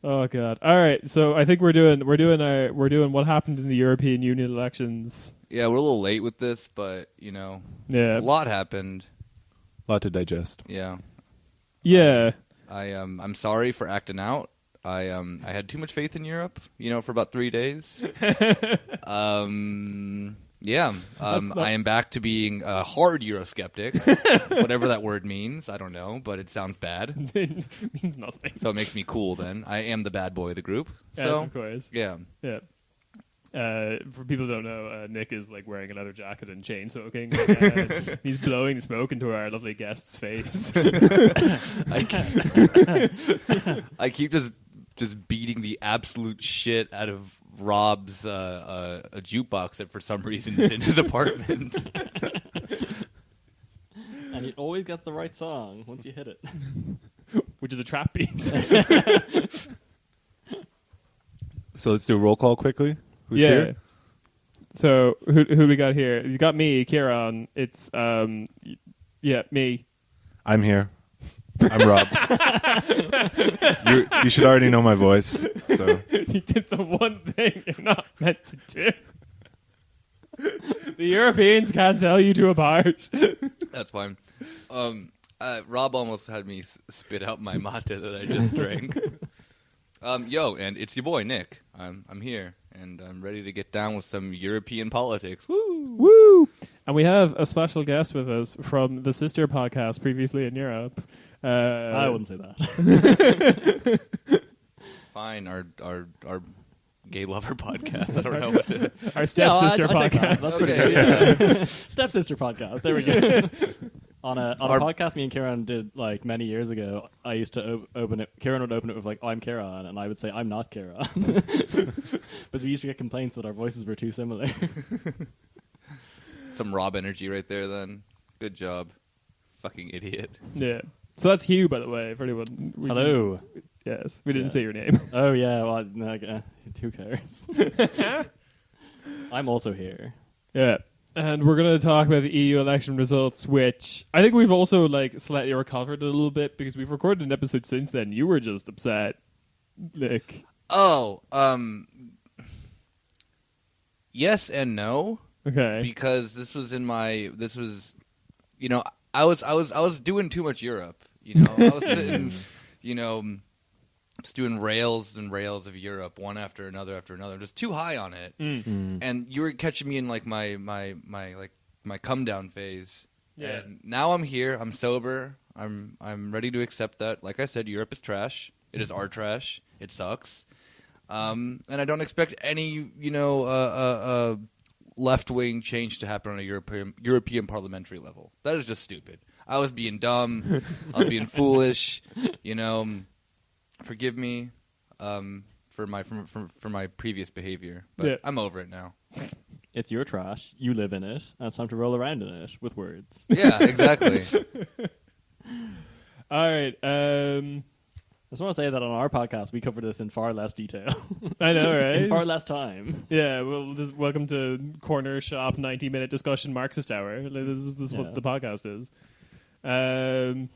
Oh god. All right. So I think we're doing what happened in the European Union elections. Yeah, we're a little late with this, but a lot happened. A lot to digest. Yeah. Yeah. I'm sorry for acting out. I had too much faith in Europe, for about 3 days. Yeah. I am back to being a hard Eurosceptic, whatever that word means. I don't know, but it sounds bad. It means nothing. So it makes me cool then. I am the bad boy of the group. Yes, So, of course. yeah. Yeah. For people who don't know, Nick is like wearing a leather jacket and chain smoking. He's blowing smoke into our lovely guest's face. I keep just beating the absolute shit out of Rob's a jukebox that for some reason is in his apartment. And you always get the right song once you hit it. Which is a trap beat. So let's do a roll call quickly. Who's yeah. here? So who we got here? You got me, Kieran. It's me. I'm here. I'm Rob. You should already know my voice. So You did the one thing you're not meant to do. The Europeans can't tell you to apart. That's fine. Rob almost had me spit out my mate that I just drank. And it's your boy Nick. I'm here, and I'm ready to get down with some European politics. Woo! Woo! And we have a special guest with us from the sister podcast previously in Europe. I wouldn't say that. Fine, our gay lover podcast. I don't know what to. Our stepsister I take that. podcast. That's pretty Okay, good. yeah. Stepsister podcast. There we go. On a podcast me and Kieran did like many years ago, I used to open it. Kieran would open it with like, "I'm Kieran," and I would say, "I'm not Kieran," because we used to get complaints that our voices were too similar. Some Rob energy right there. Then, good job, fucking idiot. Yeah. So that's Hugh, by the way, for anyone. Hello. Yes, we didn't say your name. Oh yeah. Well, who cares? I'm also here. Yeah. And we're going to talk about the EU election results, which I think we've also like slightly recovered a little bit because we've recorded an episode since then. You were just upset, Nick. Oh, yes and no. Okay. Because this was, I was doing too much Europe. I was sitting, just doing rails and rails of Europe, one after another, just too high on it. And you were catching me in like my come down phase. Yeah. And now I'm here. I'm sober. I'm ready to accept that. Like I said, Europe is trash. It is our trash. It sucks. And I don't expect any left wing change to happen on a European parliamentary level. That is just stupid. I was being dumb. I was being foolish. Forgive me for my previous behavior, but Yeah. I'm over it now. It's your trash. You live in it, and it's time to roll around in it with words. Yeah, exactly. All right. I just want to say that on our podcast, we cover this in far less detail. I know, right? In far less time. Yeah, well, welcome to Corner Shop 90-minute discussion Marxist hour. This is what the podcast is. All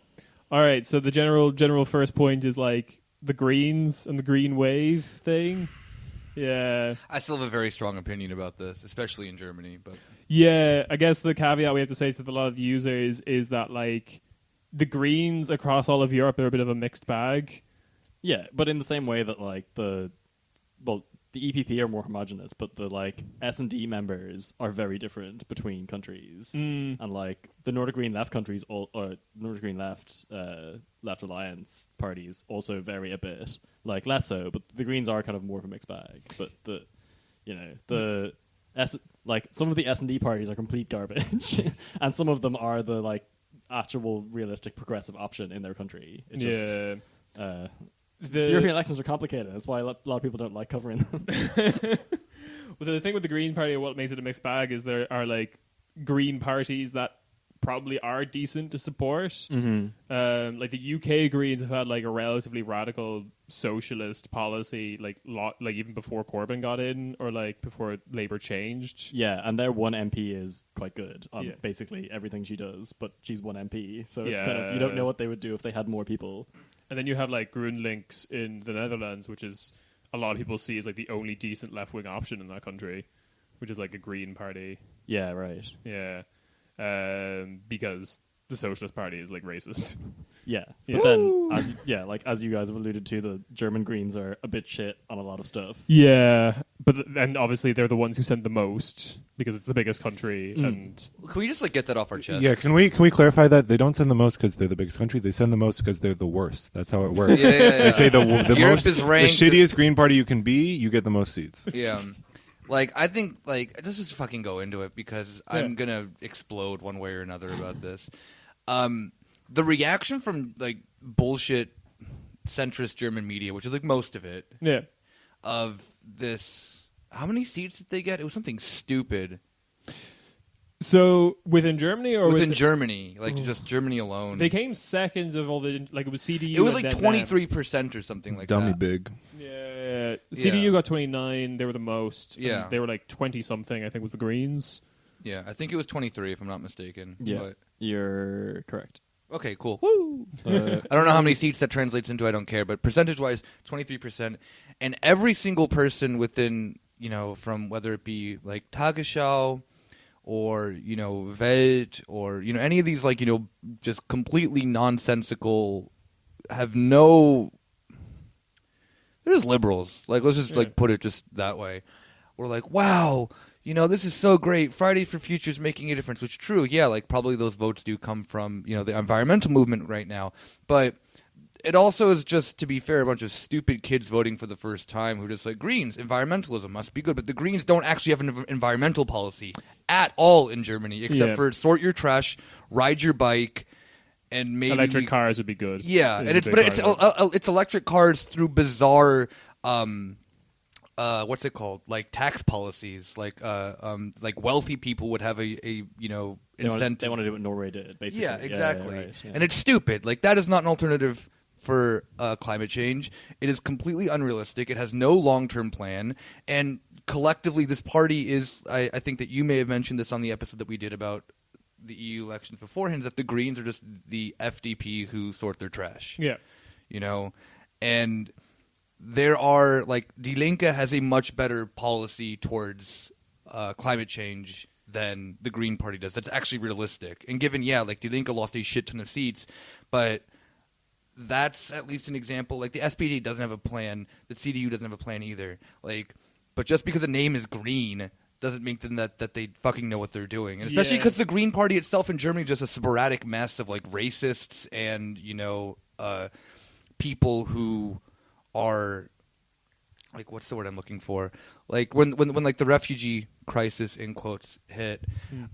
right, so the general first point is like the Greens and the Green Wave thing. Yeah. I still have a very strong opinion about this, especially in Germany. But yeah, I guess the caveat we have to say to a lot of the users is that like the Greens across all of Europe are a bit of a mixed bag. Yeah, but in the same way that like the EPP are more homogenous, but the like S&D members are very different between countries, and like the Nordic Green Left countries, or Nordic Green Left Alliance parties also vary a bit. Like less so, but the Greens are kind of more of a mixed bag. But some of the S&D parties are complete garbage, and some of them are the like actual realistic progressive option in their country. It's just, the European elections are complicated. That's why a lot of people don't like covering them. Well, the thing with the Green Party, what makes it a mixed bag is there are like Green parties that probably are decent to support. Mm-hmm. Like the UK Greens have had like a relatively radical socialist policy, like even before Corbyn got in, or like before Labour changed. Yeah, and their one MP is quite good on basically everything she does, but she's one MP, so it's kind of, you don't know what they would do if they had more people. And then you have like GroenLinks in the Netherlands, which is a lot of people see as like the only decent left-wing option in that country, which is like a Green party. Yeah, right. Yeah. Because the Socialist Party is like racist. Yeah, Yeah. but then, as you guys have alluded to, the German Greens are a bit shit on a lot of stuff. Yeah, but and obviously they're the ones who send the most because it's the biggest country. And Can we just like get that off our chest? Yeah, can we clarify that they don't send the most because they're the biggest country? They send the most because they're the worst. That's how it works. Yeah. They say the Europe most, is the ranked- shittiest Green Party you can be, you get the most seats. Yeah. Like, I think, like, let's just fucking go into it because I'm going to explode one way or another about this. The reaction from, like, bullshit centrist German media, which is, like, most of it, yeah, of this... How many seats did they get? It was something stupid. so within Germany or Within Germany. Like, just Germany alone. they came seconds of all the like it was CDU. it was, and like, then 23% or something like Dummy that. big. Yeah, CDU got 29. They were the most. Yeah. And they were like 20 something. I think with the Greens. Yeah, I think it was 23 if I'm not mistaken. Yeah, But, you're correct. okay, cool. Woo! I don't know how many seats that translates into. I don't care. But percentage-wise, 23%. And every single person within, you know, from whether it be like Tagesschau or, you know, Welt or, you know, any of these, like, you know, just completely nonsensical, have no... They're just liberals. Like, let's just, like, put it just that way. We're like, wow, you know, this is so great. Fridays for Future is making a difference, which true, yeah, like, probably those votes do come from, you know, the environmental movement right now. But it also is just, to be fair, a bunch of stupid kids voting for the first time who are just like, Greens, environmentalism must be good. But the Greens don't actually have an environmental policy at all in Germany, except for sort your trash, ride your bike, and maybe Electric cars would be good. yeah, Is and a it's big but part of it. it's electric cars through bizarre what's it called, like tax policies, like wealthy people would have a you know incentive. They want to do what Norway did, basically. Yeah, exactly. Right, yeah. And it's stupid. Like, that is not an alternative for climate change. It is completely unrealistic. It has no long-term plan. And collectively, this party is, I think that you may have mentioned this on the episode that we did about the EU elections beforehand, that the Greens are just the FDP who sort their trash. Yeah. You know? And there are, like, Die Linke has a much better policy towards climate change than the Green Party does. That's actually realistic. And given, yeah, like, Die Linke lost a shit ton of seats, but that's at least an example. Like, the SPD doesn't have a plan. The CDU doesn't have a plan either. Like, but just because a name is green doesn't mean then that they fucking know what they're doing. And especially because the Green Party itself in Germany is just a sporadic mess of, like, racists and, you know, people who are, like, what's the word I'm looking for? Like, when like, the refugee crisis, in quotes, hit,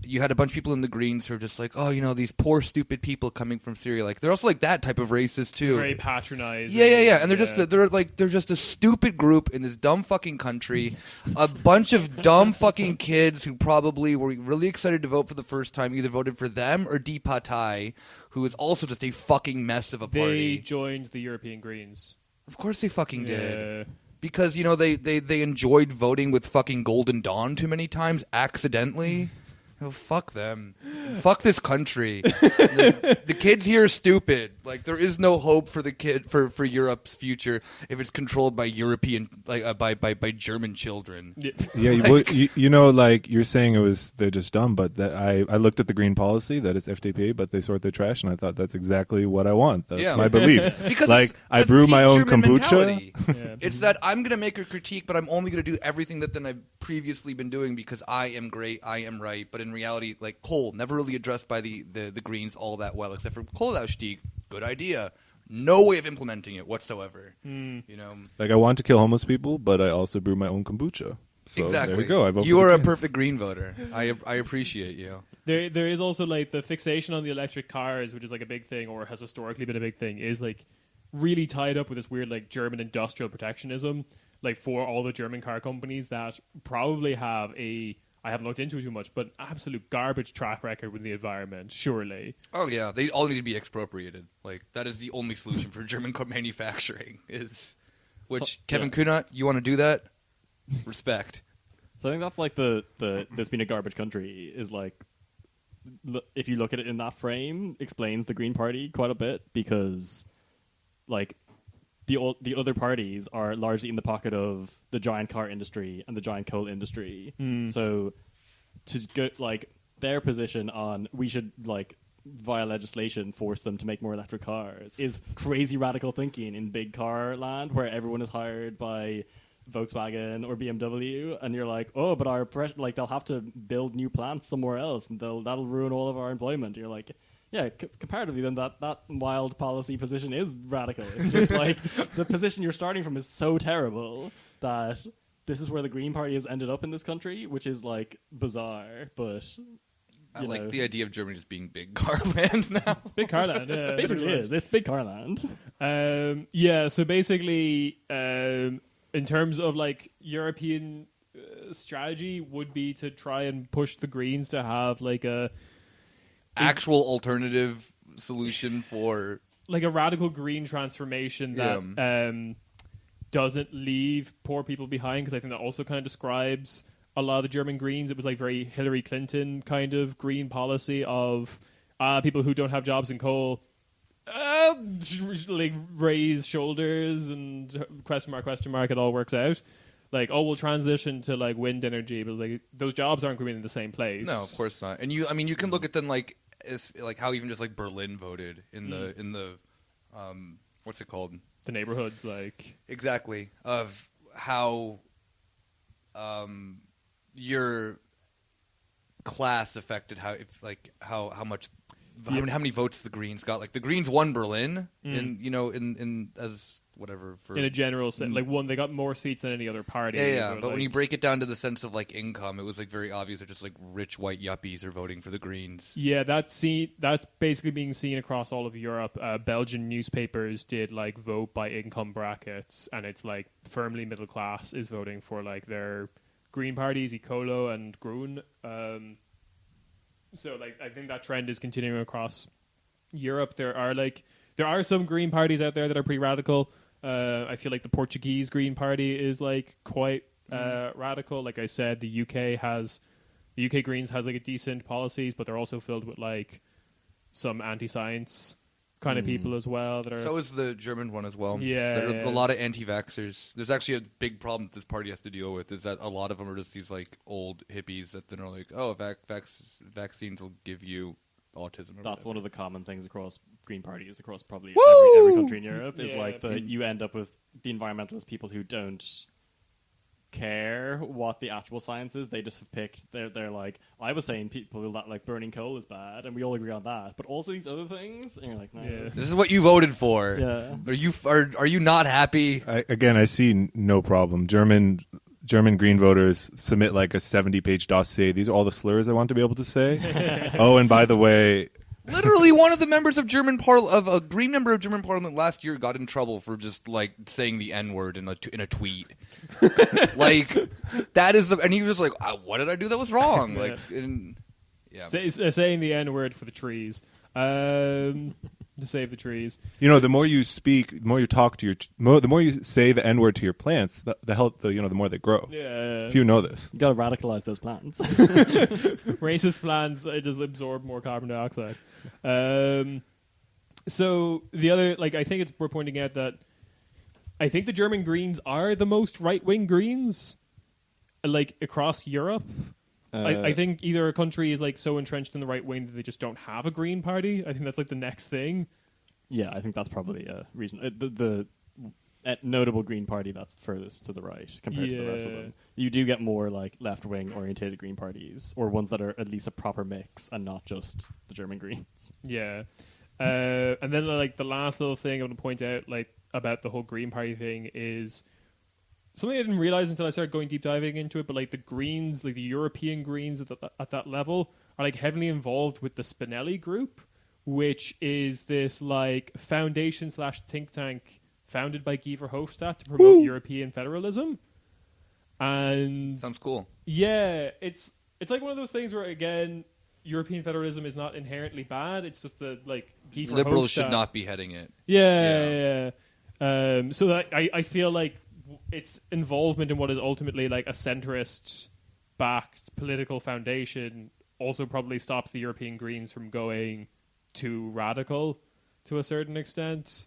you had a bunch of people in the Greens who are just like, oh, you know, these poor, stupid people coming from Syria. Like, they're also, like, that type of racist, too. Very patronizing. Yeah. And they're just a stupid group in this dumb fucking country. A bunch of dumb fucking kids who probably were really excited to vote for the first time, either voted for them or Die Partei, who is also just a fucking mess of a party. They joined the European Greens. Of course they fucking did. Yeah. Because, you know, they enjoyed voting with fucking Golden Dawn too many times, accidentally. Oh, fuck them. Fuck this country. The kids here are stupid. Like, there is no hope for the for Europe's future if it's controlled by European, like, by German children. Yeah, well, you know, like, you're saying they're just dumb, but that I looked at the green policy, that is FDP, but they sort their trash, and I thought that's exactly what I want. That's my beliefs. Because like, I that's brew my peak own German kombucha. mentality. It's that I'm going to make a critique, but I'm only going to do everything that I've previously been doing because I am great, I am right. But in reality, like, coal, never really addressed by the Greens all that well, except for Kohleausstieg. Good idea. No way of implementing it whatsoever. You know, like, I want to kill homeless people, but I also brew my own kombucha. So exactly. There we go. I vote you for are the a Greens. perfect Green voter. I appreciate you. There is also, like, the fixation on the electric cars, which is, like, a big thing, or has historically been a big thing, is, like, really tied up with this weird, like, German industrial protectionism, like, for all the German car companies that probably have I haven't looked into it too much, but absolute garbage track record with the environment, surely. Oh, yeah. They all need to be expropriated. Like, that is the only solution for German car manufacturing. Kevin Kunert, you want to do that? Respect. So I think that's like the this being a garbage country is like, if you look at it in that frame, explains the Green Party quite a bit, because like the other parties are largely in the pocket of the giant car industry and the giant coal industry. So to go like their position on we should like via legislation force them to make more electric cars is crazy radical thinking in big car land where everyone is hired by Volkswagen or BMW, and you're like, oh, but our like they'll have to build new plants somewhere else, and that'll ruin all of our employment. You're like, yeah, comparatively, then that wild policy position is radical. It's just like the position you're starting from is so terrible that this is where the Green Party has ended up in this country, which is like bizarre, but. I like the idea of Germany just being big car land now. Big car land, yeah. It basically is. It's big car land. Yeah, so basically, in terms of like European strategy, would be to try and push the Greens to have like a actual alternative solution for like a radical green transformation that doesn't leave poor people behind. Because I think that also kind of describes a lot of the German Greens. It was like very Hillary Clinton kind of green policy of people who don't have jobs in coal like raise shoulders and question mark, it all works out. Like, oh, we'll transition to like wind energy, but like those jobs aren't going in the same place. No, of course not. And you can look at them like as like how even just like Berlin voted in the what's it called? The neighborhoods, like exactly of how your class affected how many votes the Greens got. Like the Greens won Berlin in as whatever for in a general sense, like they got more seats than any other party. Yeah. But when you break it down to the sense of like income, it was like very obvious that just like rich white yuppies are voting for the Greens. Yeah, that's basically being seen across all of Europe. Belgian newspapers did like vote by income brackets, and it's like firmly middle class is voting for like their Green parties, Ecolo and Groen. So like I think that trend is continuing across Europe. There are some Green parties out there that are pretty radical. I feel like the Portuguese Green Party is like quite radical. Like I said, the UK Greens has like a decent policies, but they're also filled with like some anti-science kind of people as well. That are so is the German one as well. Yeah, there are a lot of anti-vaxxers. There's actually a big problem that this party has to deal with is that a lot of them are just these like old hippies that then are like, oh, vaccines will give you autism. That's one of the common things across Green parties across probably Woo! every country in Europe is like you end up with the environmentalist people who don't care what the actual science is. They just have picked they're like, I was saying people that like burning coal is bad and we all agree on that, but also these other things, and you're like, no, this is what you voted for. Yeah. Are you not happy? I see no problem. German Green voters submit like a 70-page dossier. These are all the slurs I want to be able to say. Oh, and by the way, literally one of the members of a Green member of German Parliament last year got in trouble for just like saying the N-word in a tweet. Like that is and he was like, what did I do that was wrong? Like, saying the N-word for the trees. To save the trees. You know, the more you speak, the more you talk to the more you say the N-word to your plants, the more they grow. Yeah. If you know this. You got to radicalize those plants. Racist plants just absorb more carbon dioxide. So the other, like, I think we're pointing out that I think the German Greens are the most right-wing Greens, like, across Europe. I think either a country is like so entrenched in the right wing that they just don't have a Green party. I think that's like the next thing. Yeah, I think that's probably a reason. The notable Green party that's furthest to the right compared to the rest of them. You do get more like left-wing orientated Green parties, or ones that are at least a proper mix and not just the German Greens. Yeah, and then like the last little thing I want to point out, like about the whole Green party thing is something I didn't realize until I started going deep diving into it, but like the Greens, like the European Greens at that level are like heavily involved with the Spinelli Group, which is this like foundation / think tank founded by Guy Verhofstadt to promote European federalism. And sounds cool. Yeah, it's like one of those things where again, European federalism is not inherently bad. It's just the like Guy Verhofstadt. Liberals should not be heading it. Yeah. So that I feel like its involvement in what is ultimately like a centrist-backed political foundation also probably stops the European Greens from going too radical to a certain extent.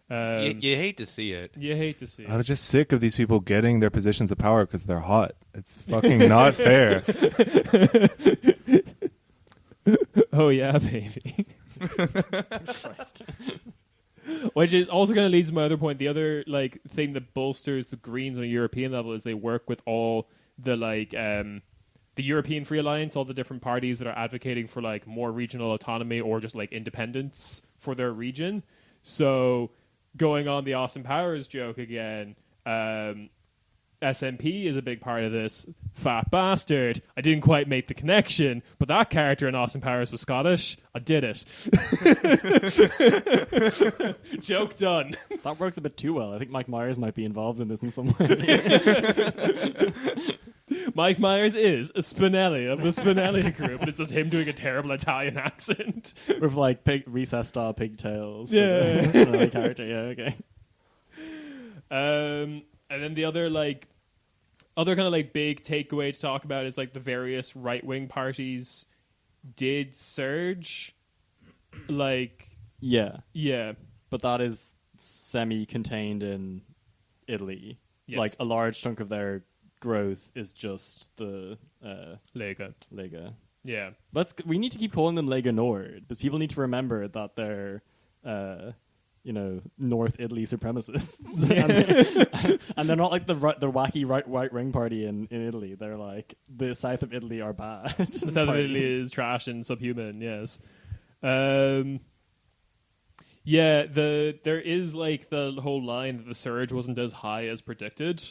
You hate to see it. You hate to see I'm it. just sick of these people getting their positions of power because they're hot. It's fucking not fair. Oh yeah, baby. Christ. Which is also going to lead to my other point. The other like thing that bolsters the Greens on a European level is they work with all the like the European Free Alliance, all the different parties that are advocating for like more regional autonomy or just like independence for their region. So going on the Austin Powers joke again, SNP is a big part of this. Fat bastard. I didn't quite make the connection, but that character in Austin Powers was Scottish. I did it. Joke done. That works a bit too well. I think Mike Myers might be involved in this in some way. Mike Myers is a Spinelli of the Spinelli group, but it's just him doing a terrible Italian accent. With like recess style pigtails. Yeah. For the Spinelli character. Yeah, okay. And then the other kind of like big takeaway to talk about is like the various right wing parties did surge. Like Yeah. yeah. But that is semi-contained in Italy. Yes. Like a large chunk of their growth is just the Lega. Lega. Yeah. We need to keep calling them Lega Nord because people need to remember that they're North Italy supremacists. and they're not like the wacky right wing party in Italy. They're like the south of Italy are bad. The south of Italy is trash and subhuman. Yes. Yeah. There is like the whole line that the surge wasn't as high as predicted,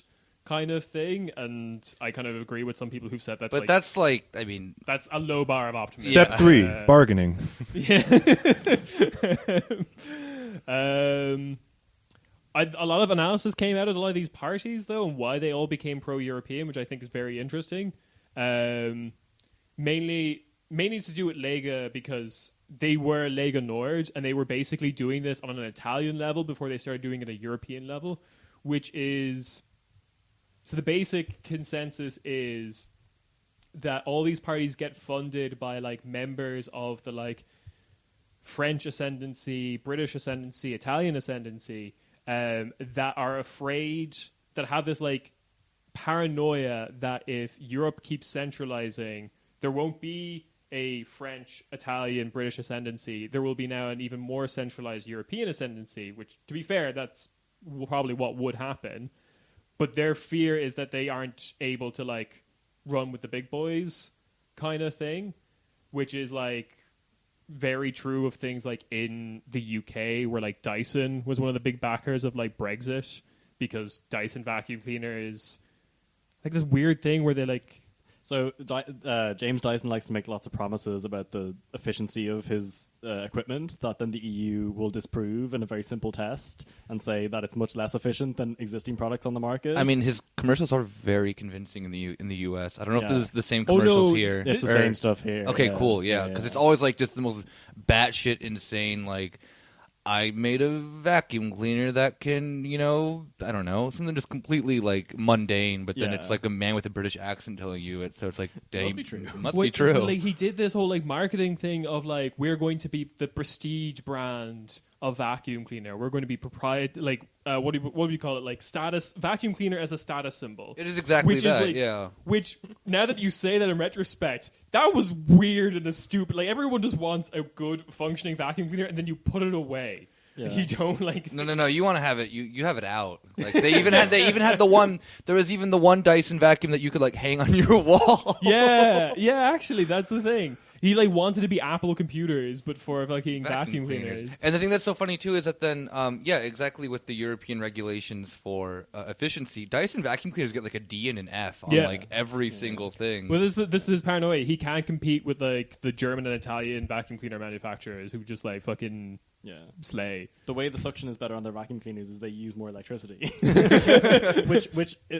kind of thing, and I kind of agree with some people who've said that. But that's like, I mean, that's a low bar of optimism. Step 3, bargaining. Yeah. A lot of analysis came out of a lot of these parties, though, and why they all became pro-European, which I think is very interesting. Mainly to do with Lega, because they were Lega Nord, and they were basically doing this on an Italian level before they started doing it at a European level, which is... So the basic consensus is that all these parties get funded by like members of the like French ascendancy, British ascendancy, Italian ascendancy, that are afraid, that have this like paranoia that if Europe keeps centralizing, there won't be a French, Italian, British ascendancy. There will be now an even more centralized European ascendancy, which, to be fair, that's probably what would happen. But their fear is that they aren't able to like run with the big boys kind of thing, which is like very true of things like in the UK, where like Dyson was one of the big backers of like Brexit, because Dyson vacuum cleaner is like this weird thing where they like... So James Dyson likes to make lots of promises about the efficiency of his equipment that then the EU will disprove in a very simple test and say that it's much less efficient than existing products on the market. I mean, his commercials are very convincing in the US. I don't know if this is the same commercials here. It's the same stuff here. Okay, cool, yeah, because it's always like just the most batshit insane, like, I made a vacuum cleaner that can, I don't know, something just completely like mundane, but then it's like a man with a British accent telling you it, so it's like, must be true. Must be true. Like, he did this whole like marketing thing of like, we're going to be the prestige brand of vacuum cleaner. We're going to be what do you call it? Like status vacuum cleaner as a status symbol. It is exactly which that. Is like, yeah. Which, now that you say that in retrospect, that was weird and a stupid. Like, everyone just wants a good functioning vacuum cleaner, and then you put it away. Yeah. You don't like. No. You want to have it. You have it out. Like they even had the one. There was even the one Dyson vacuum that you could like hang on your wall. Yeah. Actually, that's the thing. He like wanted to be Apple computers, but for fucking vacuum cleaners. And the thing that's so funny too is that then, exactly with the European regulations for efficiency, Dyson vacuum cleaners get like a D and an F on like every single thing. Well, this is his paranoia. He can't compete with like the German and Italian vacuum cleaner manufacturers who just like fucking slay. The way the suction is better on their vacuum cleaners is they use more electricity, which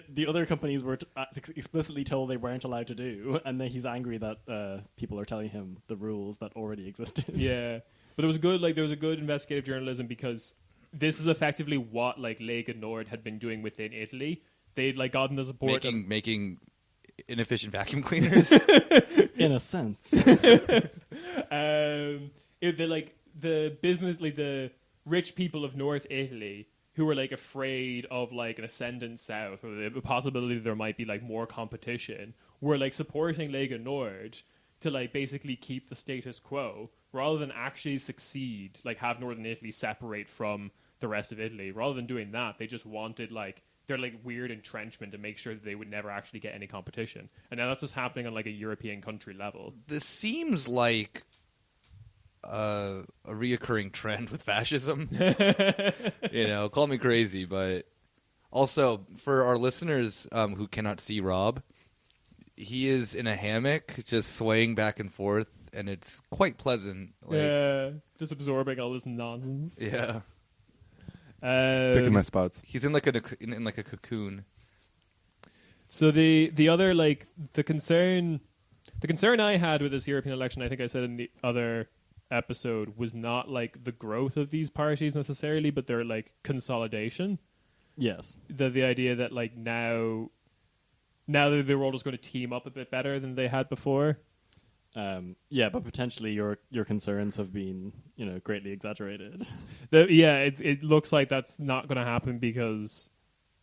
the other companies were explicitly told they weren't allowed to do, and then he's angry that people are telling him the rules that already existed. Yeah, but there was a good investigative journalism, because this is effectively what like Lega Nord had been doing within Italy. They'd like gotten the support making inefficient vacuum cleaners in a sense. The business, like the rich people of North Italy who were like afraid of like an ascendant south or the possibility that there might be like more competition were like supporting Lega Nord to like basically keep the status quo rather than actually succeed, like have Northern Italy separate from the rest of Italy. Rather than doing that, they just wanted like their like weird entrenchment to make sure that they would never actually get any competition. And now that's what's happening on like a European country level. This seems like a reoccurring trend with fascism. Call me crazy, but also for our listeners who cannot see Rob, he is in a hammock just swaying back and forth, and it's quite pleasant. Just absorbing all this nonsense. Yeah. Picking my spots. He's in like a cocoon. So the other like the concern I had with this European election, I think I said in the other episode, was not like the growth of these parties necessarily, but their like consolidation. Yes. The idea that like now that they're all just going to team up a bit better than they had before. But potentially your concerns have been, greatly exaggerated. It looks like that's not going to happen because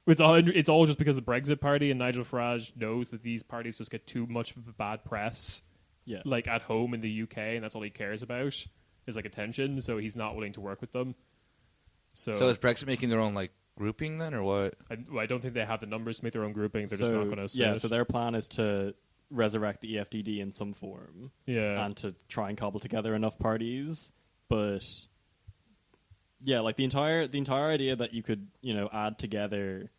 it's all just because of the Brexit Party, and Nigel Farage knows that these parties just get too much of a bad press. Yeah. Like at home in the UK, and that's all he cares about is like attention. So he's not willing to work with them. So is Brexit making their own like grouping then, or what? I don't think they have the numbers to make their own grouping. They're just not going to. So their plan is to resurrect the EFDD in some form, and to try and cobble together enough parties. But like the entire idea that you could add together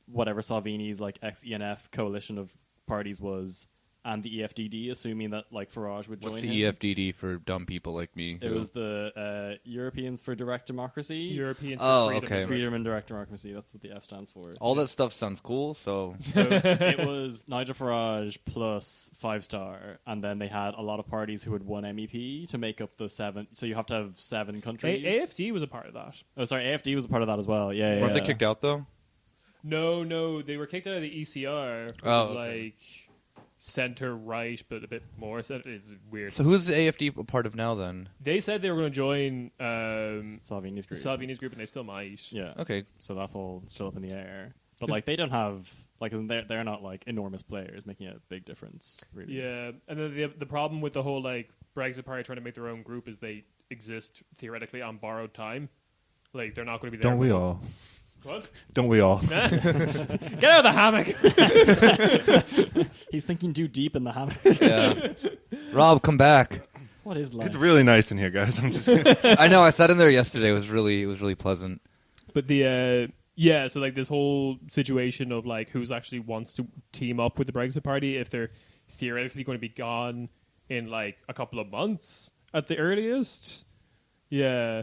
whatever Salvini's like ex-ENF coalition of parties was, and the EFDD, assuming that like Farage would join What's him. the EFDD for dumb people like me? It was the Europeans for Direct Democracy. Europeans for Freedom. Okay. Freedom and Direct Democracy. That's what the F stands for. All that stuff sounds cool. So it was Nigel Farage plus 5 Star, and then they had a lot of parties who had 1 MEP to make up the 7. So you have to have 7 countries. AFD was a part of that. Oh, sorry, AFD was a part of that as well. Yeah. Weren't they kicked out though? No, they were kicked out of the ECR. Which was like center right, but a bit more. It's weird. So who's the AFD a part of now then? They said they were going to join Salvini's group, and they still might. Yeah. Okay. So that's all still up in the air. But like they don't have like they're not like enormous players making a big difference. Really. Yeah, and then the problem with the whole like Brexit Party trying to make their own group is they exist theoretically on borrowed time. Like they're not going to be there. Don't we all? What? Don't we all? Get out of the hammock. He's thinking too deep in the hammock. Yeah. Rob, come back. What is life? It's really nice in here, guys. I'm just kidding. I know. I sat in there yesterday. It was really pleasant. But so like this whole situation of like who's actually wants to team up with the Brexit Party if they're theoretically going to be gone in like a couple of months at the earliest. Yeah.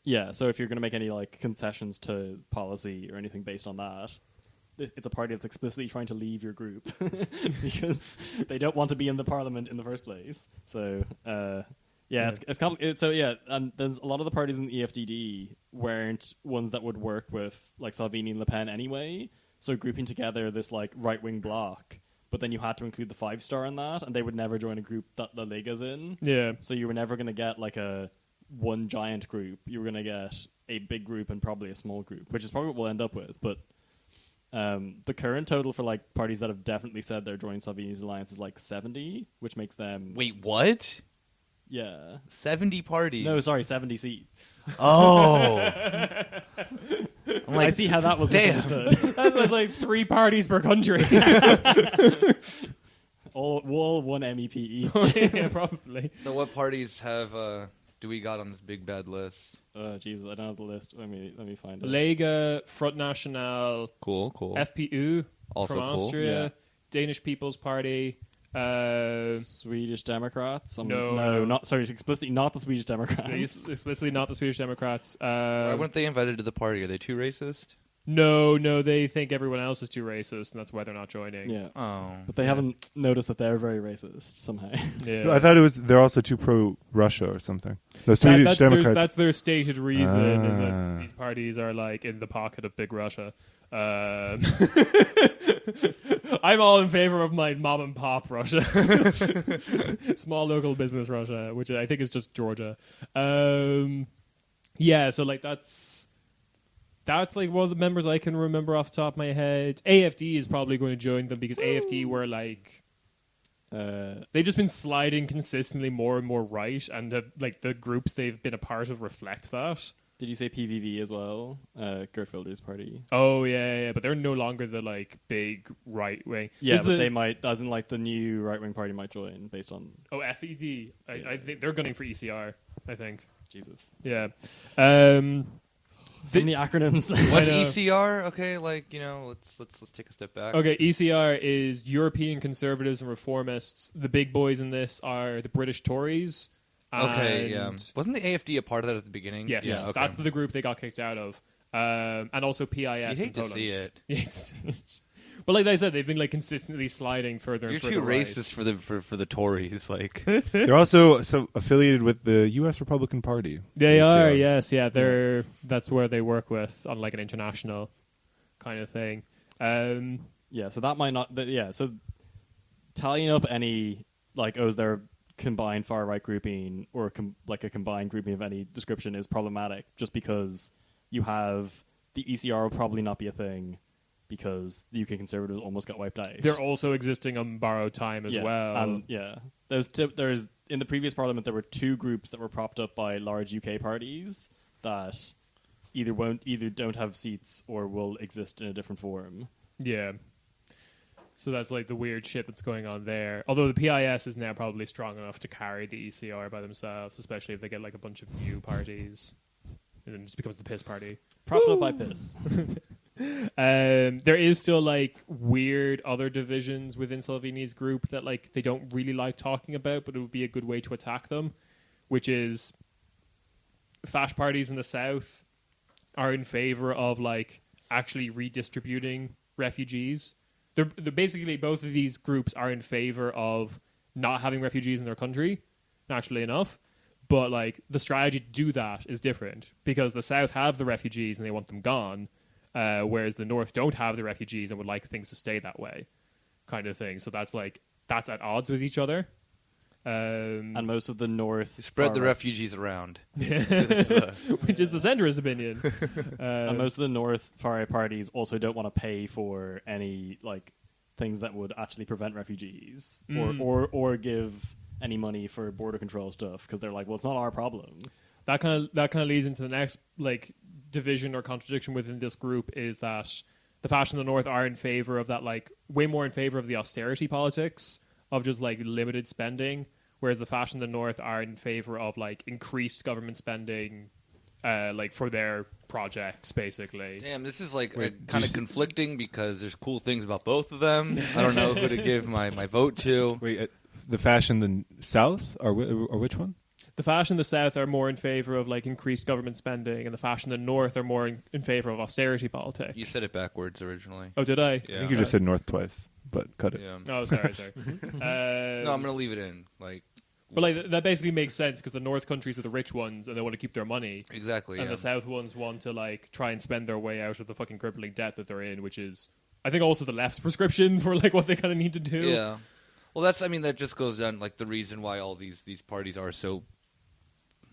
Yeah, so if you're going to make any like concessions to policy or anything based on that, it's a party that's explicitly trying to leave your group because they don't want to be in the parliament in the first place. So it's complicated. So and there's a lot of the parties in the EFDD weren't ones that would work with like Salvini and Le Pen anyway. So grouping together this like right wing bloc, but then you had to include the 5 Star in that, and they would never join a group that La Liga's in. Yeah. So you were never going to get like one giant group. You were going to get a big group and probably a small group, which is probably what we'll end up with. But the current total for like parties that have definitely said they're joining Salvini's alliance is like 70, which makes them... Wait, what? Yeah. 70 parties? No, sorry, 70 seats. Oh. I see how that was misunderstood. That was like 3 parties per country. all 1 MEP each. Yeah, probably. So what parties do we got on this big bad list? Jesus, I don't have the list. Let me find it. Lega, Front National, cool. FPU Also from cool. Austria, Yeah. Danish People's Party, Swedish Democrats. No, explicitly not the Swedish Democrats. explicitly not the Swedish Democrats. Why weren't they invited to the party? Are they too racist? No, they think everyone else is too racist, and that's why they're not joining. Yeah. Oh. But they haven't noticed that they're very racist somehow. Yeah. I thought they're also too pro-Russia or something. The Swedish Democrats. That's their stated reason, is that these parties are like in the pocket of big Russia. I'm all in favor of my mom and pop Russia. Small local business Russia, which I think is just Georgia. Yeah, so like that's like one of the members I can remember off the top of my head. AFD is probably going to join them because AFD were like they've just been sliding consistently more and more right, and like the groups they've been a part of reflect that. Did you say PVV as well? Geert Wilders' party. Oh yeah, but they're no longer the like big right wing. Yeah, but they might, as in like the new right wing party might join based on. Oh, FED. I think they're gunning for ECR. I think. Jesus. Yeah. So many acronyms. What's ECR? Okay, like let's take a step back. Okay, ECR is European Conservatives and Reformists. The big boys in this are the British Tories. Okay, yeah. Wasn't the AFD a part of that at the beginning? Yes, yeah, okay. That's the group they got kicked out of, and also PIS. You hate in to Poland. see it. Yes. But like I said, they've been like consistently sliding further. You're and further too right. racist for the Tories. Like They're also affiliated with the U.S. Republican Party. They ACR. are, yes, yeah. They're that's where they work with on like an international kind of thing. Yeah, so that might not. So tallying up any like is there combined far right grouping or like a combined grouping of any description is problematic, just because you have the ECR will probably not be a thing because the UK Conservatives almost got wiped out. They're also existing on borrowed time as well. There's in the previous parliament there were two groups that were propped up by large UK parties that either don't have seats or will exist in a different form. Yeah. So that's like the weird shit that's going on there. Although the PIS is now probably strong enough to carry the ECR by themselves, especially if they get like a bunch of new parties. And then it just becomes the piss party. Propped up by piss. There is still like weird other divisions within Salvini's group that like they don't really like talking about, but it would be a good way to attack them, which is fash parties in the south are in favor of like actually redistributing refugees. They're basically both of these groups are in favor of not having refugees in their country, naturally enough. But like the strategy to do that is different because the South have the refugees and they want them gone, whereas the North don't have the refugees and would like things to stay that way, kind of thing. So that's at odds with each other. And most of the North spread the refugees around, which is the centrist opinion. And most of the North far right parties also don't want to pay for any like things that would actually prevent refugees or give any money for border control stuff because they're like, well, it's not our problem. That kind of leads into the next like division or contradiction within this group is that the fashion in the North are in favor of that, like way more in favor of the austerity politics of just like limited spending, whereas the fashion in the North are in favor of like increased government spending, like for their projects, basically. Damn, this is like kind of conflicting because there's cool things about both of them. I don't know who to give my vote to. Wait, the fashion in the South or which one? The fashion in the South are more in favor of like increased government spending, and the fashion in the North are more in favor of austerity politics. You said it backwards originally. Oh, did I? Yeah. I think you just said North twice, but cut it. Yeah. Oh, sorry. No, I'm gonna leave it in. Like, but like that basically makes sense because the North countries are the rich ones and they want to keep their money. Exactly. And the South ones want to like try and spend their way out of the fucking crippling debt that they're in, which is, I think, also the left's prescription for like what they kind of need to do. Yeah. Well, that just goes down like the reason why all these parties are so.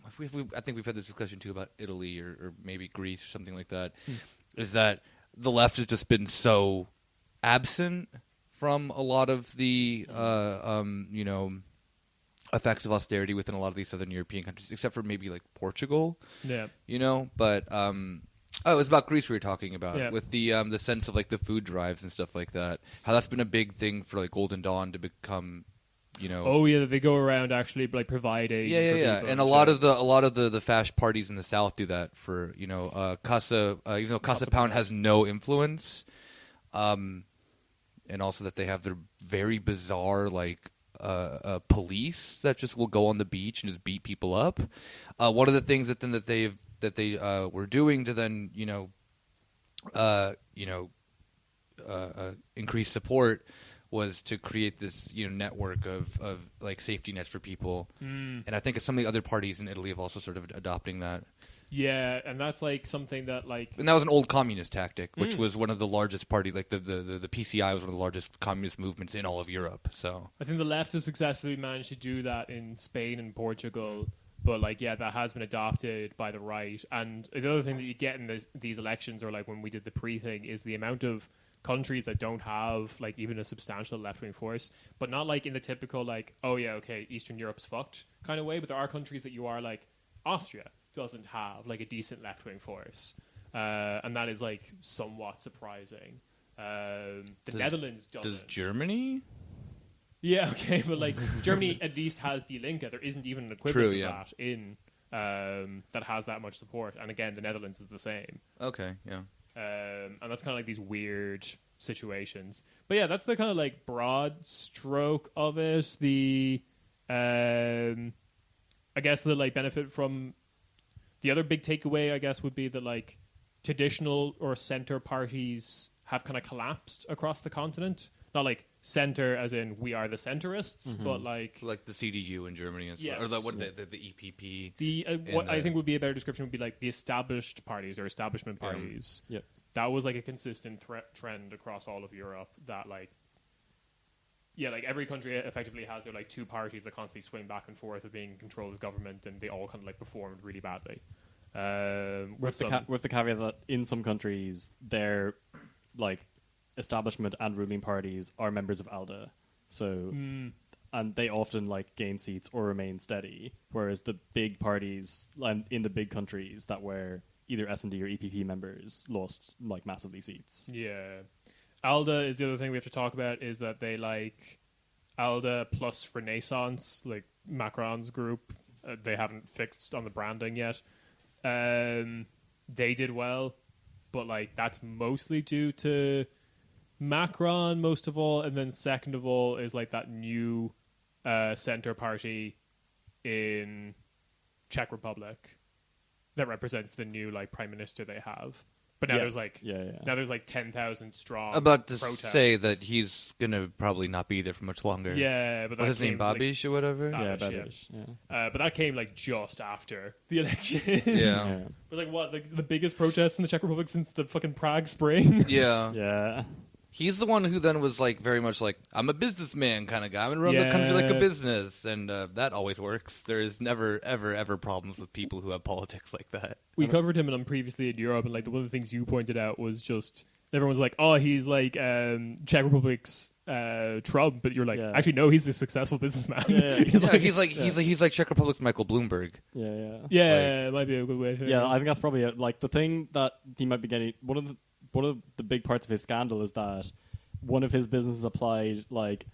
I think we've had this discussion too about Italy or maybe Greece or something like that. Is that the left has just been so absent from a lot of the effects of austerity within a lot of these southern European countries, except for maybe like Portugal. Yeah. But it was about Greece we were talking about with the sense of like the food drives and stuff like that. How that's been a big thing for like Golden Dawn to become. Oh yeah, they go around actually like providing. Yeah. And a lot of the fash parties in the South do that for Casa. Even though Casa Pound has no influence, and also that they have their very bizarre like police that just will go on the beach and just beat people up. One of the things that they were doing to then increase support was to create this network of like safety nets for people, and I think some of the other parties in Italy have also sort of adopting that. Yeah, and that's like something that like, and that was an old communist tactic, which was one of the largest parties. Like the PCI was one of the largest communist movements in all of Europe. So I think the left has successfully managed to do that in Spain and Portugal, But like, yeah, that has been adopted by the right. And the other thing that you get in these elections, or like when we did the pre-thing, is the amount of countries that don't have like even a substantial left-wing force, but not like in the typical like, oh yeah, okay, Eastern Europe's fucked kind of way. But there are countries that you are like, Austria doesn't have like a decent left-wing force, and that is like somewhat surprising. Netherlands doesn't. Does Germany? Yeah, okay, but like Germany at least has Die Linke. There isn't even an equivalent of that in that has that much support. And again, the Netherlands is the same. Okay, yeah. And that's kind of like these weird situations. But yeah, that's the kind of like broad stroke of it. The I guess the like benefit from the other big takeaway, I guess, would be that like traditional or center parties have kind of collapsed across the continent. Not like center as in we are the centrists, but like the CDU in Germany and stuff, yes. or the EPP. What I think would be a better description would be like the established parties or establishment parties. Yeah. That was like a consistent trend across all of Europe. That like, yeah, like every country effectively has their like two parties that constantly swing back and forth of being in control of government, and they all kind of like performed really badly. With the caveat that in some countries they're like establishment and ruling parties are members of ALDE, so and they often like gain seats or remain steady, whereas the big parties in the big countries that were either S&D or EPP members lost like massively seats. Yeah, ALDE is the other thing we have to talk about, is that they like ALDE plus Renaissance, like Macron's group. They haven't fixed on the branding yet. They did well, but like that's mostly due to Macron most of all, and then second of all is like that new center party in Czech Republic that represents the new like prime minister they have. But now there's like now there's like 10,000 strong. About to protests. say that he's gonna probably not be there for much longer. Yeah, but what's his name, Babiš or whatever? Babiš, yeah. But that came like just after the election. Yeah. But like what, like the biggest protests in the Czech Republic since the fucking Prague Spring. Yeah. Yeah. He's the one who then was like very much like, I'm a businessman kind of guy. I'm gonna run the country like a business, and that always works. There is never ever problems with people who have politics like that. We covered him previously in Europe, and like one of the things you pointed out was just everyone's like, oh, he's like Czech Republic's Trump, but you're like, actually no, he's a successful businessman. Yeah. he's like Czech Republic's Michael Bloomberg. It might be a good way to. Yeah, I think that's probably it. Like the thing that he might be getting one of the big parts of his scandal is that one of his businesses applied like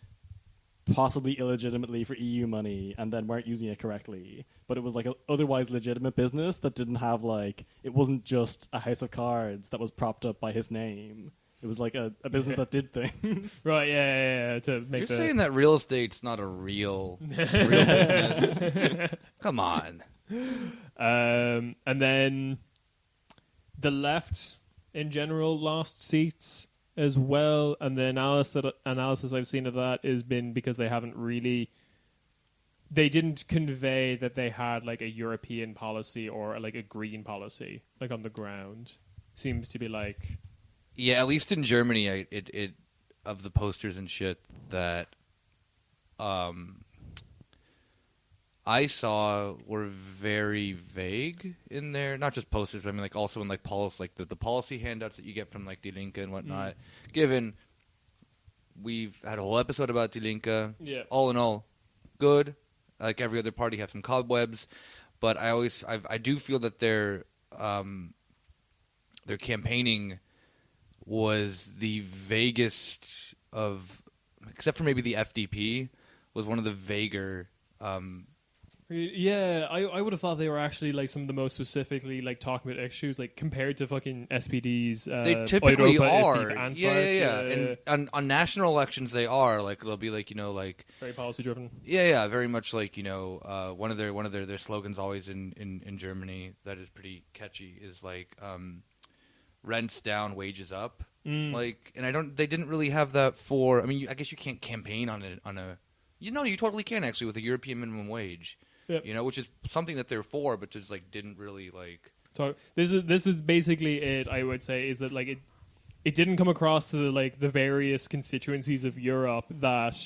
possibly illegitimately for EU money and then weren't using it correctly, but it was like an otherwise legitimate business that didn't have like, it wasn't just a house of cards that was propped up by his name. It was like a business that did things. Right, yeah. To make You're saying that real estate's not a real business. Come on. And then the left in general lost seats as well, and the analysis I've seen of that has been because they didn't convey that they had like a European policy or like a green policy like on the ground. Seems to be like, yeah, at least in Germany, it of the posters and shit that I saw were very vague in there. Not just posters, but I mean, like also in like policy, like the policy handouts that you get from like Die Linke and whatnot. Given we've had a whole episode about Die Linke, all in all, good. Like every other party, have some cobwebs, but I do feel that their campaigning was the vaguest of, except for maybe the FDP, was one of the vaguer. I would have thought they were actually like some of the most specifically like talking about issues, like compared to fucking SPD's. They typically Europa, are. Yeah. And on national elections, they are like it'll be like like very policy driven. Yeah, very much like one of their slogans always in Germany that is pretty catchy is like rents down, wages up. Like, and they didn't really have that for. I mean, I guess you can't campaign on a. You totally can actually with a European minimum wage. Yep. Which is something that they're for, but just like didn't really like. So this is basically it. I would say is that like it didn't come across to the various constituencies of Europe that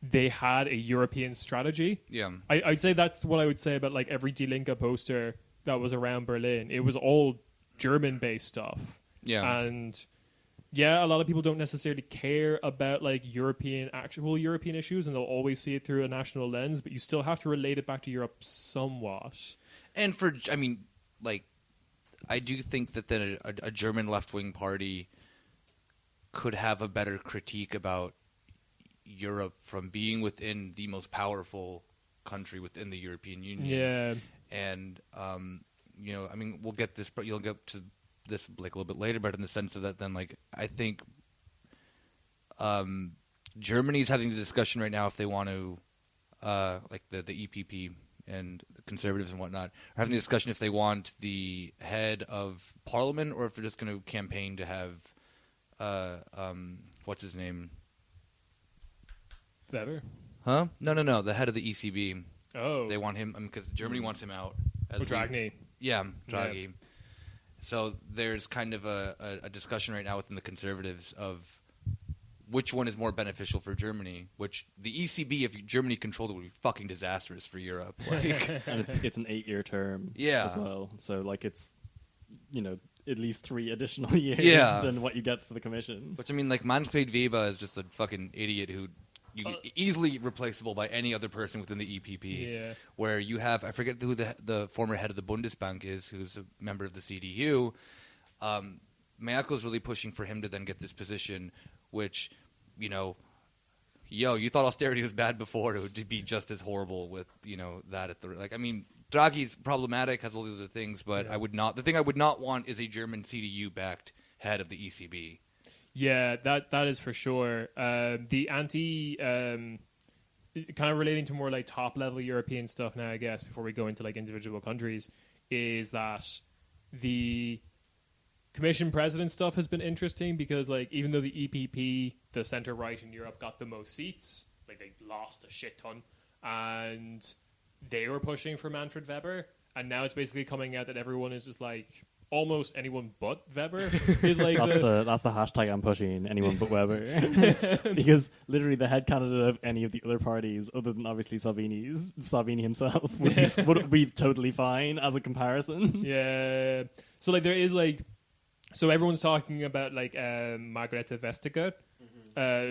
they had a European strategy. Yeah. I'd say that's what I would say about like every Die Linke poster that was around Berlin. It was all German-based stuff. Yeah. And yeah, a lot of people don't necessarily care about like actual European issues, and they'll always see it through a national lens, but you still have to relate it back to Europe somewhat. And I do think that then a German left-wing party could have a better critique about Europe from being within the most powerful country within the European Union. Yeah. And, we'll get this, but you'll get to this like a little bit later, but in the sense of that, then like I think Germany's having the discussion right now if they want to like the EPP and the conservatives and whatnot are having the discussion if they want the head of parliament or if they're just going to campaign to have what's his name? Weber? Huh? No, the head of the ECB. Oh. They want him because Germany wants him out. Draghi. Yeah, Draghi. Yeah. So there's kind of a discussion right now within the conservatives of which one is more beneficial for Germany. Which the ECB, if Germany controlled it, would be fucking disastrous for Europe. Like, and it's an 8-year term as well. So like it's at least 3 additional years than what you get for the Commission. Which I mean, like Manfred Weber is just a fucking idiot who. Easily replaceable by any other person within the EPP. Yeah. Where you have, I forget who the former head of the Bundesbank is, who's a member of the CDU. Merkel's really pushing for him to then get this position, which, you thought austerity was bad before, it would be just as horrible with, that at the, like, I mean, Draghi's problematic, has all these other things, but the thing I would not want is a German CDU-backed head of the ECB. Yeah, that is for sure. The kind of relating to more like top level European stuff now, I guess, before we go into like individual countries, is that the Commission President stuff has been interesting because like even though the EPP, the centre right in Europe, got the most seats, like they lost a shit ton, and they were pushing for Manfred Weber, and now it's basically coming out that everyone is just like. Almost anyone but Weber is like that's the hashtag I'm pushing. Anyone but Weber, because literally the head candidate of any of the other parties, other than obviously Salvini himself, would be totally fine as a comparison. Yeah. So like there is like, so everyone's talking about like Margrethe Vestager,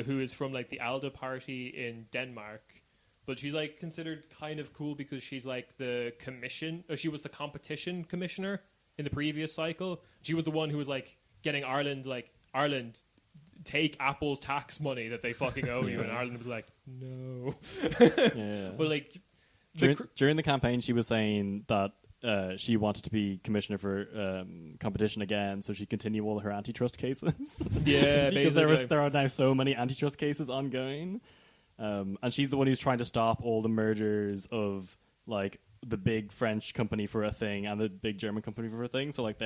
who is from like the ALDE party in Denmark. But she's like considered kind of cool because she's like she was the competition commissioner in the previous cycle. She was the one who was like getting Ireland, take Apple's tax money that they fucking owe you, and Ireland was like, no. Yeah. But like during the campaign, she was saying that she wanted to be commissioner for competition again, so she'd continue all her antitrust cases. Yeah, because there are now so many antitrust cases ongoing, and she's the one who's trying to stop all the mergers of like. The big French company for a thing and the big German company for a thing. So like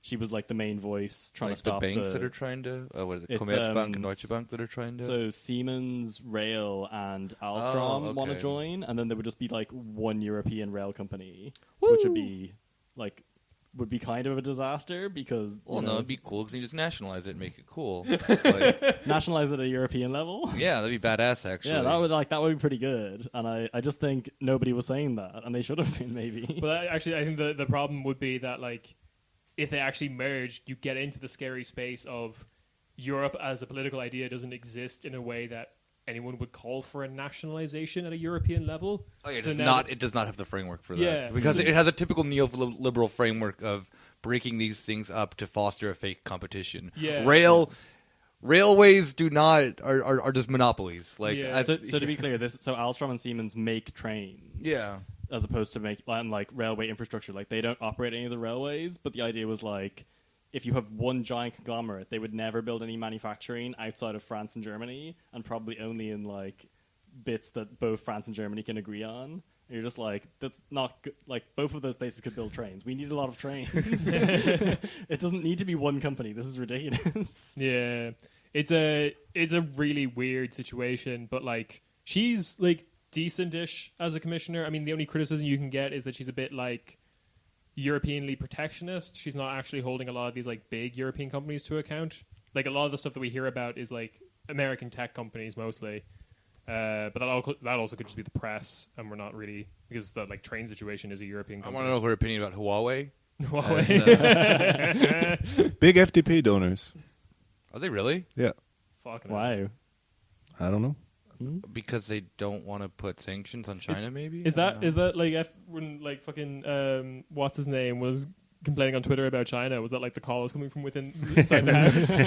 she was like the main voice trying to stop the banks that are trying to. What is it? Commerzbank and Deutsche Bank that are trying to. So Siemens, Rail, and Alstom want to join, and then there would just be like one European rail company, which would be kind of a disaster because it'd be cool because you just nationalize it and make it cool. Nationalize it at a European level. Yeah, that'd be badass. Actually, yeah, that would be pretty good. And I just think nobody was saying that, and they should have been maybe. But actually, I think the problem would be that like if they actually merged, you get into the scary space of Europe as a political idea doesn't exist in a way that anyone would call for a nationalization at a European level. Oh, yeah, so it does not have the framework for that. Yeah. Because it has a typical neoliberal framework of breaking these things up to foster a fake competition. Yeah. Railways are just monopolies. Like so to be clear, so Alstom and Siemens make trains. Yeah. As opposed to make like railway infrastructure. Like they don't operate any of the railways, but the idea was like if you have one giant conglomerate, they would never build any manufacturing outside of France and Germany, and probably only in like bits that both France and Germany can agree on. And you're just like, that's not good. Like both of those places could build trains. We need a lot of trains. It doesn't need to be one company. This is ridiculous. Yeah, it's a really weird situation. But like, she's like decent-ish as a commissioner. I mean, the only criticism you can get is that she's a bit like Europeanly protectionist. She's not actually holding a lot of these like big European companies to account. Like a lot of the stuff that we hear about is like American tech companies mostly, But that also could just be the press, and we're not really, because the like train situation is a European I company. want to know her opinion about Huawei. Huawei. Big FDP donors. Are they really? Yeah. Fucking Wow. I don't know. Because they don't want to put sanctions on China, maybe? Is that like when like fucking what's his name was complaining on Twitter about China? Was that like the call was coming from within inside the house?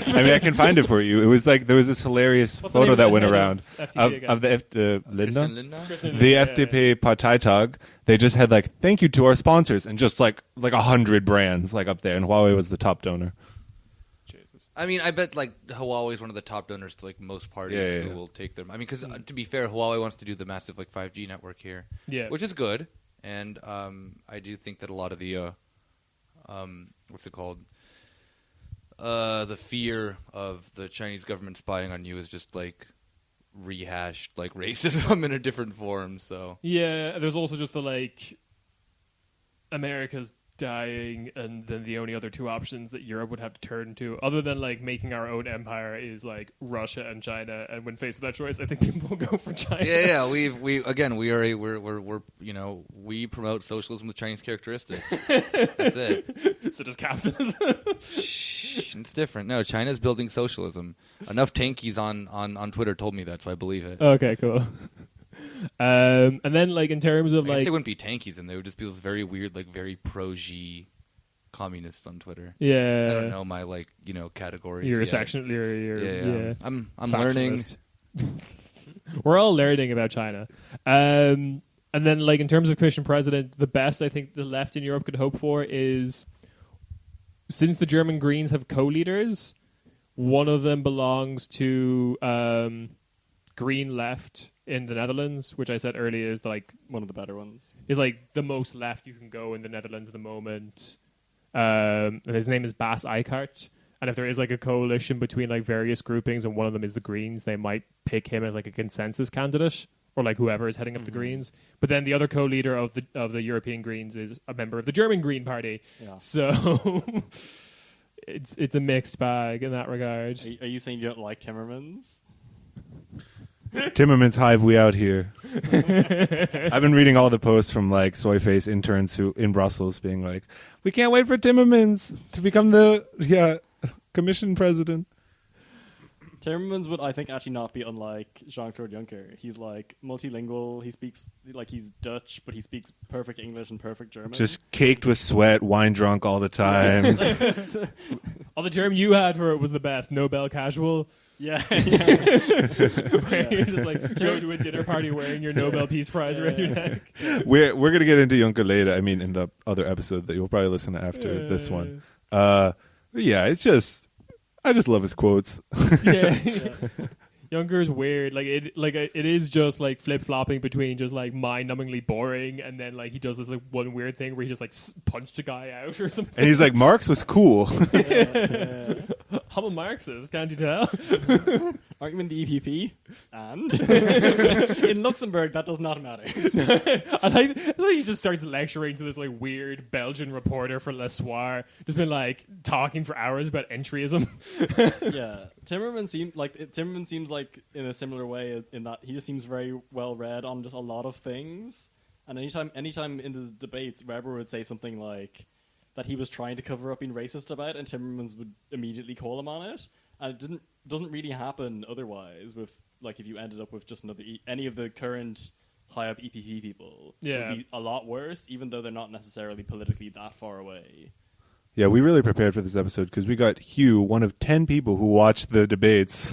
I mean, I can find it for you. It was like there was this hilarious What's the name photo of that the went head around FDP again? of the Linda. Christian Lindner? Christian The Lindner, FDP Parteitag, they just had like thank you to our sponsors and just like 100 brands like up there, and Huawei was the top donor. Jesus. I mean, I bet like Huawei is one of the top donors to like most parties who will take them. I mean, because to be fair, Huawei wants to do the massive like 5G network here, which is good, and I do think that a lot of the what's it called? The fear of the Chinese government spying on you is just like rehashed like racism in a different form. So Yeah, there's also just the like America's dying, and then the only other two options that Europe would have to turn to, other than like making our own empire, is like Russia and China. And when faced with that choice, I think people will go for China. yeah. We promote socialism with Chinese characteristics. That's it. So does capitalism. Shh, it's different. No, China's building socialism. Enough tankies on Twitter told me that, so I believe it. Okay, cool. And then like in terms of I guess like they wouldn't be tankies, and they would just be those very weird, like very pro-G communists on Twitter. yeah, I don't know my like categories. You're a yet. section. You're I'm learning. factionalist. We're all learning about China. And then like in terms of Commission President, the best I think the left in Europe could hope for is, since the German Greens have co-leaders, one of them belongs to Green Left in the Netherlands, which I said earlier is like One of the better ones. is like the most left you can go in the Netherlands at the moment. And his name is Bas Eickhout. And if there is like a coalition between like various groupings and one of them is the Greens, they might pick him as like a consensus candidate, or like whoever is heading up the Greens. But then the other co-leader of the European Greens is a member of the German Green Party. Yeah. So it's a mixed bag in that regard. Are you saying you don't like Timmermans? Timmermans hive we out here. I've been reading all the posts from like soy face interns who in Brussels being like, we can't wait for Timmermans to become the commission president. Timmermans would, I think, actually not be unlike Jean-Claude Juncker. He's like multilingual. He speaks like he's Dutch, but he speaks perfect English and perfect German. Just caked with sweat, wine drunk all the time. Oh, the term you had for it was the best. Nobel casual. yeah. Where you just like go to a dinner party wearing your Nobel Peace Prize around your neck. We're gonna get into Juncker later. I mean, in the other episode that you'll probably listen to after this one. Yeah, it's just I just love his quotes. Yeah. Juncker is weird. Like it is just like flip flopping between just like mind-numbingly boring, and then like he does this like one weird thing where he just like punched a guy out or something. And he's like, Marx was cool. I'm a Marxist, can't you tell? Aren't you in the EPP? And in Luxembourg, that does not matter. I like he just starts lecturing to this like weird Belgian reporter for Le Soir, just been like talking for hours about entryism. Yeah, Timmermans seems like in a similar way in that he just seems very well read on just a lot of things. And anytime in the debates, Weber would say something like that he was trying to cover up being racist about, and Timmermans would immediately call him on it. And it doesn't really happen otherwise. With like if you ended up with just any of the current high up EPP people, Yeah. it would be a lot worse, even though they're not necessarily politically that far away. Yeah, we really prepared for this episode because we got Hugh, one of 10 people who watched the debates,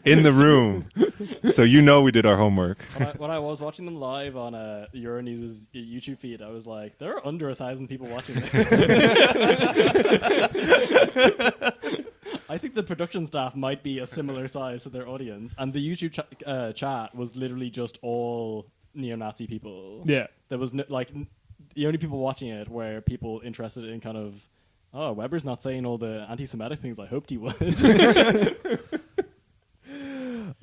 in the room. So we did our homework. When I was watching them live on Euronews' YouTube feed, I was like, there are under 1,000 people watching this. I think the production staff might be a similar size to their audience, and the YouTube chat was literally just all neo-Nazi people. Yeah. There was the only people watching it were people interested in kind of, oh, Weber's not saying all the anti-Semitic things I hoped he would.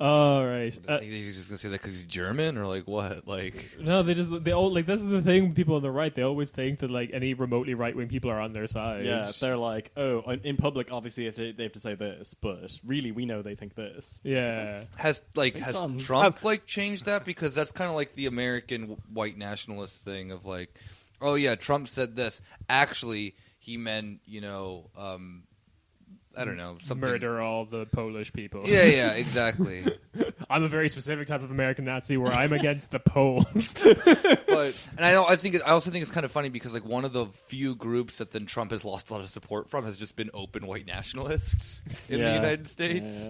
All right. right. I think he's just gonna say that because he's German, or like what? Like No, they all like this is the thing. People on the right, they always think that like any remotely right wing people are on their side. Yeah, they're like, oh, in public, obviously they have to say this, but really, we know they think this. Yeah. has Based on- Trump like changed that, because that's kind of like the American white nationalist thing of like, oh yeah, Trump said this. Actually, he meant I don't know, something. Murder all the Polish people. Yeah, exactly. I'm a very specific type of American Nazi where I'm against the Poles. And I also think it's kind of funny because like one of the few groups that then Trump has lost a lot of support from has just been open white nationalists in the United States,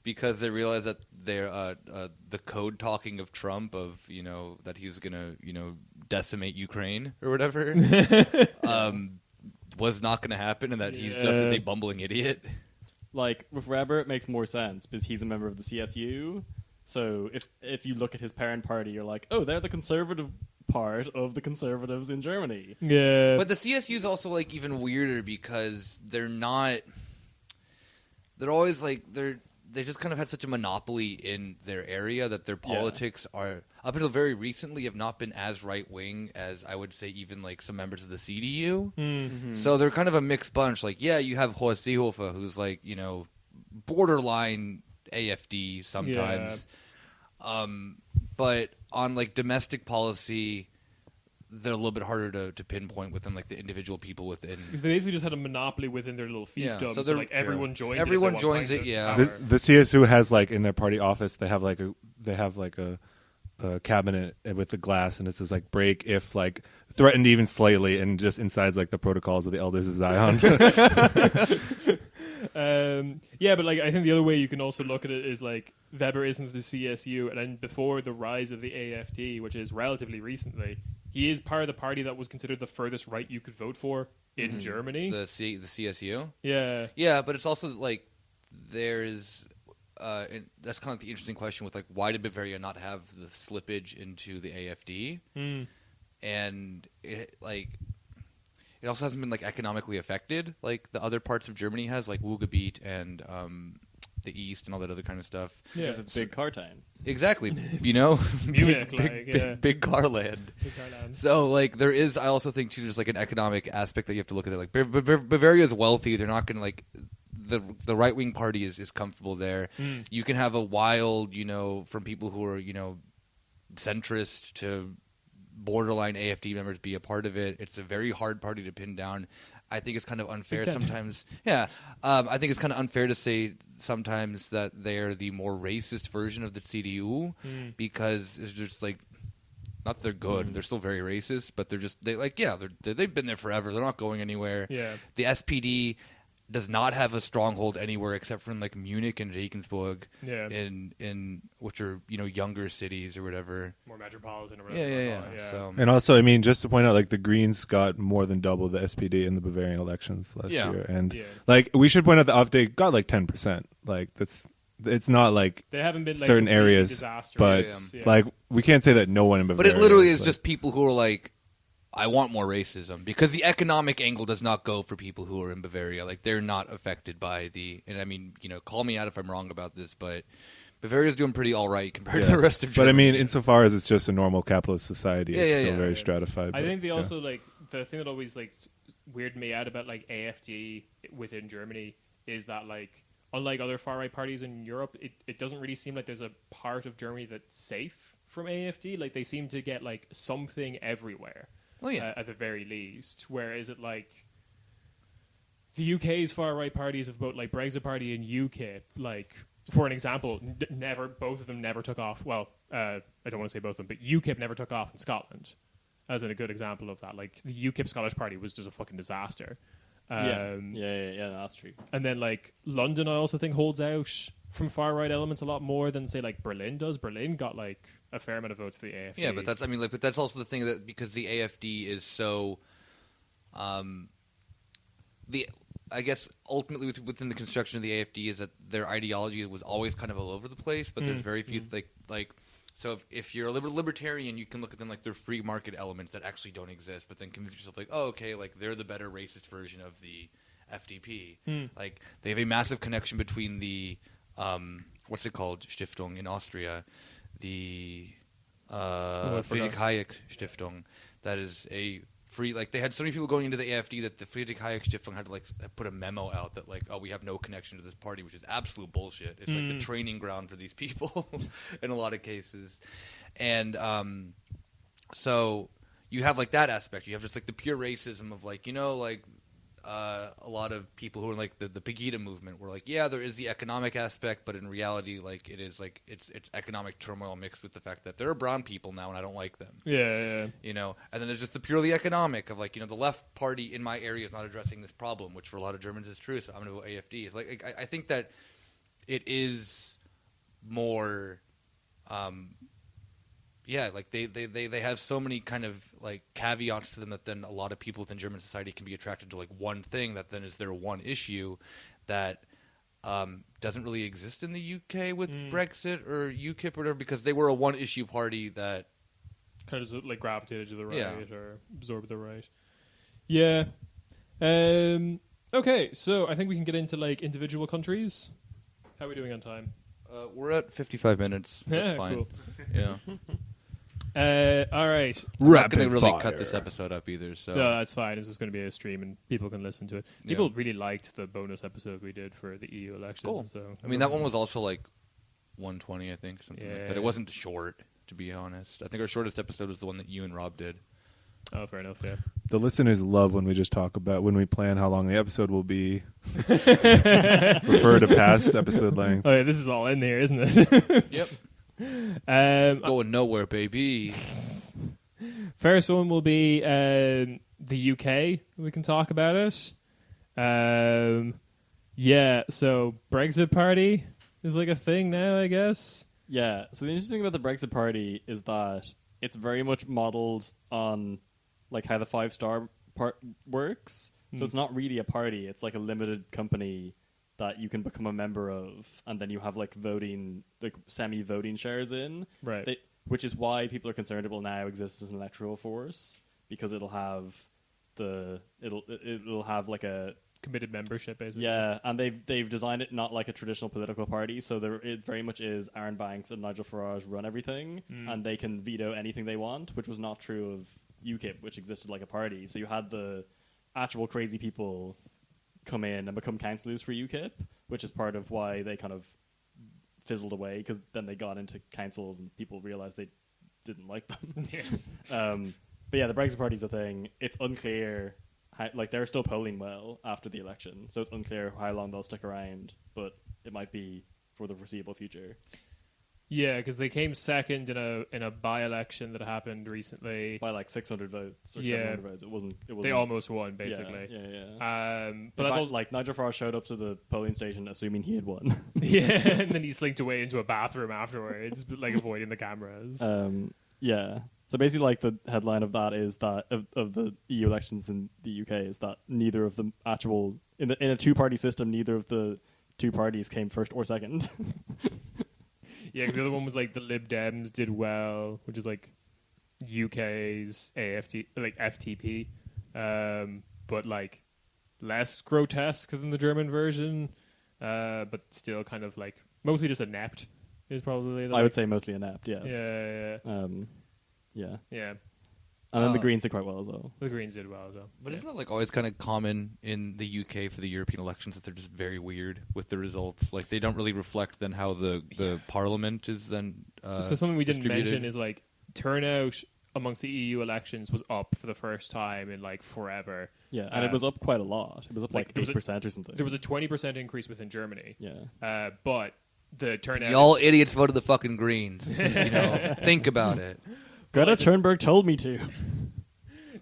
because they realize that they're the code talking of Trump of that he was gonna decimate Ukraine or whatever was not going to happen, and that he's just as a bumbling idiot. Like with Weber, it makes more sense because he's a member of the CSU. So if you look at his parent party, you're like, oh, they're the conservative part of the conservatives in Germany. Yeah. But the CSU is also like even weirder because they're not. They're always like they just kind of had such a monopoly in their area that their politics are, up until very recently, have not been as right wing as I would say even like some members of the CDU. Mm-hmm. So they're kind of a mixed bunch. Like, yeah, you have Horst Seehofer, who's like borderline AFD sometimes, but on like domestic policy, they're a little bit harder to pinpoint within like the individual people within. Because they basically just had a monopoly within their little fiefdom. So So like everyone joins. Everyone it if they want joins it. kind of Yeah. power. The CSU has like in their party office they have like a cabinet with the glass, and it says like break if like threatened even slightly, and just inside's like the protocols of the elders of Zion. Yeah, but like I think the other way you can also look at it is like Weber isn't the CSU, and then before the rise of the AFD, which is relatively recently, he is part of the party that was considered the furthest right you could vote for in Germany. The CSU. Yeah. Yeah, but it's also like there's and that's kind of the interesting question with like why did Bavaria not have the slippage into the AFD? And it also hasn't been like economically affected like the other parts of Germany has, like Ruhrgebiet and the East and all that other kind of stuff. Yeah. It's a big car town. Exactly. Munich, big car land. So like there is, I also think too, there's like an economic aspect that you have to look at it. Like Bavaria is wealthy. They're not going to like the right wing party is comfortable there. You can have a wild, from people who are centrist to borderline AFD members be a part of it. It's a very hard party to pin down. I think it's kind of unfair sometimes. Yeah, I think it's kind of unfair to say sometimes that they're the more racist version of the CDU because it's just like, not that they're good. They're still very racist, but they've been there forever. They're not going anywhere. Yeah. The SPD does not have a stronghold anywhere except for in like Munich and Regensburg, in which are younger cities or whatever, more metropolitan or whatever. Yeah. So And also, I mean, just to point out, like the Greens got more than double the SPD in the Bavarian elections last year, and like we should point out the AfD got like 10%. Like it's not like they haven't been like certain areas, but like we can't say that no one in Bavaria. But it literally is like, just people who are like, I want more racism, because the economic angle does not go for people who are in Bavaria. Like they're not affected by and I mean, call me out if I'm wrong about this, but Bavaria's doing pretty all right compared to the rest of Germany. But I mean, insofar as it's just a normal capitalist society, it's still very stratified. I think they also like the thing that always like weirded me out about like AFD within Germany is that like unlike other far right parties in Europe, it doesn't really seem like there's a part of Germany that's safe from AFD. Like they seem to get like something everywhere. Oh, yeah. At the very least. Whereas it like the UK's far right parties of both like Brexit Party and UKIP, like for an example, both of them never took off. Well, I don't want to say both of them, but UKIP never took off in Scotland, as in a good example of that. Like the UKIP Scottish Party was just a fucking disaster. Yeah, that's true. And then like London, I also think holds out from far right elements a lot more than say like Berlin does. Berlin got like a fair amount of votes for the AFD. Yeah, but that's also the thing that because the AFD is so, I guess ultimately within the construction of the AFD is that their ideology was always kind of all over the place, but there's very few like. So if you're a libertarian, you can look at them like they're free market elements that actually don't exist, but then convince yourself like, oh, okay, like they're the better racist version of the FDP. Like they have a massive connection between the what's it called, Stiftung in Austria, the I Friedrich forgot. Hayek Stiftung. That is a free, like, they had so many people going into the AfD that the Friedrich Hayek Stiftung had to, like, put a memo out that, like, oh, we have no connection to this party, which is absolute bullshit. It's like the training ground for these people in a lot of cases. And so you have, like, that aspect. You have just, like, the pure racism of, like, you know, like, a lot of people who are like the Pegida movement were like, yeah, there is the economic aspect, but in reality, like, it is like it's economic turmoil mixed with the fact that there are brown people now and I don't like them. Yeah. You know, and then there's just the purely economic of, like, you know, the left party in my area is not addressing this problem, which for a lot of Germans is true. So I'm going to vote AFD. It's like I think that it is more. Yeah, like they have so many kind of like caveats to them that then a lot of people within German society can be attracted to like one thing that then is their one issue that doesn't really exist in the UK with Brexit or UKIP or whatever, because they were a one issue party that kind of like gravitated to the right Yeah. or absorbed the right. Yeah. Okay, so I think we can get into like individual countries. How are we doing on time? we're at 55 minutes. That's Yeah, fine. cool. Yeah. All right. We're not going Rapid to really fire. cut this episode up either. So No, that's fine. This is going to be a stream and people can listen to it. People really liked the bonus episode we did for the EU election. Cool. So I mean, that one was also like 120, I think, something like Yeah. that. It wasn't short, to be honest. I think our shortest episode was the one that you and Rob did. Oh, fair enough, yeah. The listeners love when we just talk about when we plan how long the episode will be. Refer to past episode length. Oh, yeah, this is all in there, isn't it? Yep. Um, Going nowhere, baby. First one will be the UK. We can talk about it. Yeah, so Brexit party is like a thing now, I guess. Yeah. So the interesting thing about the Brexit Party is that it's very much modeled on like how the 5-star part works. So it's not really a party. It's like a limited company that you can become a member of, and then you have like voting, like semi-voting shares in. Right. Which is why people are concerned it will now exist as an electoral force, because it'll have it'll have like a Committed membership, basically. yeah, and they've designed it not like a traditional political party, so it very much is Aaron Banks and Nigel Farage run everything, and they can veto anything they want, which was not true of UKIP, which existed like a party. So you had the actual crazy people come in and become councillors for UKIP, which is part of why they kind of fizzled away, because then they got into councils and people realized they didn't like them. But yeah, the Brexit Party's a thing. It's unclear. Like, they're still polling well after the election, so it's unclear how long they'll stick around, but it might be for the foreseeable future. Yeah, because they came second in a by-election that happened recently. By like 600 votes or Yeah. 700 votes. It wasn't. They almost won, basically. Yeah. But that's also like Nigel Farage showed up to the polling station assuming he had won. yeah, and then he slinked away into a bathroom afterwards, but like avoiding the cameras. Yeah. So basically, like, the headline of that is that of the EU elections in the UK is that neither of the actual in a 2-party system, neither of the 2 parties came first or second. Yeah, because the other one was like the Lib Dems did well, which is like UK's FTP, but like less grotesque than the German version, but still kind of like mostly just inept is probably. I would say mostly inept. Yes. Yeah. Yeah. And then the Greens did quite well as well. The Greens did well as well. But isn't that like always kind of common in the UK for the European elections that they're just very weird with the results? Like, they don't really reflect then how the parliament is then So something we didn't distributed. mention is like turnout amongst the EU elections was up for the first time in like forever. Yeah, and it was up quite a lot. It was up like there was 8% or something. There was a 20% increase within Germany. Yeah. But the turnout. Y'all idiots voted the fucking Greens. You know, think about it. Greta Thunberg told me to.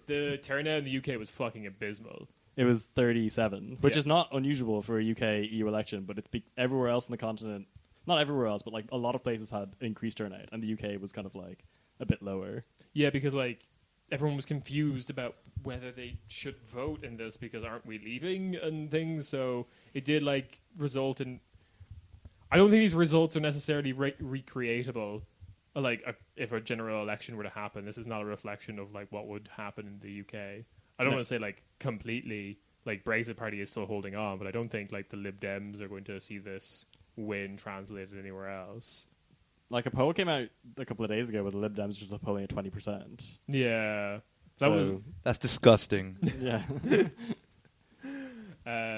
The turnout in the UK was fucking abysmal. It was 37, which Yeah. is not unusual for a UK EU election, but it's everywhere else in the continent, not everywhere else, but like a lot of places had increased turnout, and the UK was kind of like a bit lower. Yeah, because like everyone was confused about whether they should vote in this because aren't we leaving and things. So it did like result in. I don't think these results are necessarily recreatable. Like if a general election were to happen, this is not a reflection of like what would happen in the UK. I don't want to say like completely like Brexit Party is still holding on, but I don't think like the Lib Dems are going to see this win translated anywhere else. Like a poll came out a couple of days ago with the Lib Dems just polling at 20%. Yeah, That's disgusting. Yeah.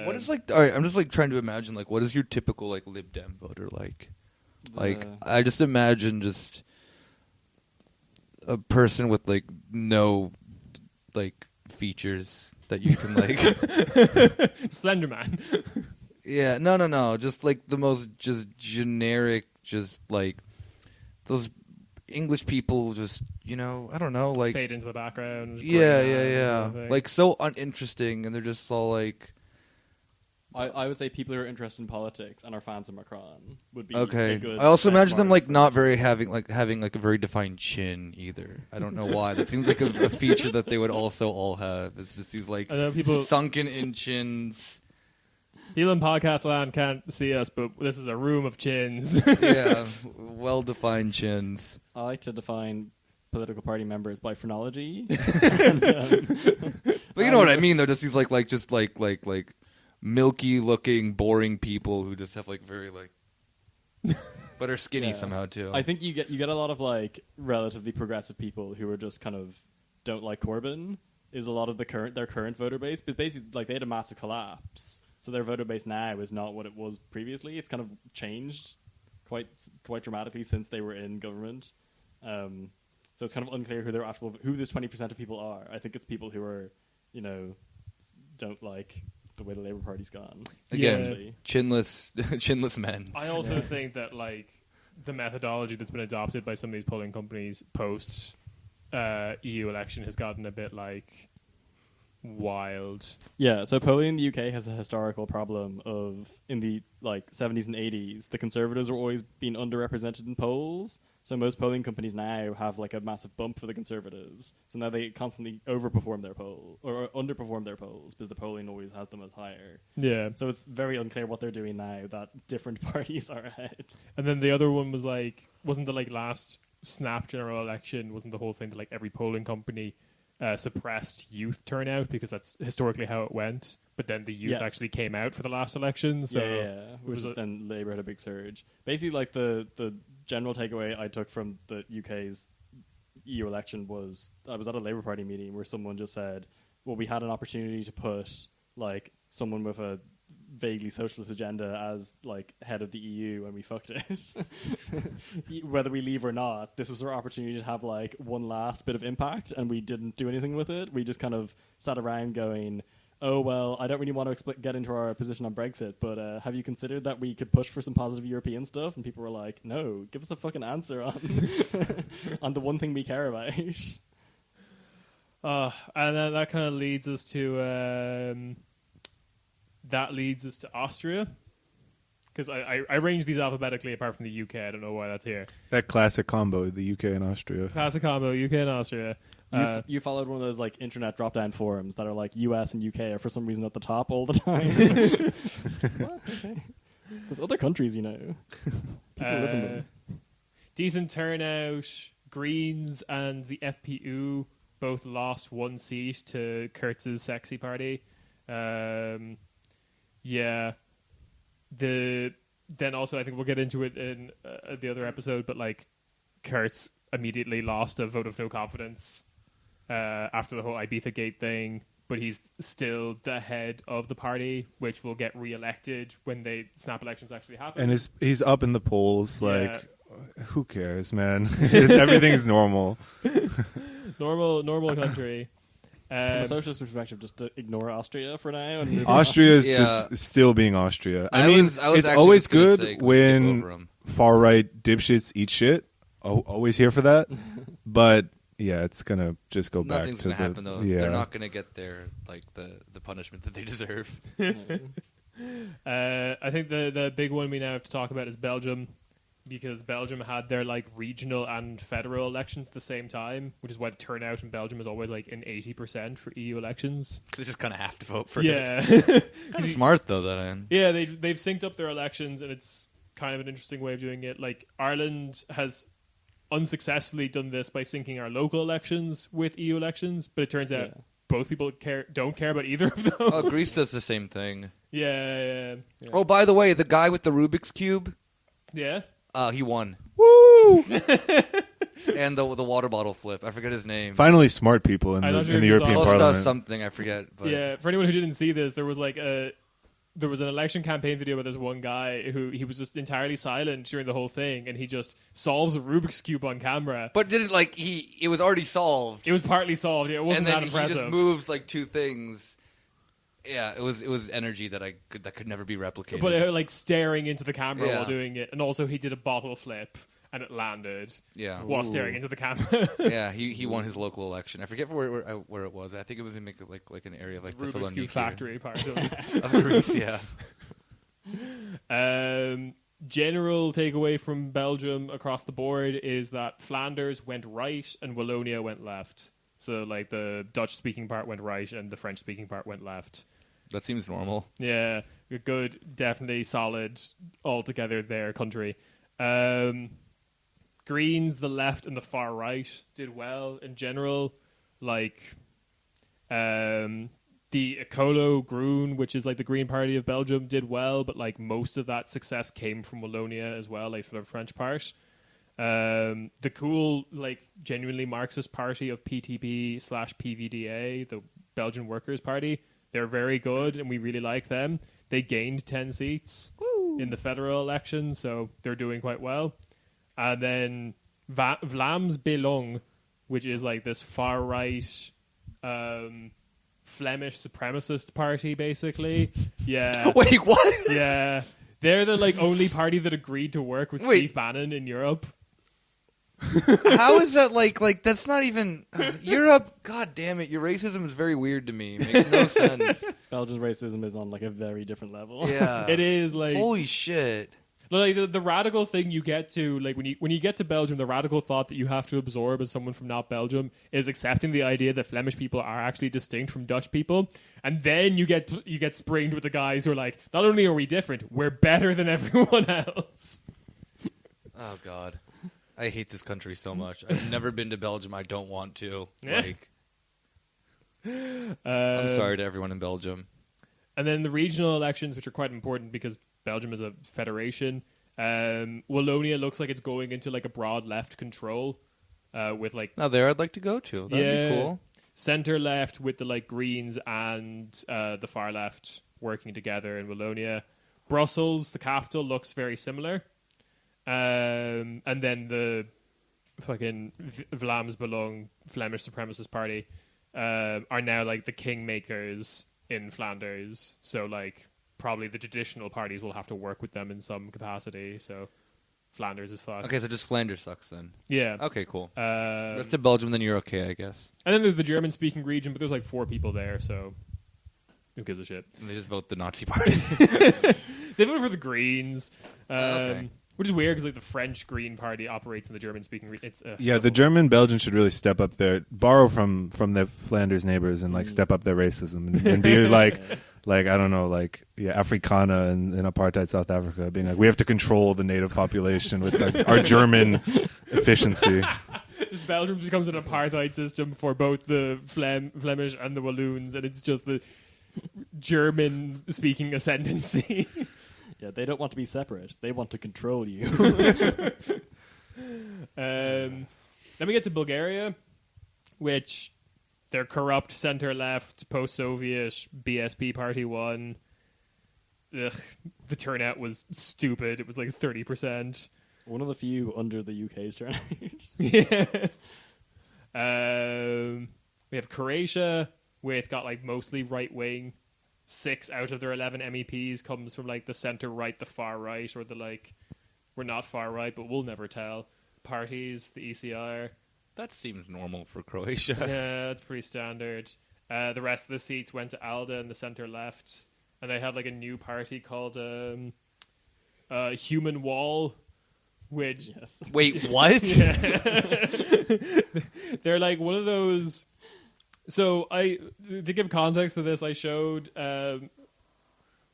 What is like? All right, I'm just like trying to imagine like what is your typical like Lib Dem voter like? Like I just imagine just a person with like no like features that you can like Slenderman. Yeah, no. Just like the most just generic, just like those English people. Just I don't know, like fade into the background. Yeah. Like so uninteresting, and they're just all like. I would say people who are interested in politics and are fans of Macron would be okay. a good I also imagine them benchmark like for- not very having like a very defined chin either. I don't know why. That seems like a feature that they would also all have. It's just these like I know people sunken in chins. People in podcast land can't see us, but this is a room of chins. Yeah, well defined chins. I like to define political party members by phrenology. But you know what I mean, though. Just these like milky looking, boring people who just have like very like, but are skinny Yeah. somehow too. I think you get a lot of like relatively progressive people who are just kind of don't like Corbyn. Is a lot of their current voter base, but basically like they had a massive collapse, so their voter base now is not what it was previously. It's kind of changed quite dramatically since they were in government. So it's kind of unclear who this 20% of people are. I think it's people who are don't like the way the Labour Party's gone. Again, Yeah. chinless men. I also think that like the methodology that's been adopted by some of these polling companies post EU election has gotten a bit like wild. Yeah, so polling in the UK has a historical problem of in the like 70s and 80s, the Conservatives were always being underrepresented in polls. So most polling companies now have like a massive bump for the Conservatives. So now they constantly overperform their poll or underperform their polls because the polling always has them as higher. Yeah. So it's very unclear what they're doing now that different parties are ahead. And then the other one was like, wasn't the like last snap general election, wasn't the whole thing that like every polling company suppressed youth turnout because that's historically how it went, but then the youth Yes. actually came out for the last election, so yeah. Which is then Labour had a big surge. Basically, like the general takeaway I took from the UK's EU election was I was at a Labour Party meeting where someone just said, well, we had an opportunity to put like someone with a vaguely socialist agenda as like head of the EU and we fucked it. Whether we leave or not, this was our opportunity to have like one last bit of impact, and we didn't do anything with it. We just kind of sat around going, oh, well, I don't really want to get into our position on Brexit, but have you considered that we could push for some positive European stuff? And people were like, no, give us a fucking answer on on the one thing we care about. and then that kind of leads us to Austria, because I arranged these alphabetically apart from the UK. I don't know why that's here. That classic combo, the UK and Austria. Classic combo, UK and Austria. You followed one of those like internet drop-down forums that are like US and UK are for some reason at the top all the time. What? Okay. There's other countries, People live in them. Decent turnout. Greens and the FPU both lost one seat to Kurtz's sexy party. Yeah. Then also I think we'll get into it in the other episode, but like Kurtz immediately lost a vote of no confidence after the whole Ibiza Gate thing, but he's still the head of the party, which will get re-elected when they snap elections actually happen. And he's up in the polls. Yeah. Like, who cares, man? Everything's normal. Normal country. From a socialist perspective, just to ignore Austria for now. And move Austria is Yeah. just still being Austria. I mean, was it's actually always just gonna good say, go skip when over 'em. far-right dipshits eat shit. Always here for that. But yeah, it's gonna just go back Nothing's to gonna happen though. Yeah. They're not gonna get their like the punishment that they deserve. I think the big one we now have to talk about is Belgium, because Belgium had their like regional and federal elections at the same time, which is why the turnout in Belgium is always like an 80% for EU elections. Because they just kind of have to vote for it. Yeah. Kind of smart though. That end. Yeah, they've synced up their elections, and it's kind of an interesting way of doing it. Like Ireland has unsuccessfully done this by syncing our local elections with EU elections, but it turns out both people don't care about either of those. Oh, Greece does the same thing. Yeah. Oh, by the way, the guy with the Rubik's Cube, Yeah. he won. Woo! And the water bottle flip. I forget his name. Finally, smart people in I'm the, not sure in if the you European saw- Costa Parliament. something, I forget. But Yeah, for anyone who didn't see this, there was there was an election campaign video with this one guy who he was just entirely silent during the whole thing, and he just solves a Rubik's Cube on camera. But did it it was already solved. It was partly solved. Yeah, it wasn't And then that impressive. he just moves like two things. Yeah, it was energy that could never be replicated. But like staring into the camera Yeah. while doing it, and also he did a bottle flip and it landed yeah, while staring into the camera. yeah, he won his local election. I forget where it was. I think it was in like an area of like Rubik's Cube Thessaloniki factory part of of Greece. Yeah. General takeaway from Belgium across the board is that Flanders went right and Wallonia went left. So like the Dutch speaking part went right and the French speaking part went left. That seems normal. Yeah, good, definitely solid altogether their country. Greens, the left and the far right did well in general. Like the Ecolo Groen, which is like the Green Party of Belgium, did well, but like most of that success came from Wallonia as well, like for the French part. The cool, like genuinely Marxist party of PTP/PVDA, the Belgian Workers' Party, they're very good and we really like them. They gained 10 seats in the federal election, so they're doing quite well. And then Vlaams Belang, which is like this far right Flemish supremacist party, basically. Yeah. Wait, what? Yeah. They're the like only party that agreed to work with Wait. Steve Bannon in Europe. How is that like that's not even Europe? God damn it! Your racism is very weird to me. It makes no sense. Belgian racism is on like a very different level. Yeah, It is like holy shit. like the radical thing you get to, like when you get to Belgium, the radical thought that you have to absorb as someone from not Belgium is accepting the idea that Flemish people are actually distinct from Dutch people, and then you get springed with the guys who are like, not only are we different, we're better than everyone else. Oh god, I hate this country so much. I've never been to Belgium. I don't want to. Yeah. Like, I'm sorry to everyone in Belgium. And then the regional elections, which are quite important because Belgium is a federation. Wallonia looks like it's going into like a broad left control with like Now there, I'd like to go to. That'd be cool. center left with the like Greens and the far left working together in Wallonia. Brussels, the capital, looks very similar. And then the fucking Vlaams Belang Flemish supremacist party are now like the kingmakers in Flanders. So like probably the traditional parties will have to work with them in some capacity. So Flanders is fucked. Okay, so just Flanders sucks then. Yeah. Okay, cool. Um, Rest of Belgium, then you're okay, I guess. and then there's the German-speaking region, but there's like 4 people there, so who gives a shit? And they just vote the Nazi party. They voted for the Greens, Okay. which is weird because like the French Green Party operates in the German-speaking region. It's Yeah, the German Belgians should really step up borrow from their Flanders neighbors and like step up their racism and be like I don't know, like Afrikaner in apartheid South Africa, being like, we have to control the native population with like, our German efficiency. just Belgium becomes an apartheid system for both the Flemish and the Walloons, and it's just the German-speaking ascendancy. Yeah, they don't want to be separate. They want to control you. Then we get to Bulgaria, which they're corrupt center-left, post-Soviet, BSP party won. Ugh, the turnout was stupid. It was like 30%. One of the few under the UK's turnout. Yeah. We have Croatia, with got like mostly right-wing. 6 out of their 11 MEPs comes from like the center-right, the far-right, or the like, we're not far-right, but we'll never tell. Parties, the ECR. That seems normal for Croatia. Yeah, that's pretty standard. The rest of the seats went to ALDE and the center-left. And they had like a new party called Human Wall, which... Yes. Wait, what? They're like one of those... So to give context to this, I showed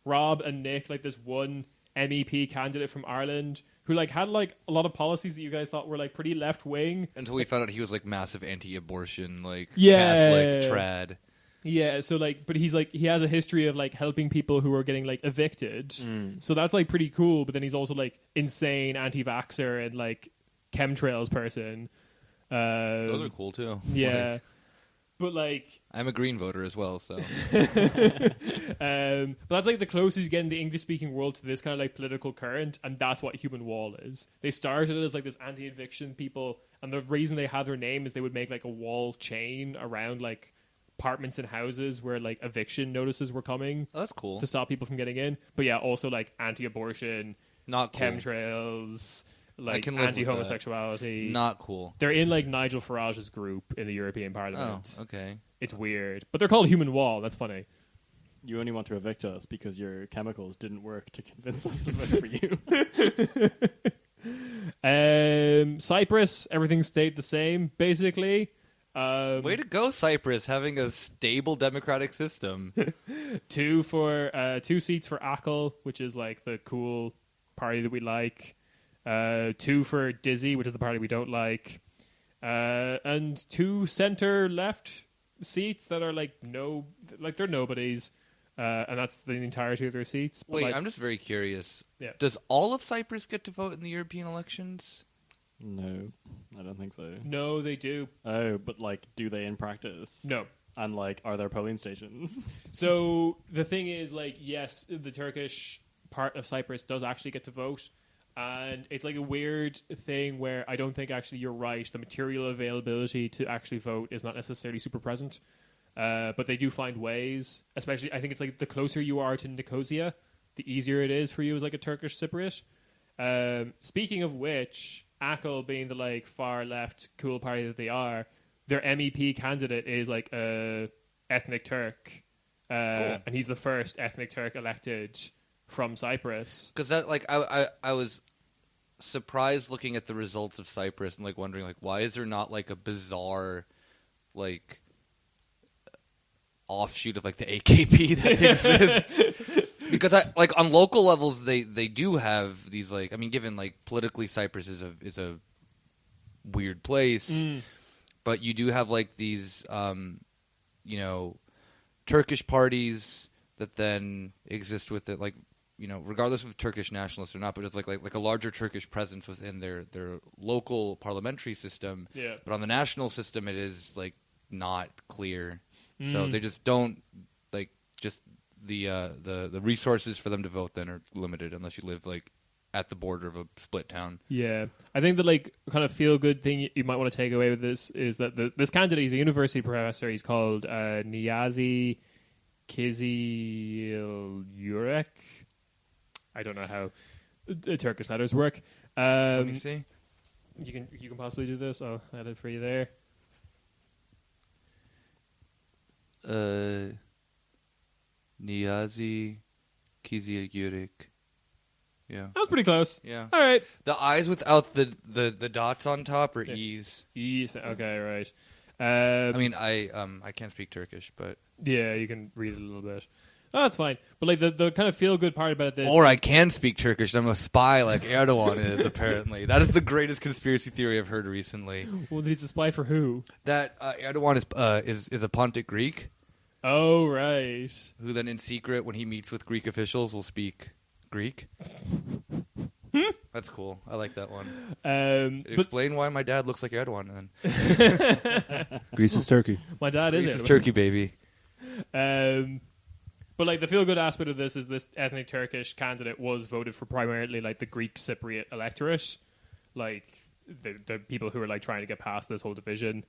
Rob and Nick like this one MEP candidate from Ireland who like had like a lot of policies that you guys thought were like pretty left wing Until we found out he was like massive anti-abortion, like Yeah. Catholic trad. Yeah, so like, but he's like, he has a history of like helping people who are getting like evicted. So that's like pretty cool. But then he's also like insane anti-vaxxer and like chemtrails person. Those are cool too. Yeah, Like, but like, I'm a Green voter as well, so but that's like the closest you get in the English-speaking world to this kind of like political current, and that's what Human Wall is. They started as like this anti-eviction people, and the reason they had their name is they would make like a wall chain around like apartments and houses where like eviction notices were coming that's cool. to stop people from getting in. But yeah, also like anti-abortion, Not cool. chemtrails, like can live with anti-homosexuality. Not cool. They're in like Nigel Farage's group in the European Oh, Parliament. okay. It's weird, but they're called Human Wall. That's funny. You only want to evict us because your chemicals didn't work to convince us to vote for you. Cyprus, everything stayed the same basically. Way to go, Cyprus, having a stable democratic system. Two seats for ACL, which is like the cool party that we like. 2 for Dizzy, which is the party we don't like. And 2 center left seats that are like they're nobodies. And that's the entirety of their seats. But Wait, like, I'm just very curious. Yeah. Does all of Cyprus get to vote in the European elections? No, I don't think so. no, they do. Oh, but like, do they in practice? No. And like, are there polling stations? So the thing is, like, yes, the Turkish part of Cyprus does actually get to vote. And it's like a weird thing where I don't think actually you're right. The material availability to actually vote is not necessarily super present. But they do find ways, especially I think it's like the closer you are to Nicosia, the easier it is for you as like a Turkish Cypriot. Speaking of which, ACL being the like far left cool party that they are, their MEP candidate is like a ethnic Turk. Cool. And he's the first ethnic Turk elected from Cyprus. Because that, like, I was surprised looking at the results of Cyprus and like wondering like why is there not like a bizarre like offshoot of like the AKP that exists? Because I like on local levels they do have these like I mean given like politically Cyprus is a weird place, but you do have like these you know Turkish parties that then exist with it like you know regardless of Turkish nationalists or not, but it's like a larger Turkish presence within their local parliamentary system. Yeah. But on the national system it is like not clear. So they just don't like just the resources for them to vote then are limited unless you live like at the border of a split town. Yeah, I think the like kind of feel good thing you might want to take away with this is that this candidate is a university professor. He's called Niyazi Kizil-Yurek. I don't know how Turkish letters work. Let me see. You can possibly do this. I'll add it for you there. Niyazi Kizil-Yurek. Yeah. That was pretty close. Yeah. All right. The I's without the dots on top are E's. Yes. Okay. Right. I mean, I can't speak Turkish, but Yeah, you can read it a little bit. Oh, that's fine. But like the kind of feel good part about this, or I can speak Turkish. I'm a spy like Erdogan is apparently. That is the greatest conspiracy theory I've heard recently. well, he's a spy for who? That Erdogan is a Pontic Greek Oh, right. who then in secret when he meets with Greek officials will speak Greek. That's cool. I like that one. But Explain why my dad looks like Erdogan then. Greece is Turkey. my dad Greece is is it. Turkey, baby. But like the feel good aspect of this is this ethnic Turkish candidate was voted for primarily like the Greek Cypriot electorate, like the people who are like trying to get past this whole division.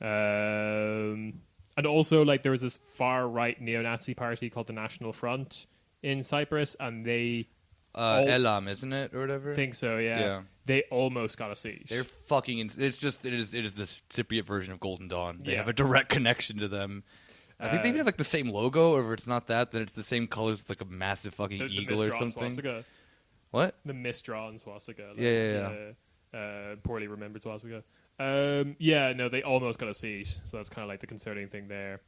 And also like there was this far right neo-Nazi party called the National Front in Cyprus, and they Elam, isn't it, or whatever? think so. Yeah. Yeah. They almost got a seat. They're fucking. It is the Cypriot version of Golden Dawn. They Yeah. have a direct connection to them. I think they even have like the same logo, or if it's not that, then it's the same colors with like a massive fucking the eagle or misdrawn something. swastika. What? The misdrawn swastika. Like, Yeah. poorly remembered swastika. Yeah, no, they almost got a seat, so that's kind of like the concerning thing there.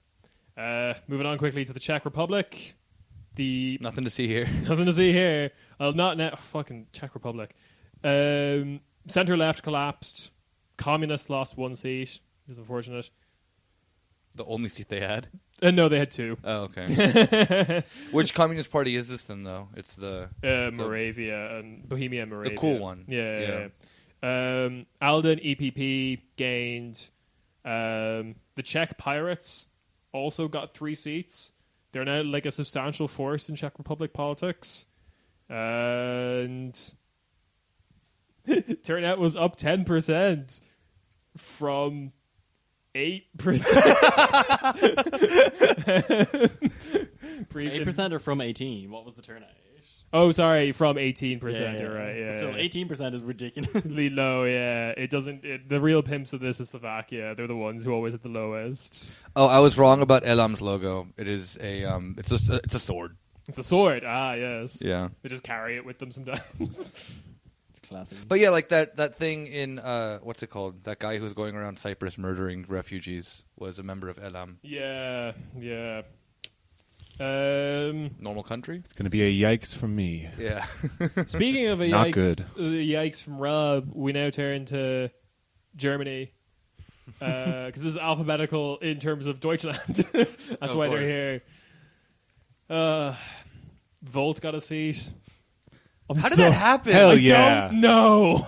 Moving on quickly to the Czech Republic. Nothing to see here. Nothing to see here. Not now. Fucking Czech Republic. Center left collapsed. Communists lost 1 seat, which is unfortunate. The only seat they had. No, they had two. Oh, okay. Which Communist Party is this then, though? It's the Moravia and Bohemia and Moravia. the cool one. Yeah. ALDE and EPP gained. The Czech Pirates also got 3 seats. They're now like a substantial force in Czech Republic politics. And turnout was up 10% from 8%. 8% or from 18? What was the turnout? Oh, sorry, from 18%. Yeah. You're right. Yeah, So 18% is ridiculously low. Yeah, it doesn't. The real pimps of this is Slovakia. They're the ones who always at the lowest. Oh, I was wrong about Elam's logo. It is a it's a sword. It's a sword. Ah, yes. Yeah. They just carry it with them sometimes. It's classic. But yeah, like that thing in what's it called? That guy who was going around Cyprus murdering refugees was a member of Elam. Yeah. Normal country? It's going to be a yikes from me. Yeah. Speaking of a Not yikes, good. Yikes from Rob, we now turn to Germany. Because this is alphabetical in terms of Deutschland. That's why they're here. Volt got a seat. How did that happen? Hell I yeah. don't know.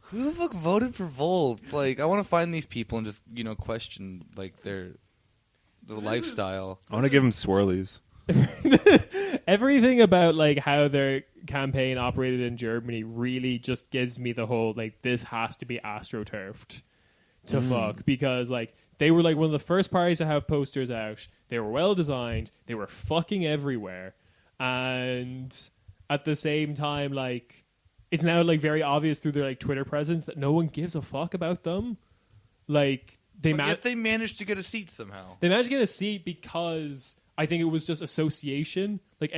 Who the fuck voted for Volt? Like, I want to find these people and just, question, like, their lifestyle. I want to give them swirlies. Everything about like how their campaign operated in Germany really just gives me the whole like this has to be astroturfed to fuck, because like they were like one of the first parties to have posters out. They were well designed. They were fucking everywhere, and at the same time, like it's now like very obvious through their like Twitter presence that no one gives a fuck about them. Like Yet they managed to get a seat somehow. They managed to get a seat because I think it was just association. Like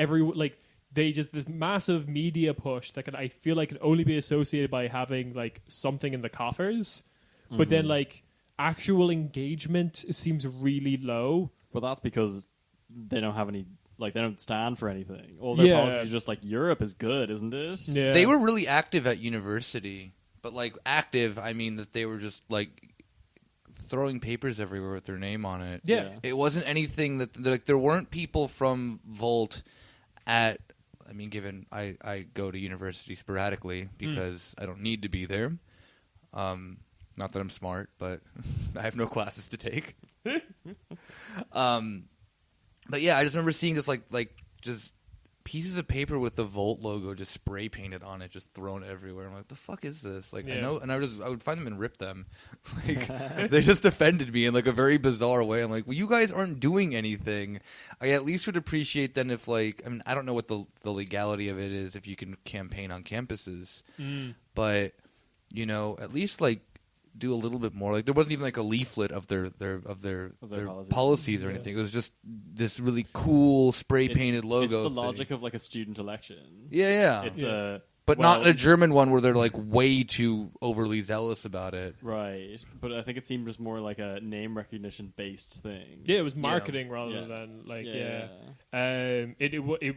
they just this massive media push that I feel like could only be associated by having like something in the coffers, but then like actual engagement seems really low. Well, that's because they don't have any. Like they don't stand for anything. All their policies are just like Europe is good, isn't it? Yeah. They were really active at university, but like active, I mean that they were just like throwing papers everywhere with their name on it. Yeah. It wasn't anything that like there weren't people from Volt at. I mean, given I go to university sporadically because I don't need to be there. Not that I'm smart, but I have no classes to take. But yeah, I just remember seeing just like just pieces of paper with the Volt logo just spray painted on it, just thrown everywhere. I'm like, the fuck is this? Like, I know, and I would find them and rip them. Like, they just offended me in like a very bizarre way. I'm like, well, you guys aren't doing anything. I at least would appreciate then if like, I mean, I don't know what the legality of it is if you can campaign on campuses, but at least like do a little bit more. Like there wasn't even like a leaflet of their policies or anything. It was just this really cool spray painted logo. It's the logic of like a student election. Yeah. It's but not in a German one where they're like way too overly zealous about it. Right. But I think it seemed just more like a name recognition based thing. Yeah, it was marketing rather than like It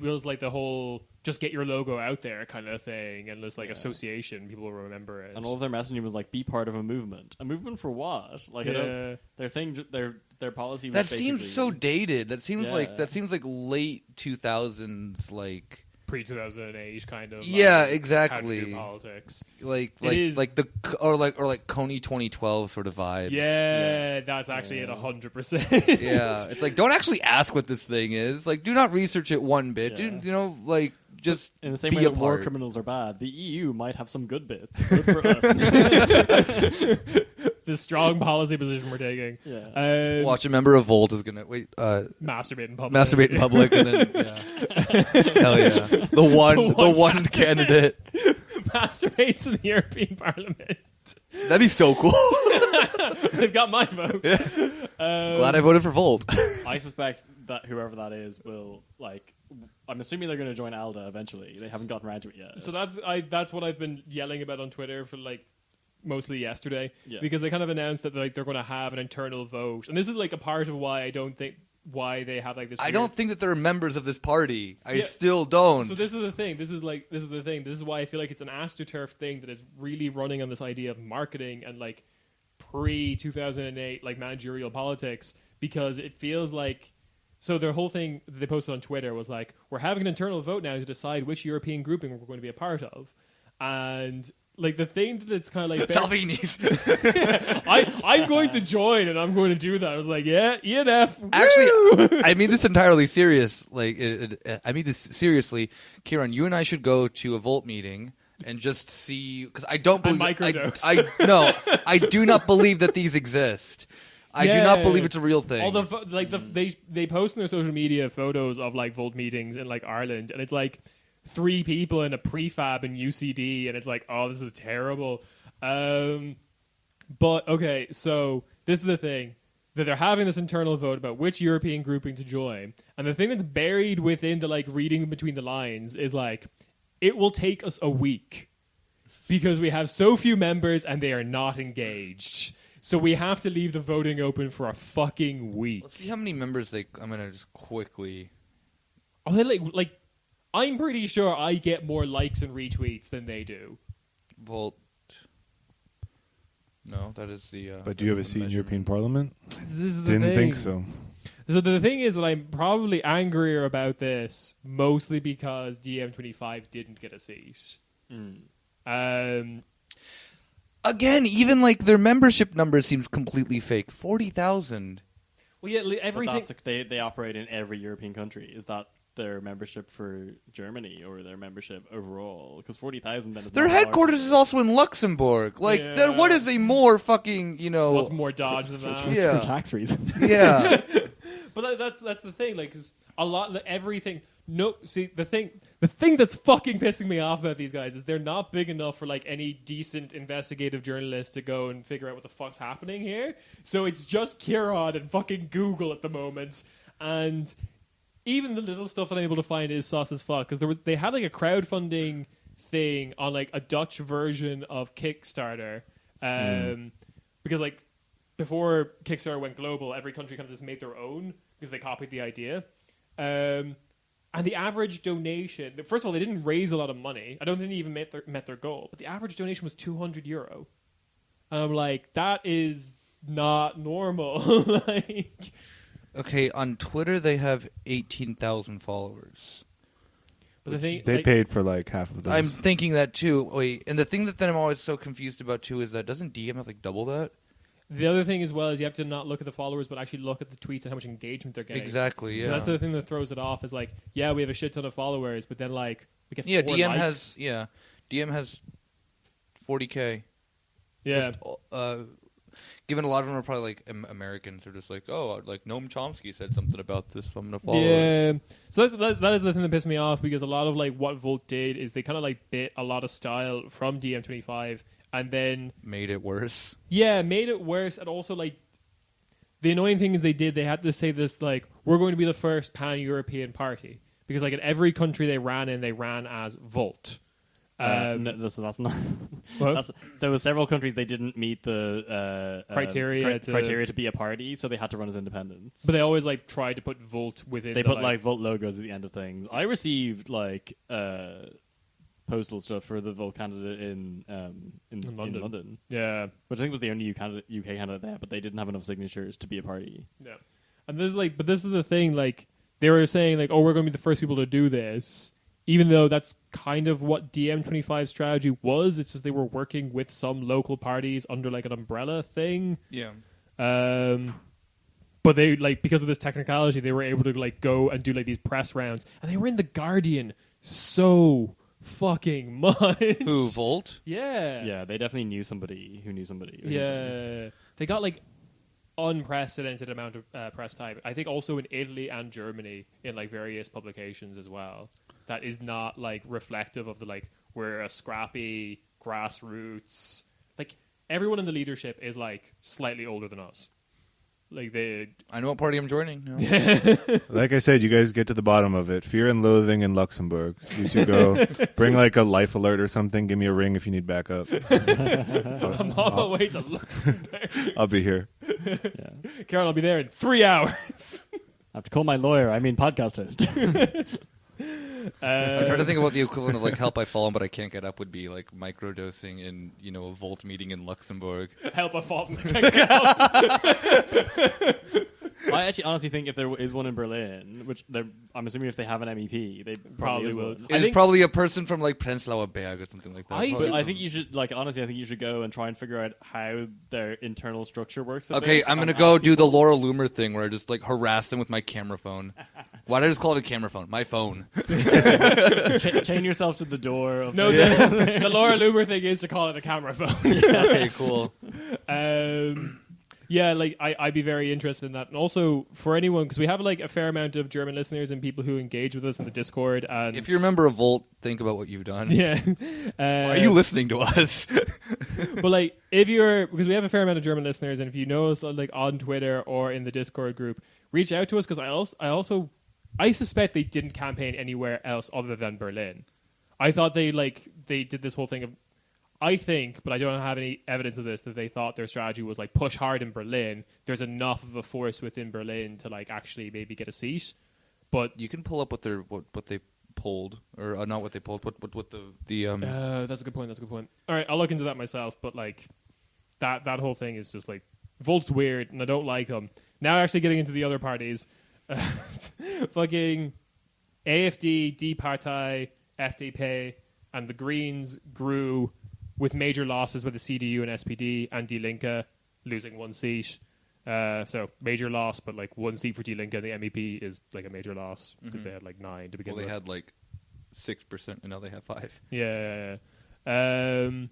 was like the whole just get your logo out there kind of thing, and there's like association. People will remember it, and all of their messaging was like, "Be part of a movement." A movement for what? Like, their thing, their policy. Was that seems so dated. That seems like late 2000s, like pre-2008 kind of. Exactly. Politics, like Coney 2012 sort of vibes. Yeah, that's actually at 100%. Yeah, it's like don't actually ask what this thing is. Like, do not research it one bit. Yeah. Like. Just in the same way that war criminals are bad, the EU might have some good bits. Good for us. The strong policy position we're taking. Yeah. Watch, a member of Volt is gonna masturbate in public. Masturbate in public, and then hell yeah, the one candidate masturbates in the European Parliament. That'd be so cool. They've got my vote. Yeah. Glad I voted for Volt. I suspect that whoever that is will like. I'm assuming they're going to join ALDA eventually. They haven't gotten around to it yet. So that's what I've been yelling about on Twitter for like mostly yesterday, because they kind of announced that they're going to have an internal vote, and this is like a part of why I don't think why they have like this. I don't think that they're members of this party. I still don't. So this is the thing. This is the thing. This is why I feel like it's an AstroTurf thing that is really running on this idea of marketing and like pre-2008 like managerial politics, because it feels like. So their whole thing that they posted on Twitter was like, we're having an internal vote now to decide which European grouping we're going to be a part of. And like the thing that's kind of like Salvini's. I'm going to join and I'm going to do that. I was like, yeah, ENF. Woo! Actually, I mean this entirely serious. Like, I mean this seriously. Kieran, you and I should go to a Volt meeting and just see, because I don't believe microdose. No, I do not believe that these exist. I do not believe it's a real thing. All they post in their social media photos of like Volt meetings in like Ireland, and it's like 3 people in a prefab in UCD, and it's like, oh, this is terrible. But okay, so this is the thing, that they're having this internal vote about which European grouping to join, and the thing that's buried within the like reading between the lines is like, it will take us a week because we have so few members and they are not engaged. So we have to leave the voting open for a fucking week. Let's see how many members I'm gonna just quickly. Oh, they like I'm pretty sure I get more likes and retweets than they do. Volt. No, that is the. But do you have a seat in European Parliament? This is the Didn't thing. think so. So the thing is that I'm probably angrier about this, mostly because DM25 didn't get a seat. Again, even like their membership number seems completely fake. 40,000. Well, yeah, everything. But that's they operate in every European country. Is that their membership for Germany or their membership overall? Because 40,000 then is Their not headquarters large. is also in Luxembourg. Like, Yeah. what is a more fucking, What's more dodge than that? Yeah. for tax reasons. Yeah. But that's the thing, like, 'cause a lot, everything. No, see, the thing that's fucking pissing me off about these guys is they're not big enough for like any decent investigative journalist to go and figure out what the fuck's happening here. So it's just Kieran and fucking Google at the moment, and even the little stuff that I'm able to find is sauce as fuck, because they had like a crowdfunding thing on like a Dutch version of Kickstarter, because like before Kickstarter went global, every country kind of just made their own because they copied the idea. And the average donation, first of all, they didn't raise a lot of money. I don't think they even met their goal. But the average donation was €200. And I'm like, that is not normal. Like, Okay, on Twitter they have 18,000 followers. but the thing, They like, paid for like half of those. I'm thinking that too. Wait, and the thing that I'm always so confused about too is that doesn't DM have like double that? the other thing as well is you have to not look at the followers, but actually look at the tweets and how much engagement they're getting. Exactly. So Yeah. that's the thing that throws it off. Is like, yeah, we have a shit ton of followers, but then like we get Yeah. 4 DM likes. has 40K. Yeah. Just, given a lot of them are probably like Americans, they're just like, oh, like Noam Chomsky said something about this, so I'm gonna follow. Yeah, so that is the thing that pissed me off, because a lot of like what Volt did is they kind of like bit a lot of style from DM25 and then Made it worse. made it worse. And also like the annoying thing is they had to say this like, we're going to be the first pan-European party, because like in every country they ran as Volt. No, so that's not. There were several countries they didn't meet the Criteria criteria to be a party, so they had to run as independents. But they always like tried to put Volt within. They the, put like Volt logos at the end of things. I received like postal stuff for the Volt candidate in London, yeah. which I think was the only UK candidate there, but they didn't have enough signatures to be a party. Yeah, and this is like, but this is the thing. Like they were saying, like, oh, we're going to be the first people to do this, even though that's kind of what DM25's strategy was. It's just they were working with some local parties under like an umbrella thing. Yeah. But they like, because of this technicality, they were able to like go and do like these press rounds, and they were in the Guardian so fucking much. Who, Volt? Yeah. Yeah, they definitely knew somebody who knew somebody. Yeah, they got like unprecedented amount of press time. I think also in Italy and Germany in like various publications as well. That is not like reflective of the like, we're a scrappy grassroots. Like everyone in the leadership is like slightly older than us. Like they. I know what party I'm joining. No. Like I said, you guys get to the bottom of it. Fear and Loathing in Luxembourg. You two go. Bring like a life alert or something. Give me a ring if you need backup. I'm on my way to Luxembourg. I'll be here. Yeah. Carol, I'll be there in 3 hours. I have to call my lawyer. I mean, podcast host. I'm trying to think of what the equivalent of like help I fallen but I can't get up would be, like microdosing in, you know, a Volt meeting in Luxembourg. Help, I fall from the I actually honestly think if there is one in Berlin, which I'm assuming if they have an MEP, they probably will. would. It's probably a person from like Prenzlauer Berg or something like that. I think you should honestly. I think you should go and try and figure out how their internal structure works. Okay, I'm gonna go do the Laura Loomer thing where I just like harass them with my camera phone. Why did I just call it a camera phone? My phone. Chain yourself to the door. Of No, the Laura Loomer thing is to call it a camera phone. Okay, cool. Yeah, like I'd be very interested in that, and also for anyone, because we have like a fair amount of German listeners and people who engage with us in the Discord. And If you're a member of Volt, think about what you've done. yeah, Why are you listening to us? but like because we have a fair amount of German listeners, and if you know us like on Twitter or in the Discord group, reach out to us, because I suspect they didn't campaign anywhere else other than Berlin. I thought they did this whole thing of. I think, but I don't have any evidence of this, that they thought their strategy was like push hard in Berlin. There's enough of a force within Berlin to like actually maybe get a seat. But You can pull up what they polled, or not what they polled, what the that's a good point. All right, I'll look into that myself. But like that whole thing is just like Volt's weird, and I don't like them. Now actually getting into the other parties, fucking AfD, Die Partei, FDP, and the Greens grew with major losses with the CDU and SPD, and Die Linke losing one seat. So major loss, but like one seat for Die Linke, and the MEP is like a major loss because they had like 9 to begin with. They had like 6%, and now they have 5. Yeah. The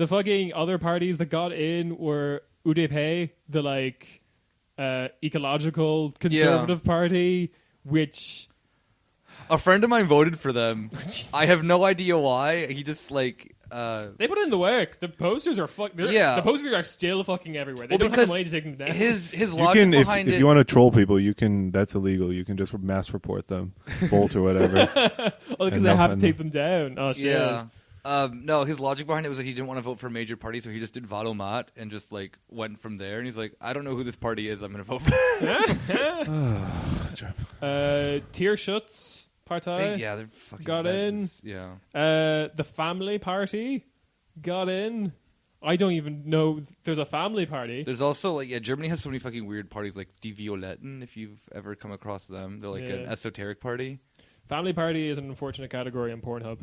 fucking other parties that got in were UDP, the like ecological conservative party, which A friend of mine voted for them. I have no idea why. He just like they put in the work. The posters are the posters are still fucking everywhere. They don't have the money to take them down. His logic behind if you want to troll people, you can. That's illegal. You can just mass report them, Volt or whatever. Because they have to take them down. Oh shit. Yeah. No, his logic behind it was that he didn't want to vote for a major party, so he just did Valomat and just like went from there. And he's like, I don't know who this party is. I'm going to vote for. Tierschutz Partei. They're fucking got in. Yeah. The Family Party got in. I don't even know there's a family party. There's also like Germany has so many fucking weird parties like Die Violetten. If you've ever come across them, they're like an esoteric party. Family party is an unfortunate category on Pornhub.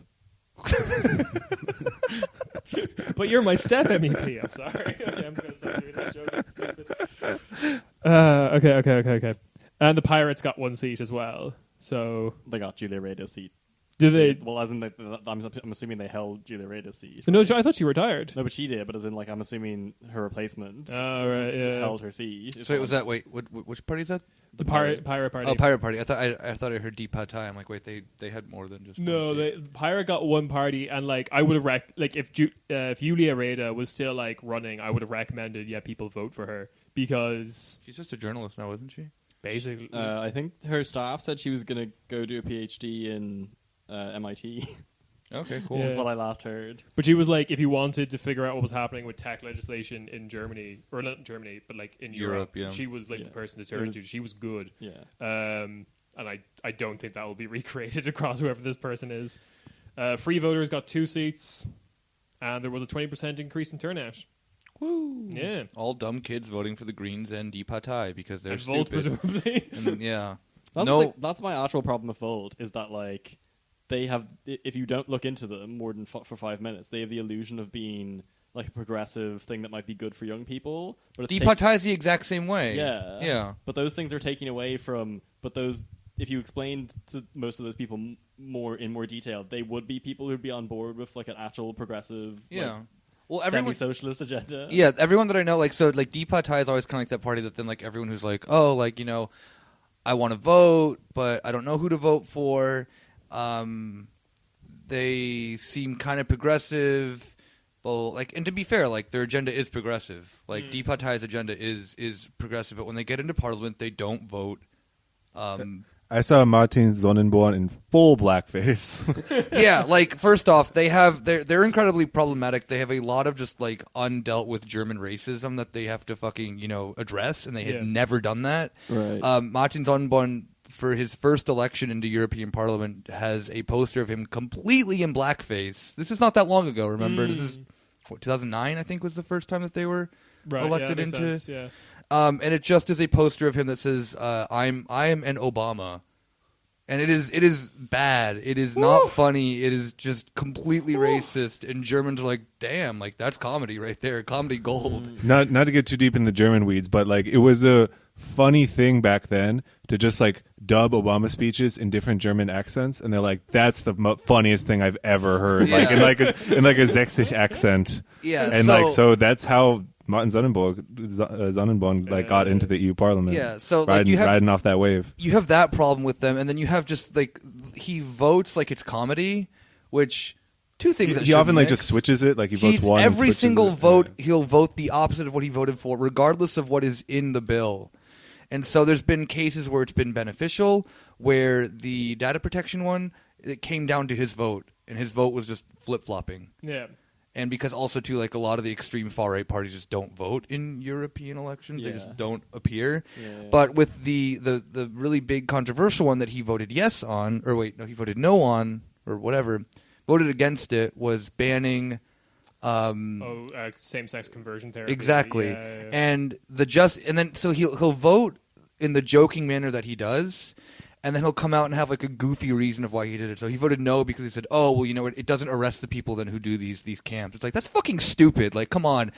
But you're my step MEP. I'm sorry. Okay, I'm gonna stop doing that joke. That's stupid. Okay. And the Pirates got one seat as well. So they got Julia Rada's seat. Did they? Well, as in, I'm assuming they held Julia Rada's seat. No, I thought she retired. No, but she did. But as in, like, I'm assuming her replacement held her seat. So was that? Wait, which party is that? The Pirate Party. Oh, Pirate Party. I thought I heard Die Partei. I'm like, wait, they had more than just. No, Pirate got one party, and like I would have if Julia Rada was still like running, I would have recommended people vote for her because she's just a journalist now, isn't she? Basically, I think her staff said she was going to go do a PhD in MIT. Okay, cool. Yeah. That's what I last heard. But she was like, if you wanted to figure out what was happening with tech legislation in Germany, or not in Germany, but like in Europe, she was like the person to turn to. She was good. Yeah. And I don't think that will be recreated across whoever this person is. Free voters got 2 seats, and there was a 20% increase in turnout. Woo! Yeah. All dumb kids voting for the Greens and Die Partei because they're and stupid. Volt, presumably. And, yeah. That's my actual problem with Volt, is that like they have, if you don't look into them more than for 5 minutes, they have the illusion of being like a progressive thing that might be good for young people. But Die Partei is the exact same way. Yeah. But those things are taking away from. But those, if you explained to most of those people in more detail, they would be people who'd be on board with like an actual progressive. Yeah. Well, semi-socialist agenda. Yeah, everyone that I know, like, so, like, Die Partei is always kind of like that party that then, like, everyone who's like, oh, like, you know, I want to vote, but I don't know who to vote for. They seem kind of progressive. Well, like, and to be fair, like, their agenda is progressive. Like, Die Partei's agenda is progressive, but when they get into parliament, they don't vote. I saw Martin Sonnenborn in full blackface. Yeah, like, first off, they're incredibly problematic. They have a lot of just, like, undealt with German racism that they have to fucking, address, and they had never done that. Right. Martin Sonnenborn, for his first election into European Parliament, has a poster of him completely in blackface. This is not that long ago, remember? This is, 2009, I think, was the first time that they were elected into. Sense, yeah. and it just is a poster of him that says, I am an Obama. And it is bad. It is not funny. It is just completely racist. And Germans are like, damn, like that's comedy right there, comedy gold. Not to get too deep in the German weeds, but like it was a funny thing back then to just like dub Obama speeches in different German accents, and they're like, that's the funniest thing I've ever heard. Yeah. Like in like a Sächsisch accent. Yeah, and so that's how Martin Sonnenborn like got into the EU Parliament. Yeah, so riding off that wave. You have that problem with them, and then you have just like he votes like it's comedy, which two things. He often like just switches it. Like he votes one. Every and single it. vote, he'll vote the opposite of what he voted for, regardless of what is in the bill. And so there's been cases where it's been beneficial, where the data protection one, it came down to his vote, and his vote was just flip-flopping. Yeah. And because also, too, like a lot of the extreme far-right parties just don't vote in European elections. Yeah. They just don't appear. Yeah. But with the really big controversial one that he voted yes on, or wait, no, he voted no on, or whatever, voted against it, was banning... same-sex conversion therapy. Exactly. Yeah. And then so he'll vote in the joking manner that he does, and then he'll come out and have like a goofy reason of why he did it. So he voted no because he said, "Oh, well, you know, it doesn't arrest the people then who do these camps." It's like, that's fucking stupid. Like, come on.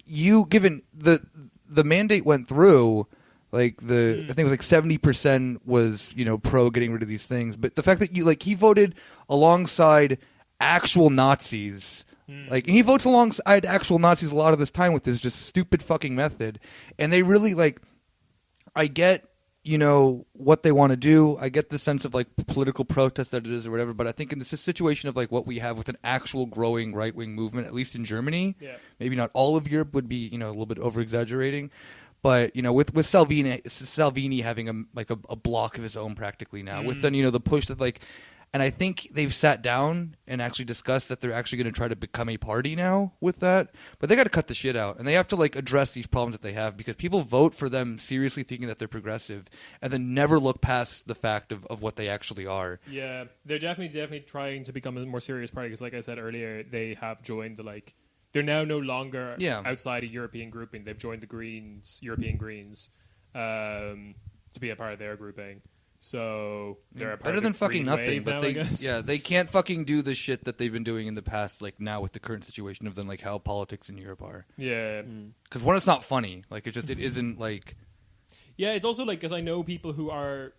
You given the mandate went through, like I think it was like 70% was, you know, pro getting rid of these things, but the fact that he voted alongside actual Nazis. Like, and he votes alongside actual Nazis a lot of this time with this just stupid fucking method. And they really, like, I get, you know, what they want to do. I get the sense of, like, political protest that it is or whatever. But I think in this situation of, like, what we have with an actual growing right-wing movement, at least in Germany, maybe not all of Europe would be, you know, a little bit over-exaggerating. But, you know, with Salvini having a block of his own practically now, with then, you know, the push that, like... And I think they've sat down and actually discussed that they're actually going to try to become a party now with that. But they got to cut the shit out. And they have to, like, address these problems that they have, because people vote for them seriously thinking that they're progressive and then never look past the fact of what they actually are. Yeah, they're definitely trying to become a more serious party, because like I said earlier, they have joined they're now no longer outside a European grouping. They've joined the Greens, European Greens, to be a part of their grouping. So they're a part better of than the fucking Green nothing. wave But now, they can't fucking do the shit that they've been doing in the past, like now with the current situation of then like how politics in Europe are. Yeah. Because one, it's not funny. Like it isn't like. Yeah, it's also like, because I know people who are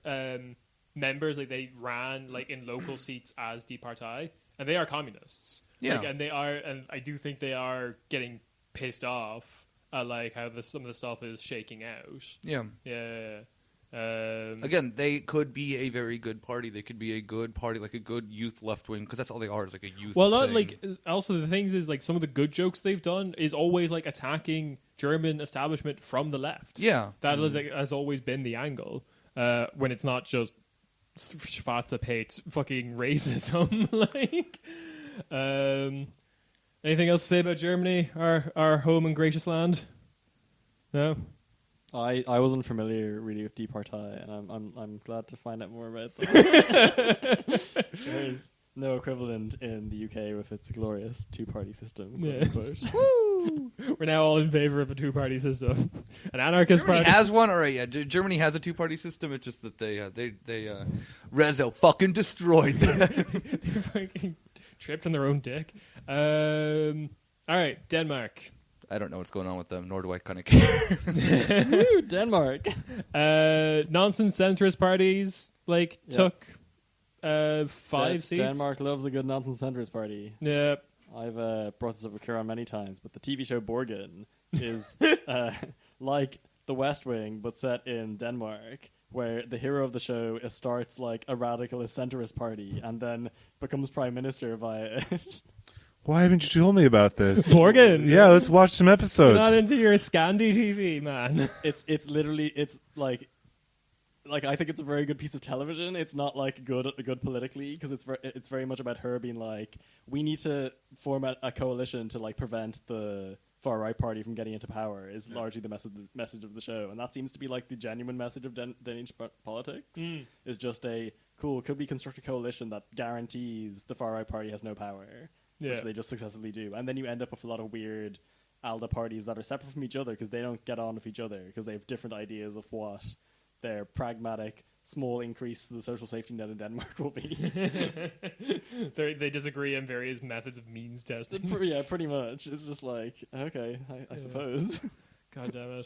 members, like they ran like in local seats as Die Partei, and they are communists. Yeah. Like, and I do think they are getting pissed off at like how some of the stuff is shaking out. Yeah. Yeah. Again, they could be a very good party. They could be a good party, like a good youth left wing, because that's all they are, is like a youth. Well, not thing. like, also the things is like some of the good jokes they've done is always like attacking German establishment from the left. Yeah, that has always been the angle. When it's not just Schwarzepate fucking racism. Like, anything else to say about Germany, our home and gracious land? No. I wasn't familiar really with Die Partei, and I'm glad to find out more about them. There's no equivalent in the UK with its glorious two-party system. Yes. Woo! We're now all in favor of a two-party system, an anarchist Germany party. has one, all right? Yeah, Germany has a two-party system. It's just that they Rezo fucking destroyed them. They fucking tripped on their own dick. All right, Denmark. I don't know what's going on with them, nor do I kind of care. Woo, Denmark. Nonsense centrist parties took 5 seats. Denmark loves a good nonsense centrist party. Yeah. I've brought this up with Kieran many times, but the TV show Borgen is like The West Wing, but set in Denmark, where the hero of the show starts like a radicalist centrist party and then becomes prime minister via it. Why haven't you told me about this? Morgan. Yeah, let's watch some episodes. You're not into your Scandi TV, man. It's literally like I think it's a very good piece of television. It's not like good politically, because it's very much about her being like, we need to form a coalition to like prevent the far right party from getting into power. Is largely the message of the show, and that seems to be like the genuine message of Danish politics. Is just could we construct a coalition that guarantees the far right party has no power. Which they just successfully do. And then you end up with a lot of weird ALDE parties that are separate from each other because they don't get on with each other because they have different ideas of what their pragmatic small increase to the social safety net in Denmark will be. They disagree on various methods of means testing. Yeah, pretty much. It's just like, okay, I suppose. God damn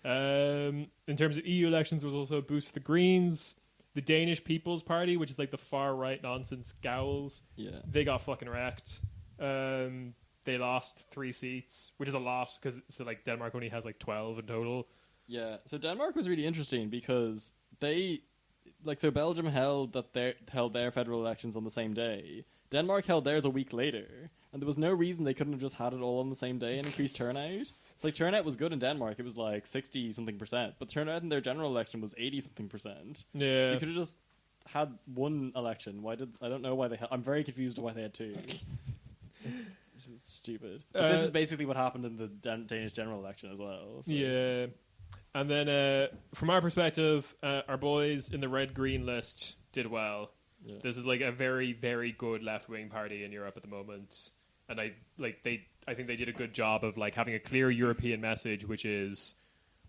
it. In terms of EU elections, there was also a boost for the Greens. The Danish People's Party, which is like the far right nonsense Gowls, they got fucking wrecked. They lost 3 seats, which is a lot because like Denmark only has like 12 in total. Yeah, so Denmark was really interesting because so Belgium held their federal elections on the same day. Denmark held theirs a week later, and there was no reason they couldn't have just had it all on the same day and increased turnout. It's like turnout was good in Denmark; it was like 60-something%, but turnout in their general election was 80-something%. Yeah, so you could have just had one election. I don't know why they. I'm very confused why they had 2. This is stupid. But this is basically what happened in the Danish general election as well. So yeah. And then, from our perspective, our boys in the red-green list did well. Yeah. This is like a very, very good left-wing party in Europe at the moment, and I think they did a good job of like having a clear European message, which is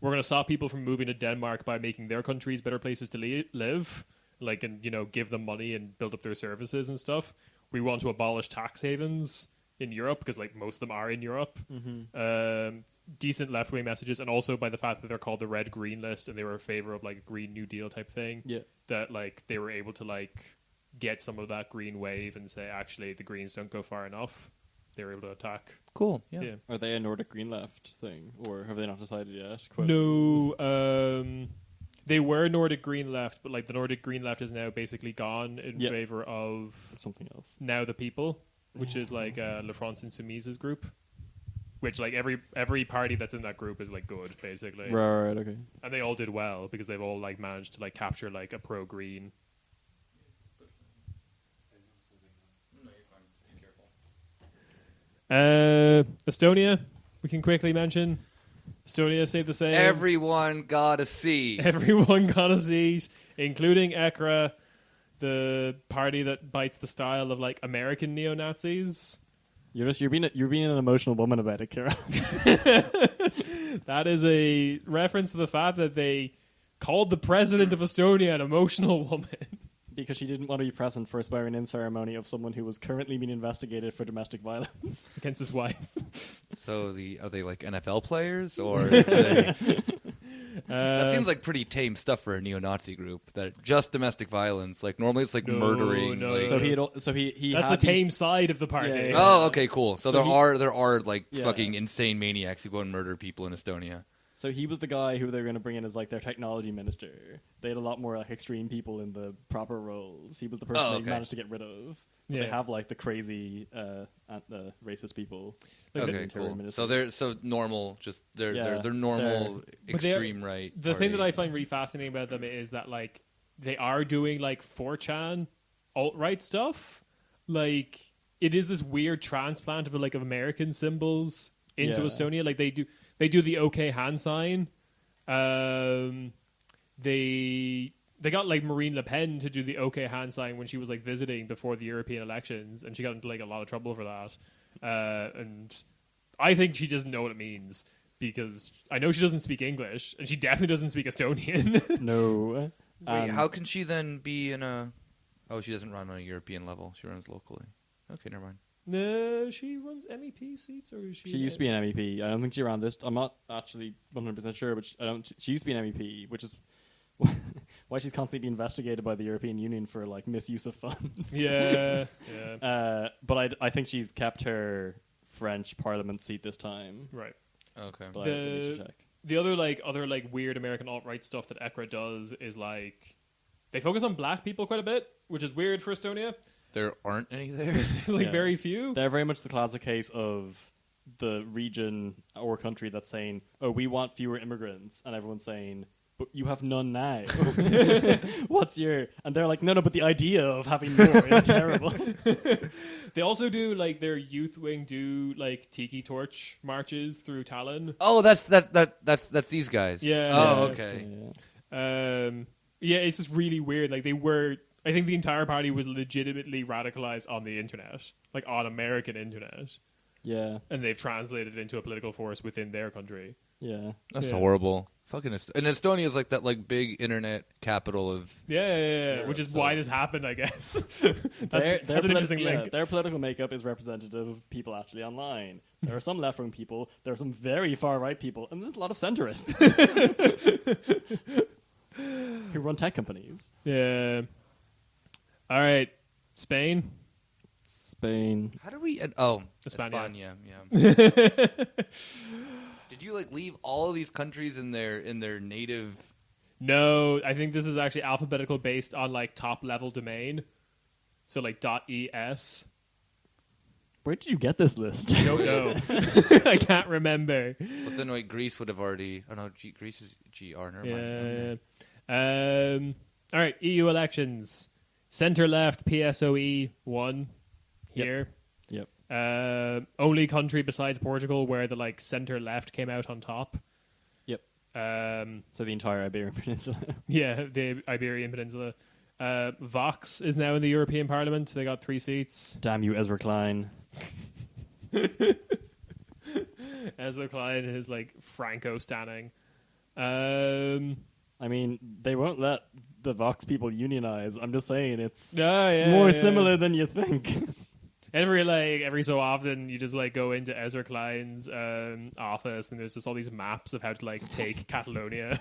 we're going to stop people from moving to Denmark by making their countries better places to live, like, and give them money and build up their services and stuff. We want to abolish tax havens in Europe because like most of them are in Europe. Mm-hmm. Decent left-wing messages, and also by the fact that they're called the red-green list and they were in favor of like a Green New Deal type thing. Yeah, that like they were able to like get some of that green wave and say actually the Greens don't go far enough. They were able to attack. Cool. Yeah. Are they a Nordic Green Left thing, or have they not decided yet? No. They were Nordic Green Left, but like the Nordic Green Left is now basically gone in favor of something else. Now the People, which is like Le France Insoumise's group. Which like every party that's in that group is like good, basically. Right, okay. And they all did well because they've all like managed to like capture like a pro-green. Estonia, we can quickly mention. Estonia stayed the same. Everyone got a seat. Everyone got a seat, including ECRA, the party that bites the style of like American neo-Nazis. You're being an emotional woman about it, Kira. That is a reference to the fact that they called the president of Estonia an emotional woman. Because she didn't want to be present for a swearing-in ceremony of someone who was currently being investigated for domestic violence. Against his wife. So are they like NFL players? Or is that seems like pretty tame stuff for a neo-Nazi group. That just domestic violence. Like normally it's like murdering. No. Like, he that's the tame side of the party. Yeah. Oh, okay, cool. So there are like fucking insane maniacs who go and murder people in Estonia. So he was the guy who they were going to bring in as like their technology minister. They had a lot more like extreme people in the proper roles. He was the person they managed to get rid of. But they have like the crazy racist people. Like, okay, cool. So they're normal. Just they're normal extreme right. The thing that I find really fascinating about them is that like they are doing like 4chan alt-right stuff. Like it is this weird transplant of like of American symbols into Estonia. Like they do the OK hand sign. They got like Marine Le Pen to do the OK hand sign when she was like visiting before the European elections, and she got into like a lot of trouble for that. And I think she doesn't know what it means because I know she doesn't speak English, and she definitely doesn't speak Estonian. No. Wait, how can she then be in a? Oh, she doesn't run on a European level. She runs locally. Okay, never mind. No, she runs MEP seats, or is she? She used to be an MEP. I don't think she ran this. I'm not actually 100% sure, but she used to be an MEP, which is why she's constantly being investigated by the European Union for like misuse of funds. Yeah. But I think she's kept her French Parliament seat this time. Right. Okay. But I need to check. The other weird American alt-right stuff that ECRA does is like they focus on black people quite a bit, which is weird for Estonia. There aren't any there. There's very few. They're very much the classic case of the region or country that's saying, "Oh, we want fewer immigrants," and everyone's saying, "But you have none now." What's your? And they're like, "No, but the idea of having more is terrible." They also do like their youth wing do like tiki torch marches through Tallinn. Oh, that's these guys. Yeah. Oh, okay. Yeah, it's just really weird. Like they were. I think the entire party was legitimately radicalized on the internet, like on American internet. Yeah. and they've translated it into a political force within their country. Yeah. That's Yeah. horrible. Fucking and Estonia is like that like big internet capital of. Yeah, which is why so- this happened, I guess. Their that's an interesting link. Their political makeup is representative of people actually online. There are some left-wing people, there are some very far-right people, and there's a lot of centrists who run tech companies. Yeah. All right, Spain. Spain. How do we? Oh, España. Yeah. Did you like leave all of these countries in their native? No, I think this is actually alphabetical based on like top level domain. So like .es. Where did you get this list? I don't know. I can't remember. But then like Greece would have already. Oh no, Greece is GR. Never mind. Yeah. All right, EU elections. Center left PSOE won here. Yep. Only country besides Portugal where the like center left came out on top. Yep. Um, So the entire Iberian Peninsula. yeah, the Iberian Peninsula. Vox is now in the European Parliament. They got 3 seats. Damn you, Ezra Klein. Ezra Klein is like Franco standing. I mean, they won't let the Vox people unionize. I'm just saying it's It's more similar than you think. Every so often, you just like go into Ezra Klein's office, and there's just all these maps of how to like take Catalonia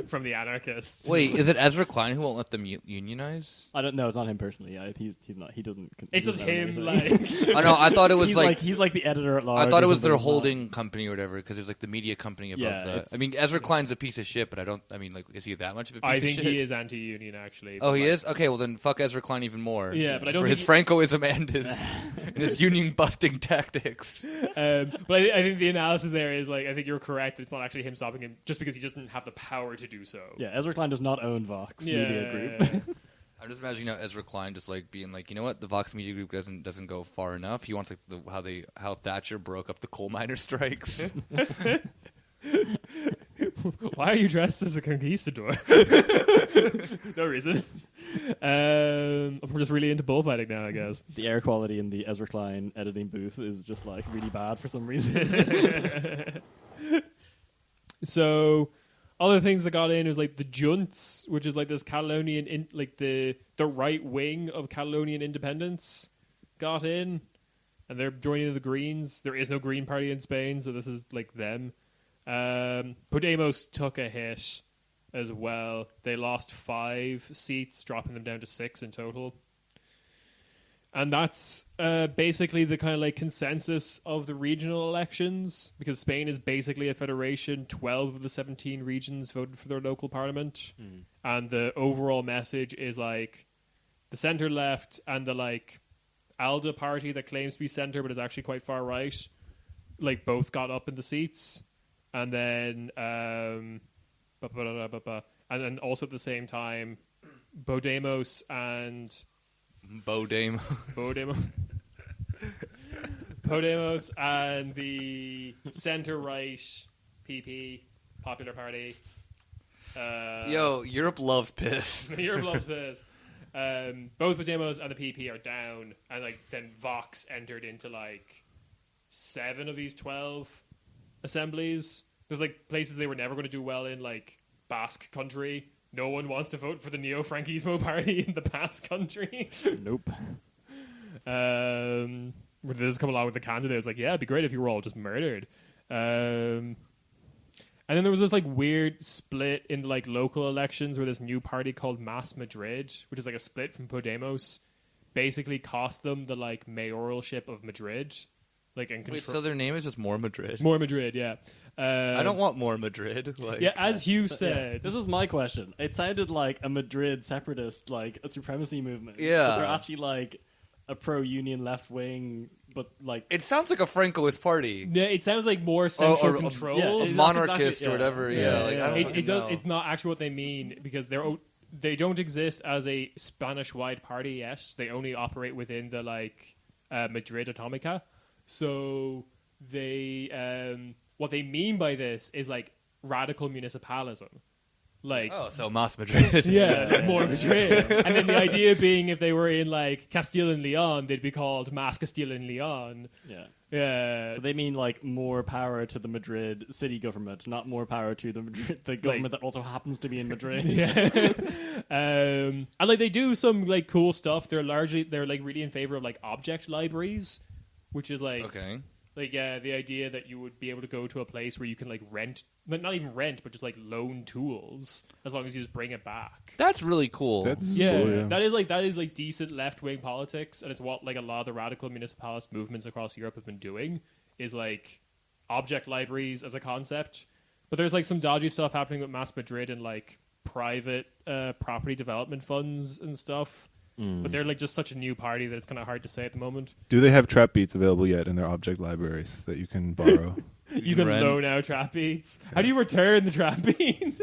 from the anarchists. Wait, is it Ezra Klein who won't let them unionize? I don't know. It's not him personally. He's not. He doesn't. It's just doesn't him. own anything. I know. I thought it was he's like the editor at large. I thought it or was their something. holding company or whatever because there's like the media company above Yeah, that. it's- I mean, Ezra Klein's a piece of shit, but I don't. I mean, like, is he that much of a piece I of think shit? he is anti-union, actually. Oh, but, he like, is. Okay, well then, fuck Ezra Klein even more. Yeah, but I don't for think his Francoism and his union busting tactics. But I think the analysis there is like I think you're correct. It's not actually him stopping him, just because he doesn't have the power to do so. Yeah, Ezra Klein does not own Vox Media Group. I'm just imagining now Ezra Klein just like being like, you know what, the Vox Media Group doesn't go far enough. He wants like how Thatcher broke up the coal miner strikes. Why are you dressed as a conquistador? No reason. I'm just really into bullfighting now, I guess. The air quality in the Ezra Klein editing booth is just like really bad for some reason. So, other things that got in was like the Junts, which is like this Catalonian, like the right wing of Catalonian independence, got in, and they're joining the Greens. There is no Green Party in Spain, so this is like them. Podemos took a hit as well. They lost 5 seats, dropping them down to 6 in total. And that's basically the kind of like consensus of the regional elections, because Spain is basically a federation. 12 of the 17 regions voted for their local parliament. And the overall message is like the center left and the like ALDE party that claims to be center but is actually quite far right, like both got up in the seats. And then and then also at the same time Podemos and Podemos and the centre-right PP, Popular Party. Yo, Europe loves piss. Europe loves piss. Both Podemos and the PP are down, and like then Vox entered into like 7 of these 12 assemblies. There's like places they were never going to do well in, like Basque Country. No one wants to vote for the Neo-Franquismo party in the Basque Country. Nope. Where they just come along with the candidate. It was like, yeah, it'd be great if you were all just murdered. And then there was this like weird split in like local elections where this new party called Mas Madrid, which is like a split from Podemos, basically cost them the like mayoralship of Madrid. Like and Wait, so their name is just More Madrid? More Madrid, yeah. I don't want More Madrid. Like, Yeah, as Hugh So, said. yeah, this is my question. It sounded like a Madrid separatist, like a supremacy movement. Yeah. But they're actually like a pro-union left wing, but like it sounds like a Francoist party. Yeah, it sounds like more central or- control. yeah, A that's monarchist exactly- or yeah. whatever. Yeah, like I don't it fucking does. know. It's not actually what they mean, because they don't exist as a Spanish-wide party yet. They only operate within the like Madrid Atomica. So they what they mean by this is like radical municipalism. Like, Oh, so Mas Madrid. yeah, like more Madrid. And then the idea being if they were in like Castile and Leon, they'd be called Mas Castile and Leon. Yeah. Yeah. So they mean like more power to the Madrid city government, not more power to the government that also happens to be in Madrid. Yeah. And like they do some like cool stuff. They're like really in favor of like object libraries, which is like Okay. like the idea that you would be able to go to a place where you can like rent, but not even rent, but just like loan tools as long as you just bring it back. That's really cool. That's Yeah, cool, yeah. that is like decent left wing politics, and it's what like a lot of the radical municipalist movements across Europe have been doing is like object libraries as a concept. But there's like some dodgy stuff happening with Mas Madrid and like private property development funds and stuff. But they're like just such a new party that it's kind of hard to say at the moment. Do they have trap beats available yet in their object libraries that you can borrow? You can rent. loan out trap beats. How do you return the trap beat?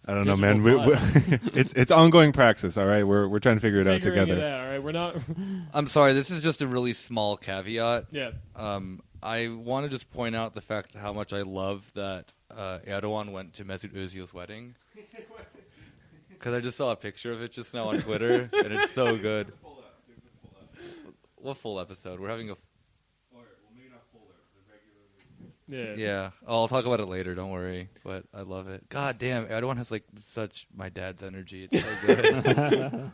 I don't know, man. It's ongoing praxis. All right, we're trying to figure it out Figuring together. it out, all right, we're not. I'm sorry, this is just a really small caveat. Yeah. I want to just point out the fact how much I love that Erdogan went to Mesut Ozil's wedding. Because I just saw a picture of it just now on Twitter, and it's so good. What full episode? We're having a... Yeah. Yeah, I'll talk about it later, don't worry. But I love it. God damn, Erdogan has like such my dad's energy. It's so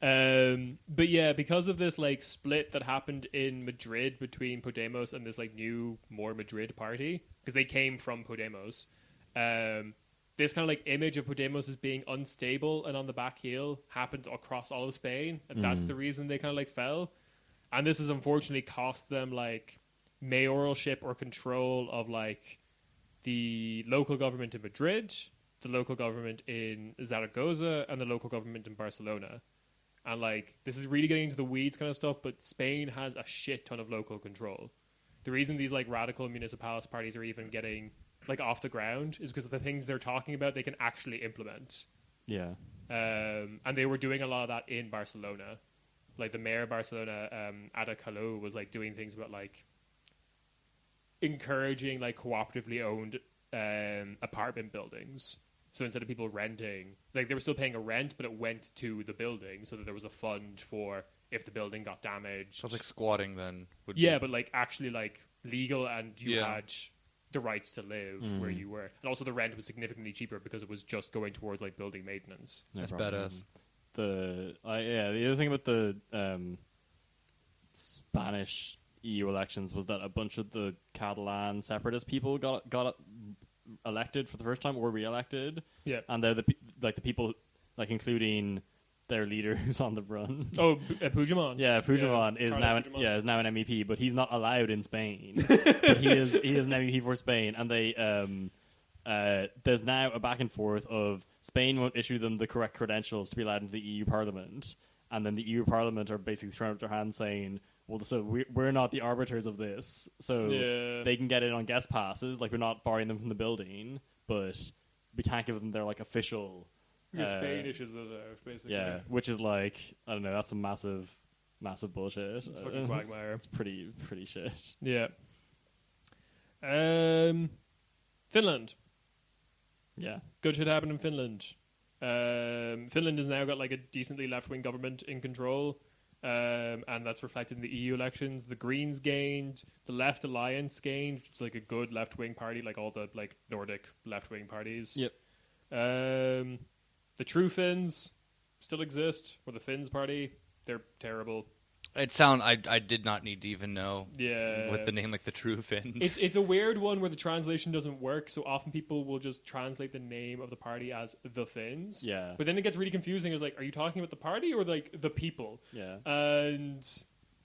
good. But yeah, because of this like split that happened in Madrid between Podemos and this like new, more Madrid party, because they came from Podemos, this kind of like image of Podemos as being unstable and on the back heel happened across all of Spain, and that's the reason they kind of like fell. And this has unfortunately cost them like mayoralship or control of like the local government in Madrid, the local government in Zaragoza, and the local government in Barcelona. And like this is really getting into the weeds kind of stuff, but Spain has a shit ton of local control. The reason these like radical municipalist parties are even getting like off the ground is because of the things they're talking about they can actually implement. Yeah. And they were doing a lot of that in Barcelona. Like the mayor of Barcelona, Ada Colau, was like doing things about like encouraging like cooperatively owned apartment buildings. So instead of people renting, like they were still paying a rent, but it went to the building so that there was a fund for if the building got damaged. Sounds like squatting then. Yeah, but like actually like legal, and you Yeah. had the rights to live where you were. And also the rent was significantly cheaper because it was just going towards like building maintenance. No That's problem. badass. The other thing about the Spanish EU elections was that a bunch of the Catalan separatist people got elected for the first time or re-elected. Yeah. And they're the people like including their leader who's on the run. Oh, Puigdemont. Yeah, Puigdemont is Carlos now Puigdemont. is now an MEP, but he's not allowed in Spain. But he is an MEP for Spain, and they there's now a back and forth of Spain won't issue them the correct credentials to be allowed into the EU Parliament, and then the EU Parliament are basically throwing up their hands saying, well, so we're not the arbiters of this, so Yeah. they can get in on guest passes, like we're not barring them from the building, but we can't give them their like official. Because Spain issues those out, basically. Yeah, which is like I don't know. That's a massive bullshit. It's fucking quagmire. It's pretty shit. Yeah. Finland. Yeah, Good shit happened in Finland. Finland has now got like a decently left-wing government in control, and that's reflected in the EU elections. The Greens gained, the Left Alliance gained, which is like a good left-wing party, like all the like Nordic left-wing parties. Yep. The True Finns still exist, or the Finns party. They're terrible. I did not need to even know. Yeah. With the name like the True Finns. It's a weird one where the translation doesn't work, so often people will just translate the name of the party as the Finns. Yeah. But then it gets really confusing. It's like, are you talking about the party or like the people? yeah. And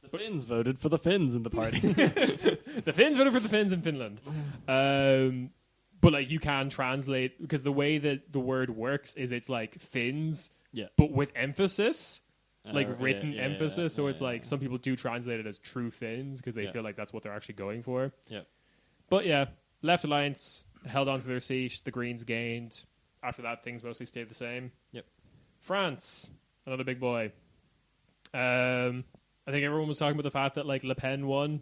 The Finns voted for the Finns in the party. the Finns voted for the Finns in Finland. But like you can translate, because the way that the word works is it's like Finns, Yeah. but with emphasis. Like written yeah, emphasis, so yeah, it's like some people do translate it as True Finns because they Yeah. feel like that's what they're actually going for. Yeah. But yeah, Left Alliance held on to their seat. The Greens gained. After that, things mostly stayed the same. Yep. France, another big boy. I think everyone was talking about the fact that like Le Pen won.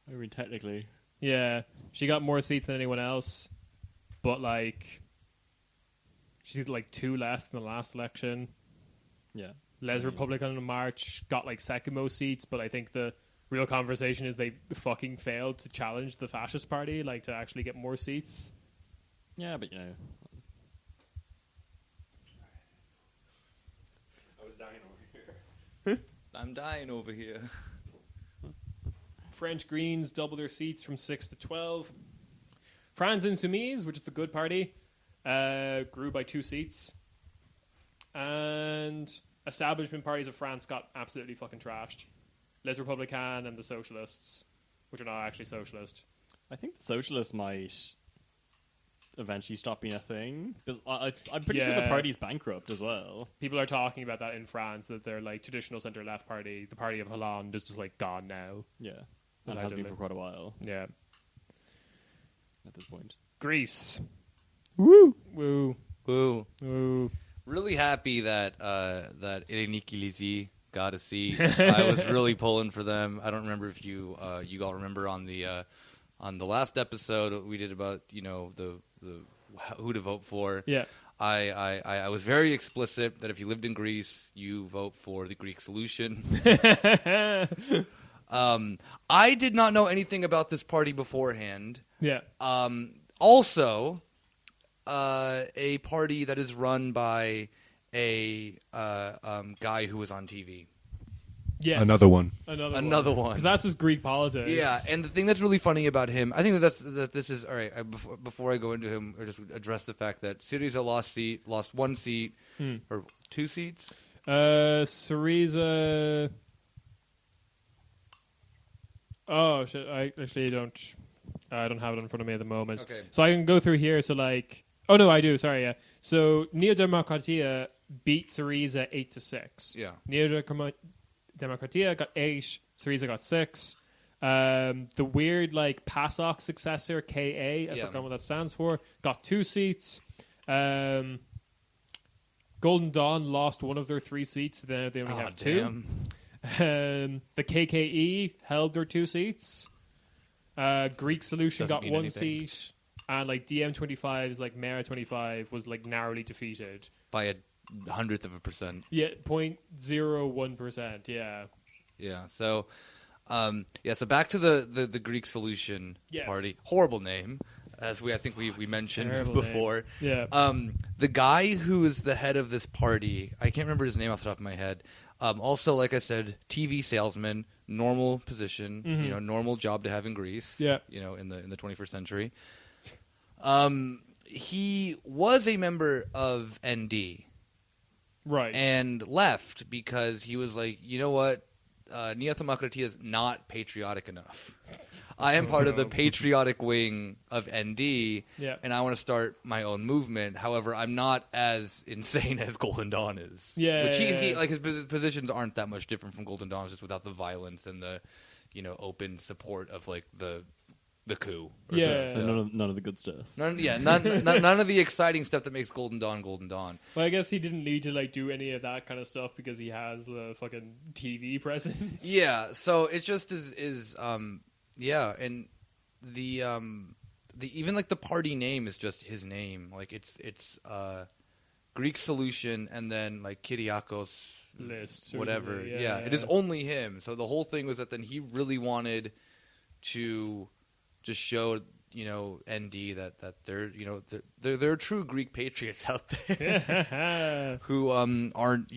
I mean, technically. Yeah, she got more seats than anyone else. but like she's like 2 less than the last election. Yeah. Les Republican in March got like second most seats, but I think the real conversation is they fucking failed to challenge the fascist party, like to actually get more seats. Yeah, but you know. I was dying over here. I'm dying over here. French Greens doubled their seats from 6 to 12. France Insoumise, which is the good party, grew by 2 seats. And establishment parties of France got absolutely fucking trashed. Les Républicains and the Socialists, which are not actually socialist. I think the socialists might eventually stop being a thing. Because I'm pretty sure the Yeah. party's bankrupt as well. People are talking about that in France, that their like traditional centre-left party, the party of Hollande, is just like gone now. Yeah. And Well, has I been don't for quite a while Yeah. at this point. Greece. Woo! Woo. Woo. Woo. Really happy that that Eleniki Lizy got a seat. I was really pulling for them. I don't remember if you you all remember on the last episode we did about the who to vote for. Yeah. I was very explicit that if you lived in Greece, you vote for the Greek solution. I did not know anything about this party beforehand. Yeah. Also, a party that is run by a guy who was on TV. Yes. Another one. Another one. Because that's just Greek politics. Yeah, and the thing that's really funny about him, I think that this is all right. Before I go into him, I just address the fact that Syriza lost 1 seat or 2 seats. Syriza. Oh shit! I actually don't. I don't have it in front of me at the moment. Okay. So I can go through here. So like, oh no, I do. Sorry, yeah. So Neo Democratia beat Syriza 8-6. Yeah. Neo Democratia got 8. Syriza got 6. The weird like PASOK successor KA, I forgot what that stands for, got 2 seats. Golden Dawn lost one of their 3 seats. Then they only have 2. Damn. The KKE held their 2 seats. Greek Solution Doesn't got mean 1 anything. seat, and like DM25's like Mayor 25 was like narrowly defeated. By 1/100%. Yeah, 0.01%. Yeah. Yeah. So, so back to the Greek Solution Yes. party. Horrible name, as I think we mentioned Terrible before. name. Yeah. The guy who is the head of this party, I can't remember his name off the top of my head. Also, like I said, TV salesman, normal position, normal job to have in Greece. Yeah. In the 21st century. He was a member of ND. Right. And left because he was like, you know what? Nea Democratia is not patriotic enough. I am part of the patriotic wing of ND, and I want to start my own movement. However, I'm not as insane as Golden Dawn is. Yeah, Which yeah. he like his positions aren't that much different from Golden Dawn, just without the violence and the, open support of like the coup. Or Yeah. So none of the good stuff. none of the exciting stuff that makes Golden Dawn Golden Dawn. Well, I guess he didn't need to like do any of that kind of stuff because he has the fucking TV presence. Yeah, so it just is and the even like the party name is just his name. Like it's Greek Solution and then like Kyriakos List or whatever. something. Yeah, it is only him. So the whole thing was that then he really wanted to just show ND that they're there are true Greek patriots out there who aren't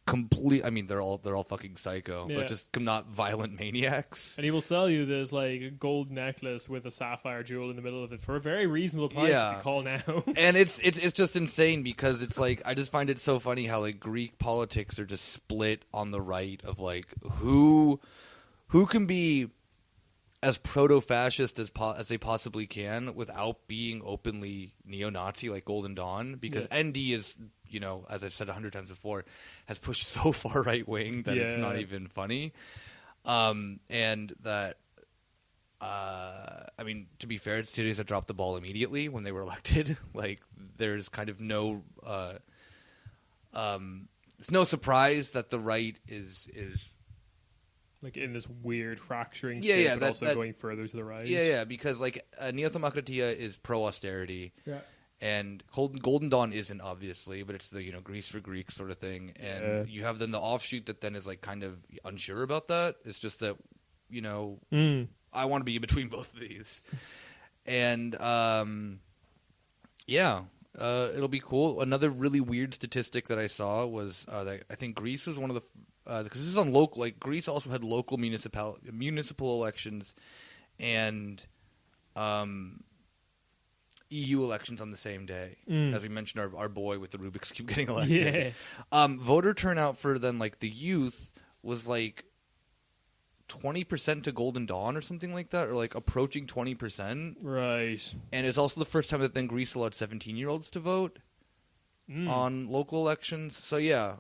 complete. I mean, they're all fucking psycho, Yeah. but just not violent maniacs. And he will sell you this like gold necklace with a sapphire jewel in the middle of it for a very reasonable price Yeah. if you call now. And it's just insane because it's like I just find it so funny how like Greek politics are just split on the right of like who can be as proto-fascist as they possibly can without being openly neo-Nazi like Golden Dawn, because ND is, as I've said 100 times before, has pushed so far right-wing that it's not even funny. And that, I mean, to be fair, Syriza dropped the ball immediately when they were elected. Like, there's kind of no... it's no surprise that the right is like in this weird fracturing Yeah, state, yeah, but that- also that- going further to the right. Yeah, because like Neo Thermocratia is pro austerity. Yeah. And Golden Dawn isn't, obviously, but it's the Greece for Greeks sort of thing. And you have then the offshoot that then is like kind of unsure about that. It's just that I want to be in between both of these. And it'll be cool. Another really weird statistic that I saw was that I think Greece was one of the because this is on local. Like Greece also had local municipal elections and EU elections on the same day. As we mentioned, our boy with the Rubik's Cube getting elected. Yeah. Voter turnout for then like the youth was like 20% to Golden Dawn or something like that, or like approaching 20%. Right. And it's also the first time that then Greece allowed 17-year-olds to vote on local elections. So yeah,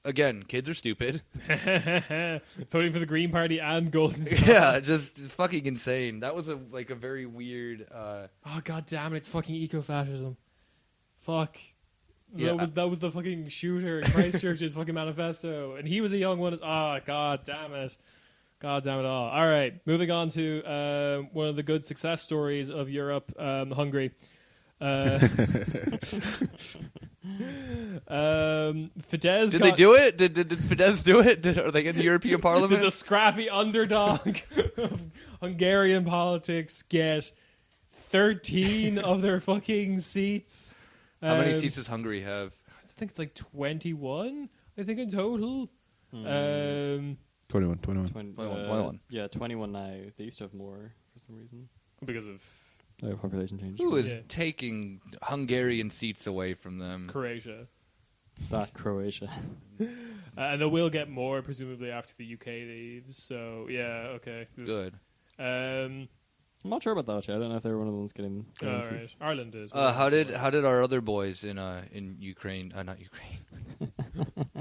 again, kids are stupid. Voting for the Green Party and Golden Dawn. Yeah, just fucking insane. That was a very weird. Oh god damn it! It's fucking eco-fascism. Fuck. Yeah, That was the fucking shooter in Christchurch's fucking manifesto, and he was a young one. Oh god damn it! God damn it all! All right, moving on to one of the good success stories of Europe, Hungary. Fidesz Did they do it? Did Fidesz do it? Are they in the European Parliament? Did the scrappy underdog of Hungarian politics get 13 of their fucking seats? How many seats does Hungary have? I think it's like 21, I think, in total. 21. 21. Yeah, 21 now. They used to have more for some reason. Because of Population change. Who is taking Hungarian seats away from them? Croatia. That Croatia. And they will get more, presumably, after the UK leaves. So, yeah, okay. Good. I'm not sure about that actually. I don't know if they were one of the ones getting All right. seats. Ireland is. How did our other boys in Ukraine? Not Ukraine.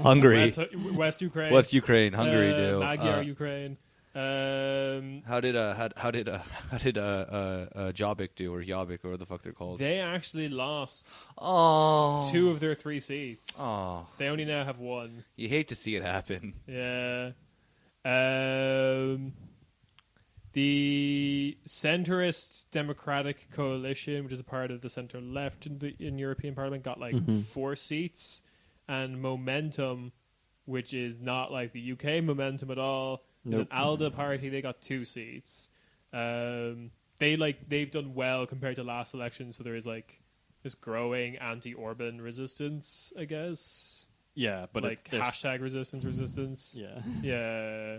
Hungary. West Ukraine. West Ukraine. Hungary do. Magyar Ukraine. How did Jobbik do, or Jobbik, or what the fuck they're called? They actually lost Oh, 2 of their 3 seats. Oh, They only now have 1. you hate to see it happen. Yeah. The centrist Democratic Coalition, which is a part of the centre left in European Parliament, got like 4 seats, and Momentum, which is not like the UK Momentum at all, is an ALDE party. They got 2 seats. They've done well compared to last election, so there is like this growing anti-Orban resistance, I guess. Yeah, but like it's hashtag resistance. Yeah. Yeah.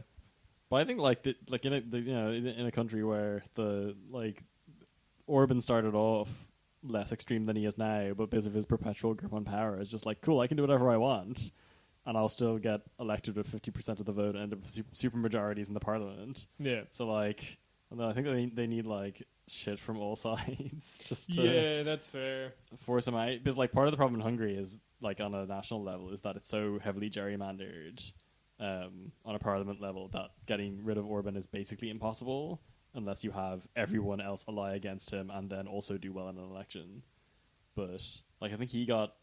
But I think in a country where the Orban started off less extreme than he is now, but because of his perpetual grip on power, it's just like, cool, I can do whatever I want, and I'll still get elected with 50% of the vote and end up with super majorities in the parliament. Yeah. So I think they need shit from all sides just to Yeah, that's fair. force him out. Because part of the problem in Hungary is on a national level is that it's so heavily gerrymandered. On a parliament level, that getting rid of Orban is basically impossible unless you have everyone else ally against him and then also do well in an election. But I think he got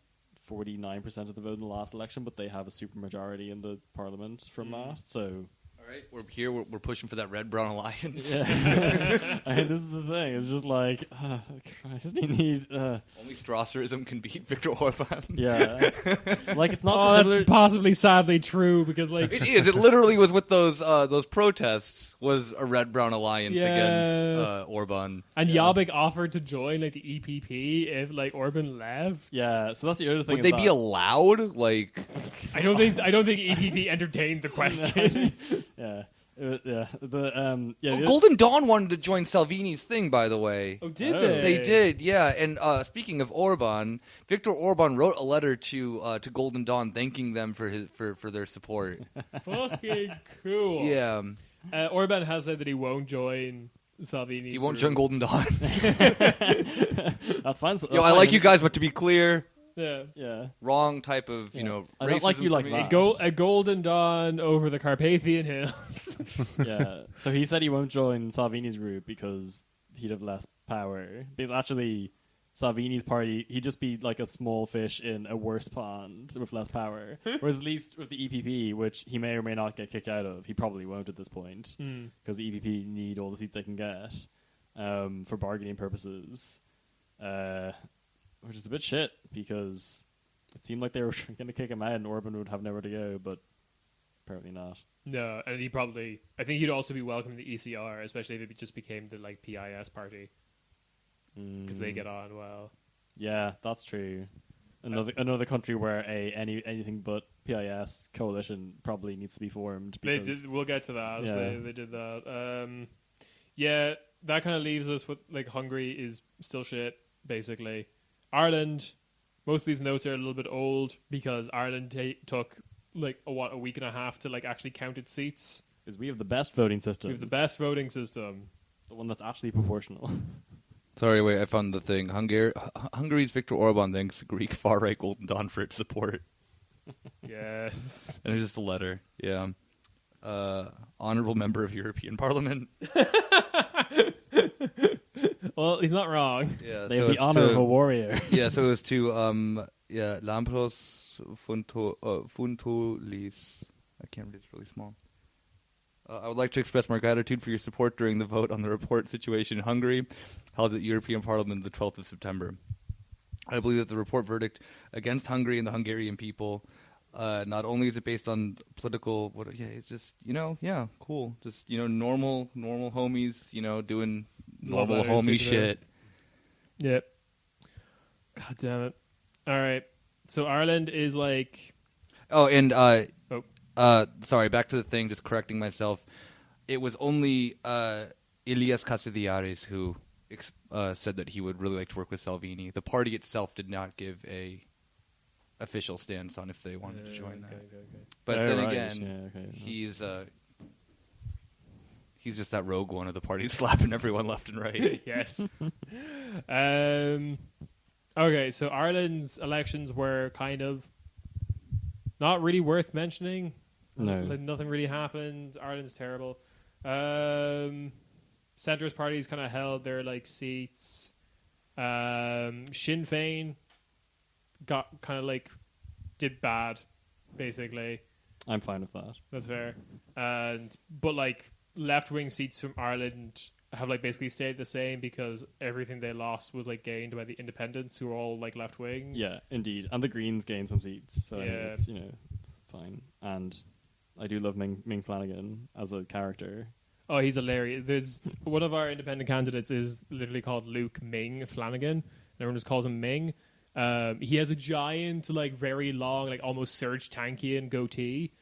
49% of the vote in the last election, but they have a supermajority in the parliament from that. So All right, we're here. We're pushing for that red-brown alliance. yeah. This is the thing. It's just Christ, you need. Only Strasserism can beat Viktor Orban. Yeah, it's not. Oh, similar. that's possibly sadly true because It is. It literally was with those protests was a red-brown alliance against Orban. And Jobbik offered to join the EPP if Orban left. Yeah, so that's the other thing. Would they be allowed? I don't think EPP entertained the question. Yeah. The Golden Dawn wanted to join Salvini's thing, by the way. Oh, did Oh. they? They did, yeah. And speaking of Orban, Viktor Orban wrote a letter to Golden Dawn thanking them for their support. Fucking cool. Yeah, Orban has said that he won't join Salvini's he won't group. join Golden Dawn. That's fine. Yo, I like you guys, but to be clear, Yeah. Yeah. wrong type of I don't racism like you for like me. that. A Golden Dawn over the Carpathian Hills. Yeah. So he said he won't join Salvini's group because he'd have less power. Because actually, Salvini's party, he'd just be like a small fish in a worse pond with less power. Whereas at least with the EPP, which he may or may not get kicked out of, he probably won't at this point, because the EPP need all the seats they can get for bargaining purposes, which is a bit shit, because it seemed like they were going to kick him out and Orban would have nowhere to go, but apparently not. No, and I think he'd also be welcome to the ECR, especially if it just became the like PIS party. Because they get on well. Yeah, that's true. Another country where anything but PIS coalition probably needs to be formed. We'll get to that. Yeah. They did that. Yeah, that kind of leaves us with like Hungary is still shit, basically. Ireland, most of these notes are a little bit old because Ireland took like a week and a half to like actually count its seats. Because we have the best voting system. We have the best voting system. The one that's actually proportional. Sorry, wait, I found the thing. Hungary's Viktor Orban thanks Greek far-right Golden Dawn for its support. Yes. And it's just a letter. Yeah. Honorable member of European Parliament. Well, he's not wrong. Yeah, They have the honor of a warrior. Yeah, so it was to Lampros Funtolis. I can't read, it's really small. I would like to express my gratitude for your support during the vote on the report situation in Hungary, held at the European Parliament the 12th of September. I believe that the report verdict against Hungary and the Hungarian people, not only is it based on political, it's just, cool. Just, normal homies, doing normal homie shit. Yep. God damn it. All right. So Ireland is like... Oh, and... sorry, back to the thing, just correcting myself. It was only Ilias Kasidiaris who said that he would really like to work with Salvini. The party itself did not give a official stance on if they wanted to join that. Okay. But then again, he's just that rogue one of the party slapping everyone left and right. Yes. Okay, so Ireland's elections were kind of not really worth mentioning. No. Like, nothing really happened. Ireland's terrible. Centrist parties kind of held their like seats. Sinn Féin got kind of like did bad, basically. I'm fine with that. That's fair. But like left wing seats from Ireland have like basically stayed the same because everything they lost was like gained by the independents who are all like left wing. Yeah, indeed. And the Greens gained some seats, so Yeah. it's fine. And I do love Ming Flanagan as a character. Oh, he's hilarious. There's one of our independent candidates is literally called Luke Ming Flanagan. Everyone just calls him Ming. He has a giant, like very long, like almost Serge Tankian goatee.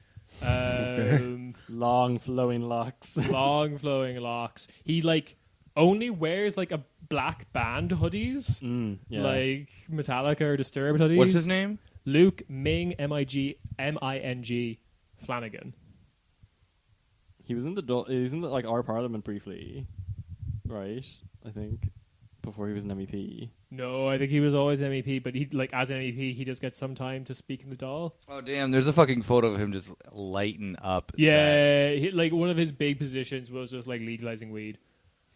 Long flowing locks. Long flowing locks. He like only wears like a black band hoodies, Yeah. like Metallica or Disturbed hoodies. What's his name? Luke Ming Ming Flanagan. He was in the like our parliament briefly, right? I think before he was an MEP. No, I think he was always an MEP, but he like as an MEP he just gets some time to speak in the Dáil. Oh, damn, there's a fucking photo of him just lighting up. Yeah, like one of his big positions was just like legalizing weed.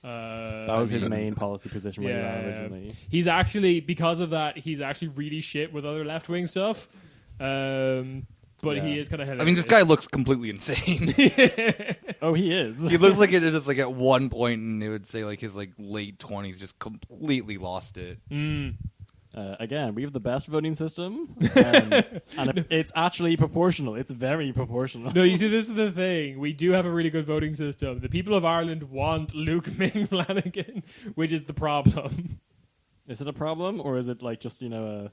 That was his main policy position when he ran originally. He's actually, because of that, he's actually really shit with other left wing stuff. But he is kind of hilarious. I mean, this guy looks completely insane. Oh, he is. He looks like it is just like at one point, and it would say like his like late 20s, just completely lost it. Again, we have the best voting system, and it's actually proportional. It's very proportional. No, you see, this is the thing. We do have a really good voting system. The people of Ireland want Luke Ming Flanagan, which is the problem. Is it a problem, or is it like just a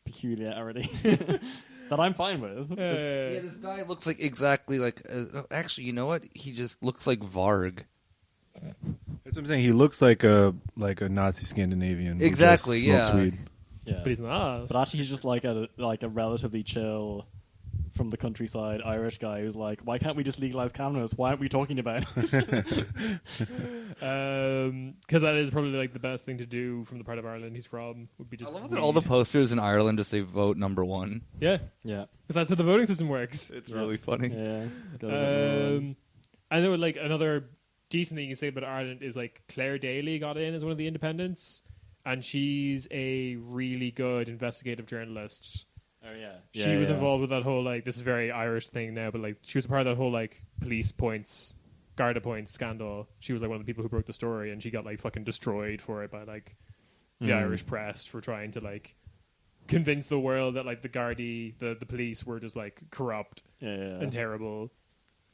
peculiarity that I'm fine with? Yeah, this guy looks like exactly like. Actually, you know what? He just looks like Varg. That's what I'm saying. He looks like a Nazi Scandinavian. Exactly. Who just smokes Yeah. weed. Yeah, But he's not. But actually, he's just like a relatively chill, from the countryside Irish guy who's like, why can't we just legalize cannabis? Why aren't we talking about it? Because that is probably like the best thing to do from the part of Ireland he's from. Would be just I love that all the weed. posters in Ireland just say vote number 1. Yeah, Yeah, because that's how the voting system works. It's really funny. yeah. And there was like another decent thing you say about Ireland is like Claire Daly got in as one of the independents, and she's a really good investigative journalist. Oh yeah. She was involved with that whole like, this is very Irish thing now, but like she was a part of that whole like police points, Garda points scandal. She was like one of the people who broke the story, and she got like fucking destroyed for it by like the Irish press for trying to like convince the world that like the Gardaí, the police were just like corrupt and terrible.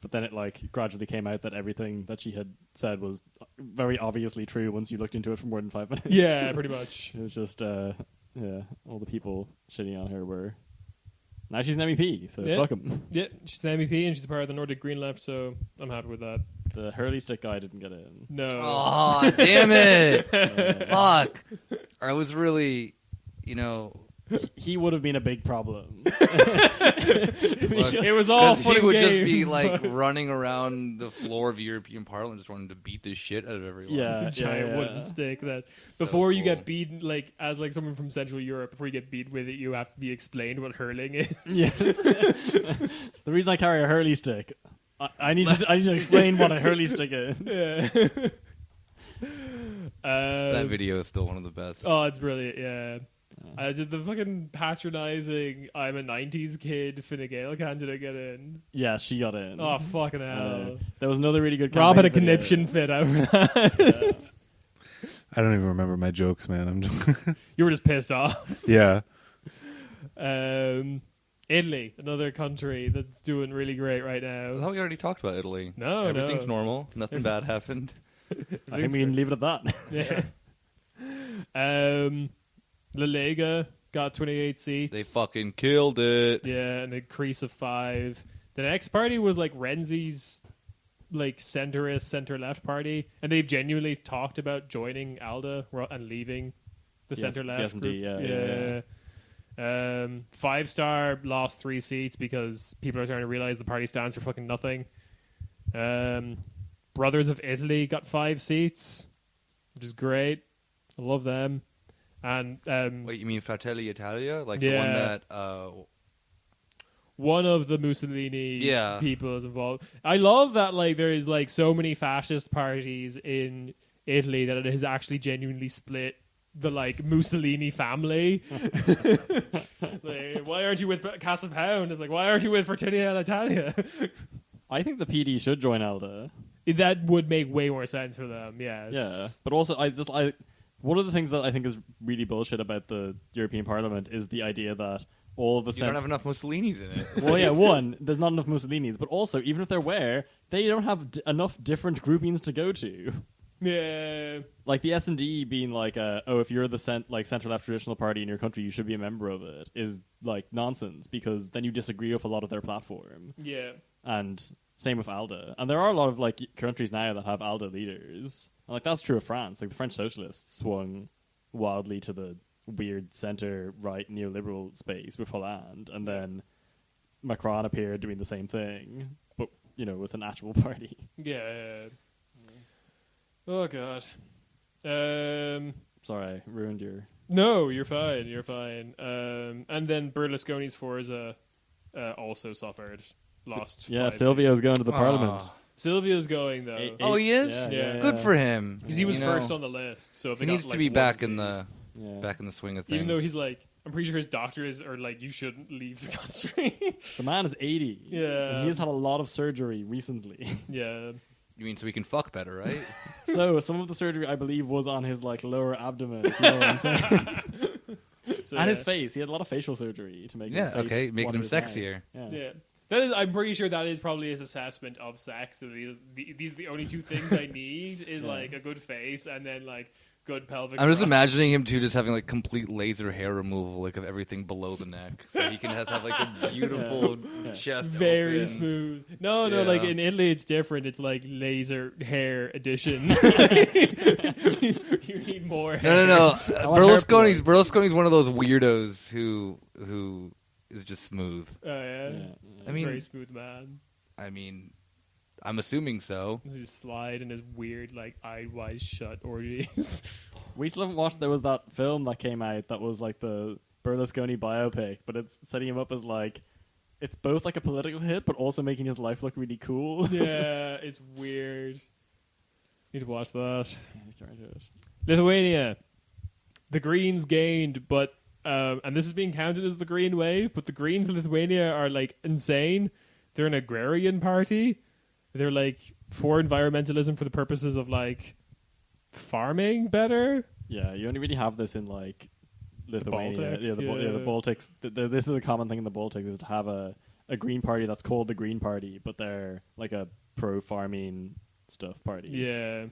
But then it like gradually came out that everything that she had said was very obviously true once you looked into it for more than 5 minutes. Yeah, pretty much. It was just all the people shitting on her were. Now she's an MEP, so fuck him. Yeah, she's an MEP and she's a part of the Nordic Green Left, so I'm happy with that. The Hurley stick guy didn't get in. No. Oh, damn it! Fuck. I was really, He would have been a big problem. It was all fun he and would just games, be like but- running around the floor of European Parliament, just wanting to beat the shit out of everyone. Giant wooden stick that So before you cool. get beaten, like as like someone from Central Europe, before you get beaten with it, you have to be explained what hurling is. Yes. The reason I carry a Hurley stick, I need to explain what a Hurley stick is. Yeah. That video is still one of the best. Oh, it's brilliant. Yeah. Did the fucking patronizing I'm a 90s kid Fine Gael candidate get in? Yes, she got in. Oh, fucking hell. There was another really good Rob had a campaign video. conniption fit over that. I don't even remember my jokes, man. I'm just You were just pissed off. yeah. Italy, another country that's doing really great right I now. thought we already talked about Italy. No, Everything's no. normal. Nothing bad happened. I think we can leave it at that. Yeah. La Lega got 28 seats. They fucking killed it. Yeah, an increase of 5. The next party was like Renzi's like centrist, center-left party, and they've genuinely talked about joining ALDE and leaving the Yes, center-left the group. SD, yeah. 5 Star lost 3 seats because people are starting to realize the party stands for fucking nothing. Brothers of Italy got 5 seats, which is great. I love them. And Wait, you mean Fratelli Italia? Like Yeah. the one that... one of the Mussolini Yeah. people is involved. I love that like there is like so many fascist parties in Italy that it has actually genuinely split the like Mussolini family. Like, why aren't you with Casa Pound? It's like, why aren't you with Fratelli Italia? I think the PD should join ALDE. That would make way more sense for them. Yes. Yeah, but also one of the things that I think is really bullshit about the European Parliament is the idea that all of the You don't have enough Mussolinis in it. well, yeah, one, there's not enough Mussolinis, but also, even if there were, they don't have enough different groupings to go to. Yeah. Like the S&D being like, if you're the center-left traditional party in your country, you should be a member of it, is like nonsense, because then you disagree with a lot of their platform. Yeah. And same with ALDE. And there are a lot of like countries now that have ALDE leaders. And, like that's true of France. Like the French socialists swung wildly to the weird center-right neoliberal space with Hollande, and then Macron appeared doing the same thing, but with an actual party. Yeah. Oh god. Sorry, I ruined your. No, you're fine. You're fine. And then Berlusconi's Forza also suffered. Lost. Yeah, 5 Silvio's seats. going to the Parliament. Silvio's going though. Oh, he is? Yeah. Good for him. Because he was You know, first on the list, so if He they needs got, to like, be one back seat, in the Yeah. back in the swing of things. even though he's like, I'm pretty sure his doctors are like, you shouldn't leave the country. The man is 80. Yeah. And he has had a lot of surgery recently. Yeah. You mean so we can fuck better, right? So some of the surgery, I believe, was on his like lower abdomen. If you know what I'm saying? So, And yeah. his face. He had a lot of facial surgery to make his Yeah, face okay, making what him it is now. sexier. Yeah. Yeah. That is, I'm pretty sure that is probably his assessment of sex. So these are the only 2 things I need is like a good face and then like good pelvic. I'm just thrust. imagining him too, just having like complete laser hair removal, like of everything below the neck, so he can have like a beautiful chest. Very open. smooth. No, Yeah. like in Italy it's different. It's like laser hair addition. You need more hair. No. want hair Berlusconi's one of those weirdos who is just smooth. Oh, yeah. I mean- very smooth man. I'm assuming so. He just slide in his weird, like, eye-wise shut orgies. We still haven't watched. There was that film that came out that was like the Berlusconi biopic, but it's setting him up as like it's both like a political hit, but also making his life look really cool. Yeah, it's weird. Need to watch that. Yeah, get right to it. Lithuania. the Greens gained, but and this is being counted as the Green Wave, but the Greens in Lithuania are like insane. They're an agrarian party. They're like for environmentalism for the purposes of like farming better. Yeah, you only really have this in like Lithuania. Baltic, The Baltics. This is a common thing in the Baltics is to have a Green Party that's called the Green Party, but they're like a pro-farming stuff party. Yeah.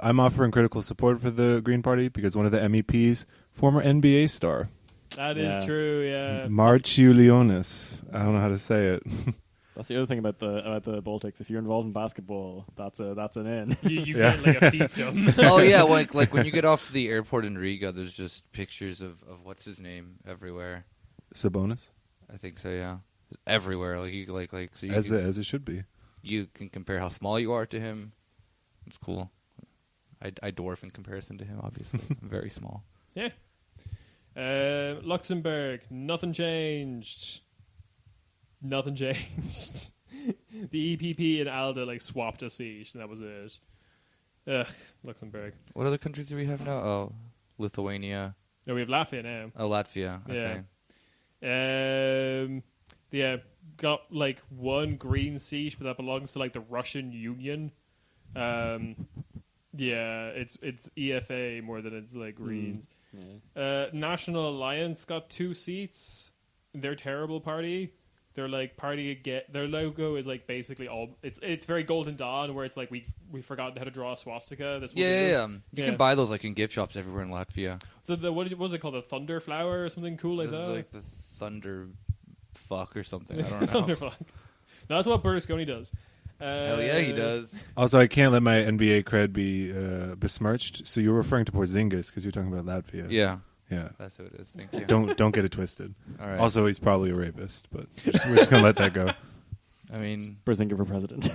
I'm offering critical support for the Green Party because one of the MEPs, former NBA star, That is true, yeah. Marciulionis. I don't know how to say it. That's the other thing about the Baltics. If you're involved in basketball, that's an in. You get like a fiefdom. Oh yeah, like when you get off the airport in Riga, there's just pictures of what's his name everywhere. Sabonis, I think so. Yeah, everywhere. Like you like so you as can, it should be. you can compare how small you are to him. It's cool. I dwarf in comparison to him. Obviously, I'm very small. Yeah. Luxembourg, nothing changed. Nothing changed. The EPP and ALDE like swapped a seat, and that was it. Ugh, Luxembourg. What other countries do we have now? Oh, Lithuania. No, we have Latvia now. Oh, Latvia. Okay. Yeah, got like one green seat, but that belongs to like the Russian Union. Yeah, it's EFA more than it's like Greens. National Alliance got 2 seats. They're a terrible party. They're like party again. Their logo is like basically all. It's very Golden Dawn, where it's like we forgot how to draw a swastika. This Yeah. You can buy those like in gift shops everywhere in Latvia. So what was it called? A thunder flower or something cool like This is that? like the thunder fuck or something. I don't know. Thunderfuck. No, that's what Berlusconi does. Hell yeah, he does. Also, I can't let my NBA cred be besmirched. So you're referring to Porzingis because you're talking about Latvia. Yeah, Yeah. that's who it is. Thank you. Don't get it twisted. All right. Also, he's probably a rapist, but we're just gonna let that go. I mean, Brzezinski for president.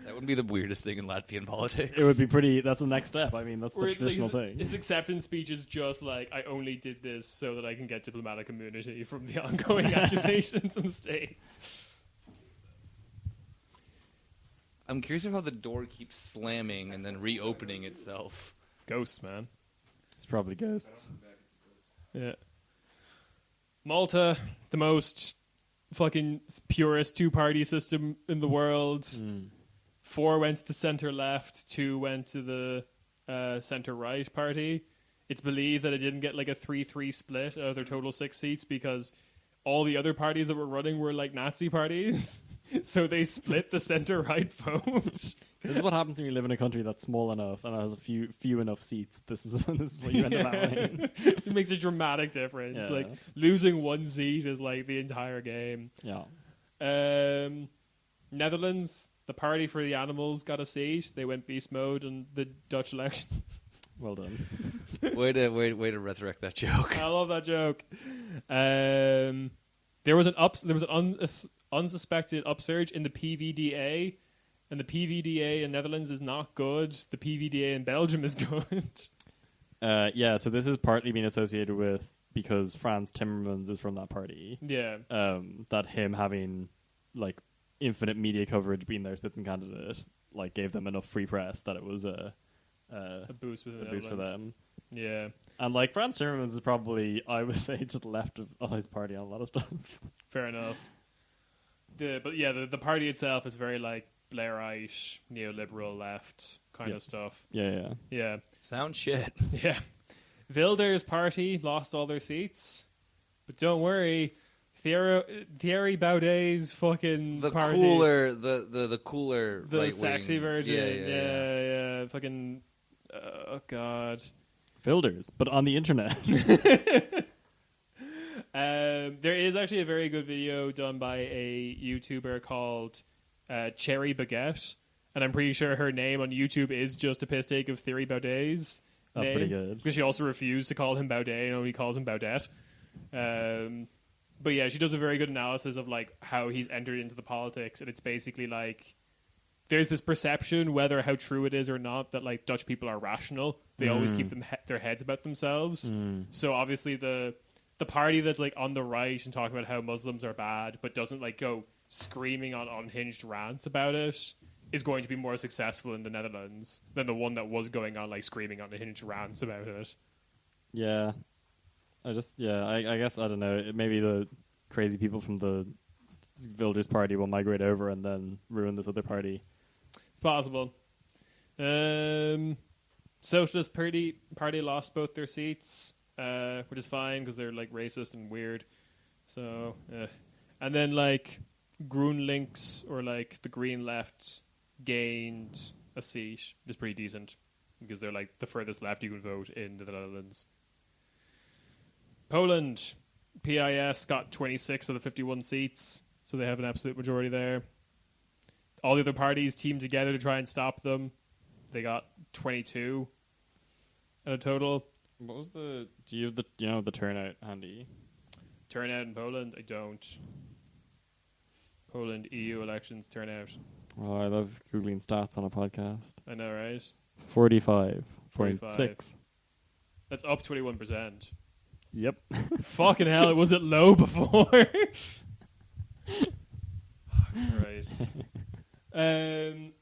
that would be the weirdest thing in Latvian politics. It would be pretty. That's the next step. I mean, that's the Where traditional like, thing. his acceptance speech is just like, I only did this so that I can get diplomatic immunity from the ongoing accusations in the States. I'm curious of how the door keeps slamming and then reopening itself. Ghosts, man. It's probably ghosts. Yeah. Malta, the most fucking purest 2-party system in the world. 4 went to the center-left, 2 went to the center-right party. It's believed that it didn't get like a 3-3 split out of their total 6 seats because all the other parties that were running were like Nazi parties. So they split the center-right vote. This is what happens when you live in a country that's small enough and has a few enough seats. This is what you end up having. It makes a dramatic difference. Yeah. Like losing 1 seat is like the entire game. Yeah. Netherlands, the Party for the Animals got a seat. They went beast mode in the Dutch election. Well done. Way to resurrect that joke. I love that joke. There was an unsuspected upsurge in the PVDA, and the PVDA in Netherlands is not good. The PVDA in Belgium is good. Yeah, so this is partly being associated with because Frans Timmermans is from that party. Yeah. That him having like infinite media coverage being their Spitzencandidate like gave them enough free press that it was a boost with a boost for them. Yeah. And like Frans Timmermans is probably, I would say, to the left of his party on a lot of stuff. Fair enough. The party itself is very like Blairite, neoliberal left kind of stuff. Yeah. Sound shit. Yeah. Wilders' party lost all their seats, but don't worry, Thierry Baudet's fucking The party, cooler, the cooler, the right-wing. sexy version, Yeah. fucking, oh god. Wilders, but on the internet. There is actually a very good video done by a YouTuber called Cherry Baguette, and I'm pretty sure her name on YouTube is just a piss take of Thierry Baudet's That's name, pretty good. because she also refused to call him Baudet and only calls him Baudette. But yeah, she does a very good analysis of like how he's entered into the politics, and it's basically like there's this perception, whether how true it is or not, that like Dutch people are rational. They always keep their heads about themselves. So obviously the party that's like on the right and talking about how Muslims are bad, but doesn't like go screaming on unhinged rants about it, is going to be more successful in the Netherlands than the one that was going on like screaming on unhinged rants about it. Yeah. I guess, I don't know. Maybe the crazy people from the Wilders Party will migrate over and then ruin this other party. It's possible. Socialist Party lost both their seats, which is fine because they're like racist and weird. So, and then like GroenLinks or like the Green Left gained a seat, which is pretty decent because they're like the furthest left you can vote in the Netherlands. Poland, PIS got 26 of the 51 seats, so they have an absolute majority there. All the other parties teamed together to try and stop them. They got 22 at a total. What was the... Do you know the turnout, Andy? Turnout in Poland? I don't. Poland EU elections turnout. Oh, I love Googling stats on a podcast. I know, right? 45.6. That's up 21%. Yep. Fucking hell, was it low before? Christ. Wiosna,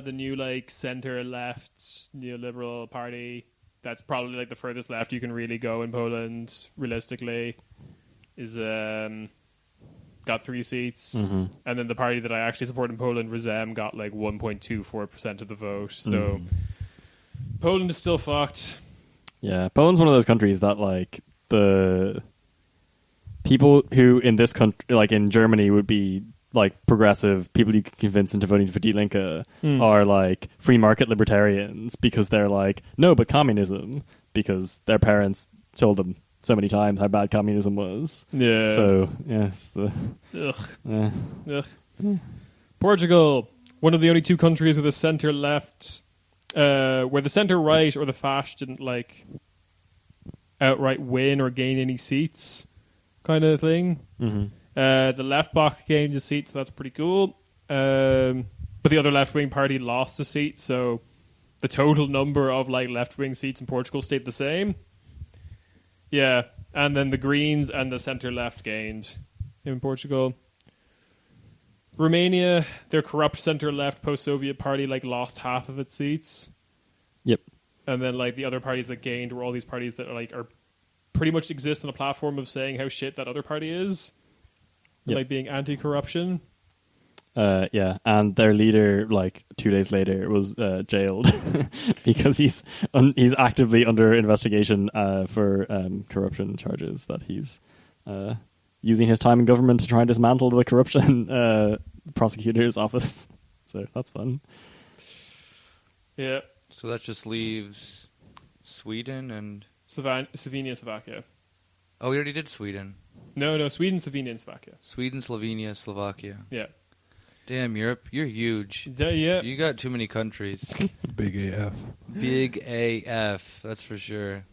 the new like centre-left neoliberal party, that's probably like the furthest left you can really go in Poland, realistically, is got 3 seats. Mm-hmm. And then the party that I actually support in Poland, Razem, got like 1.24% of the vote. So Poland is still fucked. Yeah, Poland's one of those countries that, like, the people who in this country, like in Germany, would be, like, progressive, people you can convince into voting for Die Linke are, like, free market libertarians because they're like, no, but communism, because their parents told them so many times how bad communism was. Yeah. So, yes. Ugh. Portugal, one of the only 2 countries with a centre-left... where the centre-right or the Fash didn't like outright win or gain any seats, kind of thing. Mm-hmm. The Left Bloc gained a seat, so that's pretty cool. But the other left-wing party lost a seat, so the total number of like left-wing seats in Portugal stayed the same. Yeah, and then the Greens and the centre-left gained in Portugal. Romania, their corrupt center-left post-Soviet party, like lost half of its seats. Yep. And then like the other parties that gained were all these parties that are pretty much exist on a platform of saying how shit that other party is, yep. like being anti-corruption. Yeah, and their leader, like 2 days later, was jailed because he's actively under investigation for corruption charges that he's using his time in government to try and dismantle the corruption prosecutor's office. So that's fun. Yeah. So that just leaves Sweden and... Slovenia, Slovakia. Oh, we already did Sweden. No, Sweden, Slovenia, and Slovakia. Sweden, Slovenia, Slovakia. Yeah. Damn, Europe, you're huge. Yeah. You got too many countries. Big AF. Big AF, that's for sure.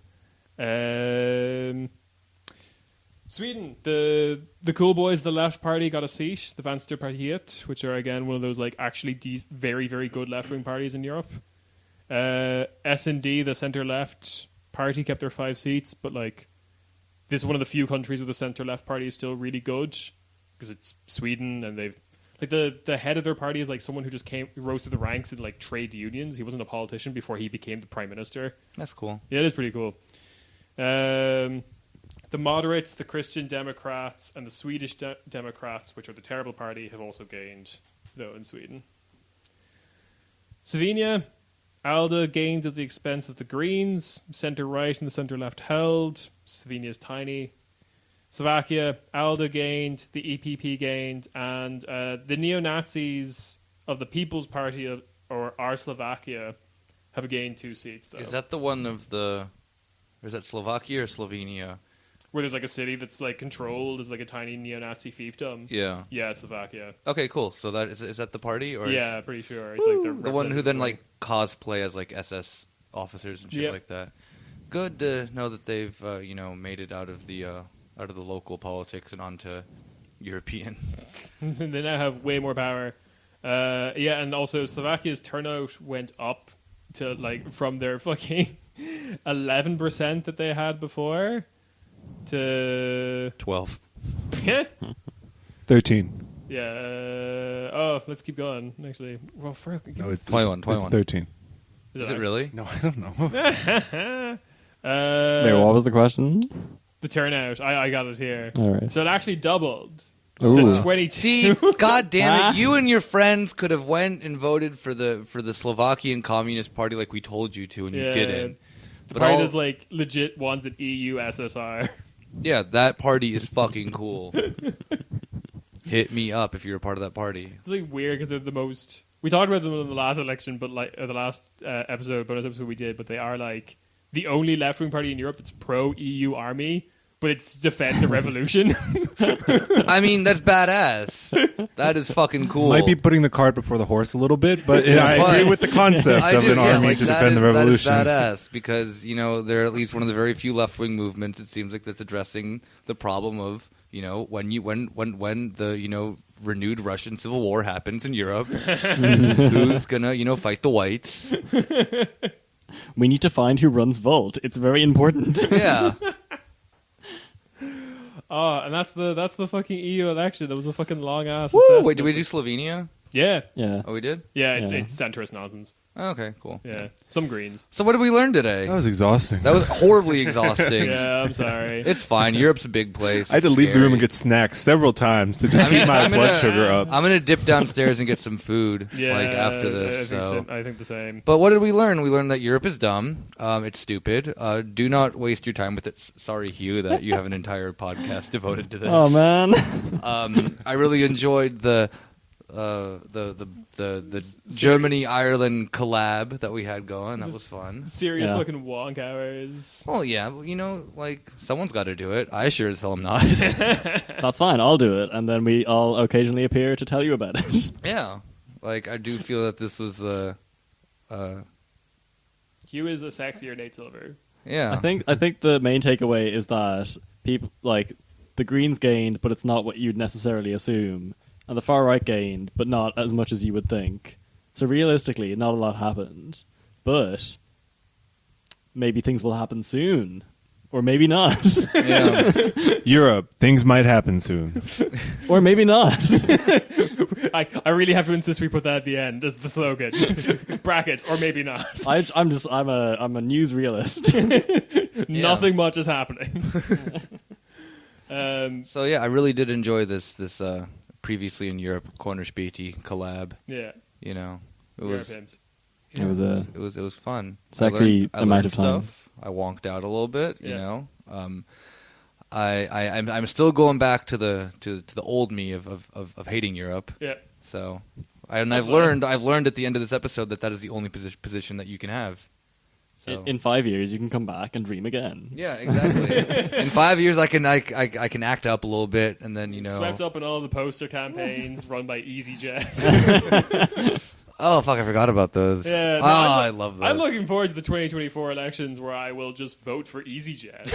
Sweden, the cool boys, the left party, got a seat, the Vänsterpartiet, which are again one of those like actually very, very good left-wing parties in Europe. S&D, the centre-left party, kept their 5 seats, but like this is one of the few countries where the centre-left party is still really good because it's Sweden, and they've like the head of their party is like someone who just rose to the ranks in like trade unions. He wasn't a politician before he became the prime minister. That's cool. Yeah, it is pretty cool. The moderates, the Christian Democrats, and the Swedish Democrats, which are the terrible party, have also gained, though, in Sweden. Slovenia, ALDE gained at the expense of the Greens. Centre-right and the centre-left held. Slovenia is tiny. Slovakia, ALDE gained, the EPP gained, and the neo-Nazis of the People's Party or Our Slovakia have gained 2 seats, though. Is that the one of the... Or is that Slovakia or Slovenia? Where there's like a city that's like controlled as like a tiny neo-Nazi fiefdom. Yeah. Yeah, it's Slovakia. Okay, cool. So that is that the party? Or yeah, pretty sure. It's like the one who then like cosplay as like SS officers and shit like that. Good to know that they've made it out of the local politics and onto European. They now have way more power. Yeah, and also Slovakia's turnout went up to like from their fucking 11% that they had before to 12. Yeah. 13. Yeah. Let's keep going. Actually, well, No, it's 21. It's 13. Is it really? No, I don't know. Wait, what was the question? The turnout. I got it here. All right. So it actually doubled. Ooh. So 22. See, God damn it! You and your friends could have went and voted for the Slovakian Communist Party like we told you to, and you didn't. The But party all- that's like legit wants an EU SSR. Yeah, that party is fucking cool. Hit me up if you're a part of that party. It's like weird because they're the most. We talked about them in the last election, but like the last bonus episode we did. But they are like the only left wing party in Europe that's pro EU army, but it's defend the revolution. I mean, that's badass. That is fucking cool. Might be putting the cart before the horse a little bit, but I agree with the concept I of do, an yeah, army like, to that defend the is- revolution. That is badass because they're at least one of the very few left wing movements. It seems like that's addressing the problem of when the renewed Russian civil war happens in Europe, who's gonna fight the whites? We need to find who runs Volt. It's very important. Yeah. Oh, and that's the fucking EU election. That was a fucking long ass. Woo! Wait, did we do Slovenia? Yeah, Yeah. Oh, we did. yeah. It's Yeah. centrist nonsense. Oh, okay, cool. Yeah, some Greens. So what did we learn today? That was exhausting. That was horribly exhausting. Yeah, I'm sorry. It's fine. Europe's a big place. I had to It's leave the room and scary. get snacks several times to just keep my I'm blood gonna- sugar up. I'm gonna dip downstairs and get some food. Yeah, after this. I think the same. But what did we learn? We learned that Europe is dumb. It's stupid. Do not waste your time with it. Sorry, Hugh, that you have an entire podcast devoted to this. Oh man. I really enjoyed the Germany Ireland collab that we had going. That was fun. Serious Yeah. fucking wonk hours. Well, yeah, like someone's got to do it. I sure as hell am not. That's fine. I'll do it, and then I'll occasionally appear to tell you about it. Yeah, like I do feel that this was Hugh is a sexier Nate Silver. yeah. I think the main takeaway is that people like the Greens gained, but it's not what you'd necessarily assume, and the far right gained, but not as much as you would think. So realistically, not a lot happened, but maybe things will happen soon, or maybe not, yeah. Europe, things might happen soon. or maybe not. I really have to insist we put that at the end as the slogan. Brackets, or maybe not. I'm a news realist. Nothing much is happening. So yeah, I really did enjoy this previously in Europe Corner Späti collab. Yeah. It Europe was hymns. It was a it was fun. sexy I amount learned of time. stuff. I wonked out a little bit. Yeah. I'm still going back to the old me of hating Europe. Yeah. So That's I've fine. learned at the end of this episode that is the only position that you can have. So. In 5 years, you can come back and dream again. Yeah, exactly. In 5 years, I can act up a little bit, and then Swept up in all the poster campaigns run by EasyJet. Oh fuck, I forgot about those. Yeah, no, I love those. I'm looking forward to the 2024 elections where I will just vote for EasyJet. And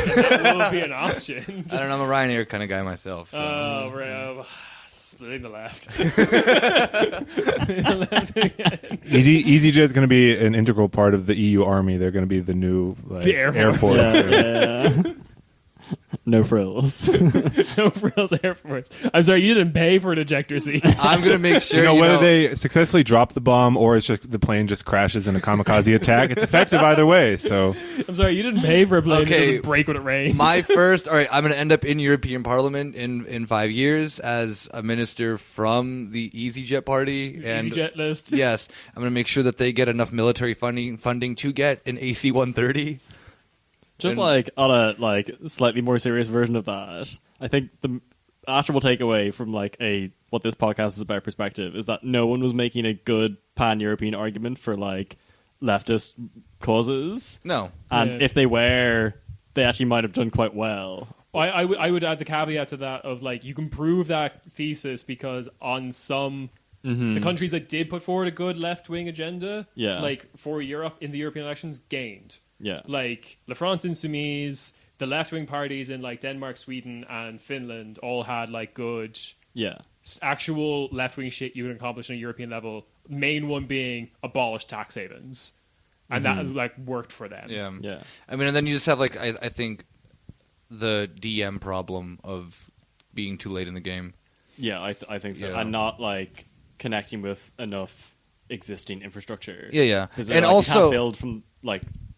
that will be an option. I don't know. I'm a Ryanair kind of guy myself. So. Oh, right. Splitting the left. Splitting the left again. EasyJet is going to be an integral part of the EU army. They're going to be the new The Air Force. Yeah. No frills. No frills Air Force. I'm sorry, you didn't pay for an ejector seat. I'm gonna make sure Whether they successfully drop the bomb or it's just the plane just crashes in a kamikaze attack, it's effective either way. So I'm sorry, you didn't pay for a plane that Okay, doesn't break when it rains. my first. All right, I'm gonna end up in European Parliament in 5 years as a minister from the EasyJet party and EasyJet list. Yes, I'm gonna make sure that they get enough military funding to get an AC-130. Just And- like on a slightly more serious version of that, I think the actual takeaway from what this podcast is about perspective is that no one was making a good pan-European argument for leftist causes, No, and Yeah. if they were, they actually might have done quite well. I would add the caveat to that of you can prove that thesis because on some the countries that did put forward a good left wing agenda, Yeah. for Europe in the European elections, gained. Yeah. La France Insoumise, the left wing parties in Denmark, Sweden, and Finland all had good Yeah. actual left wing shit you can accomplish on a European level. Main one being abolish tax havens, and that worked for them. yeah, Yeah. I mean, and then you just have I think the DM problem of being too late in the game. Yeah, I think so. Yeah. And not connecting with enough existing infrastructure. Yeah, yeah. Because And you also- can't build from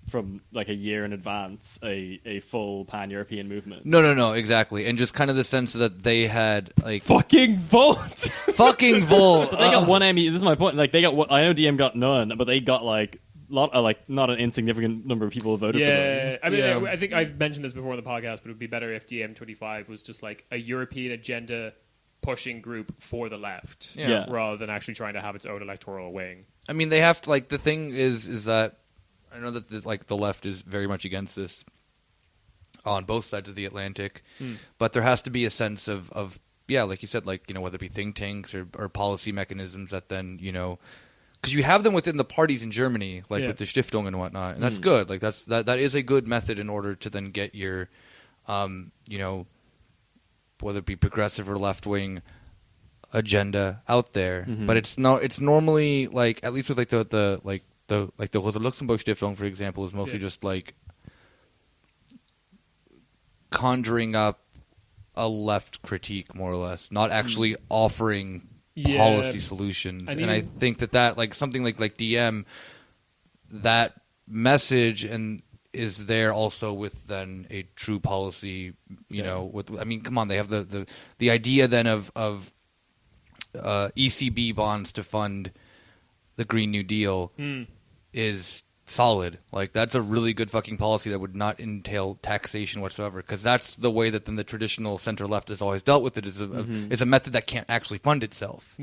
from like a year in advance a full pan-European movement. No, exactly. And just kind of the sense that they had like Fucking vote. fucking Volt. But they got one MEP. This is my point. Like they got, I know DM got none, but they got like not an insignificant number of people voted for them. I mean, Yeah. I think I've mentioned this before on the podcast, but it would be better if DM25 was just like a European agenda pushing group for the left, Yeah. rather than actually trying to have its own electoral wing. I mean, they have to, like, the thing is that I know that the left is very much against this on both sides of the Atlantic, but there has to be a sense of like you said, like, whether it be think tanks or policy mechanisms that then, because you have them within the parties in Germany, like with the Stiftung and whatnot, and that's good. Like that is a good method in order to then get your, whether it be progressive or left wing agenda out there. But it's normally like, at least with the Rosa Luxemburg Stiftung, for example, is mostly just like conjuring up a left critique, more or less, not actually offering policy solutions. And I think that like something like DM, that message and is there also with then a true policy, with, I mean, come on, they have the idea then of ECB bonds to fund the Green New Deal is solid. Like, that's a really good fucking policy that would not entail taxation whatsoever, because that's the way that then the traditional center left has always dealt with it, is a method that can't actually fund itself.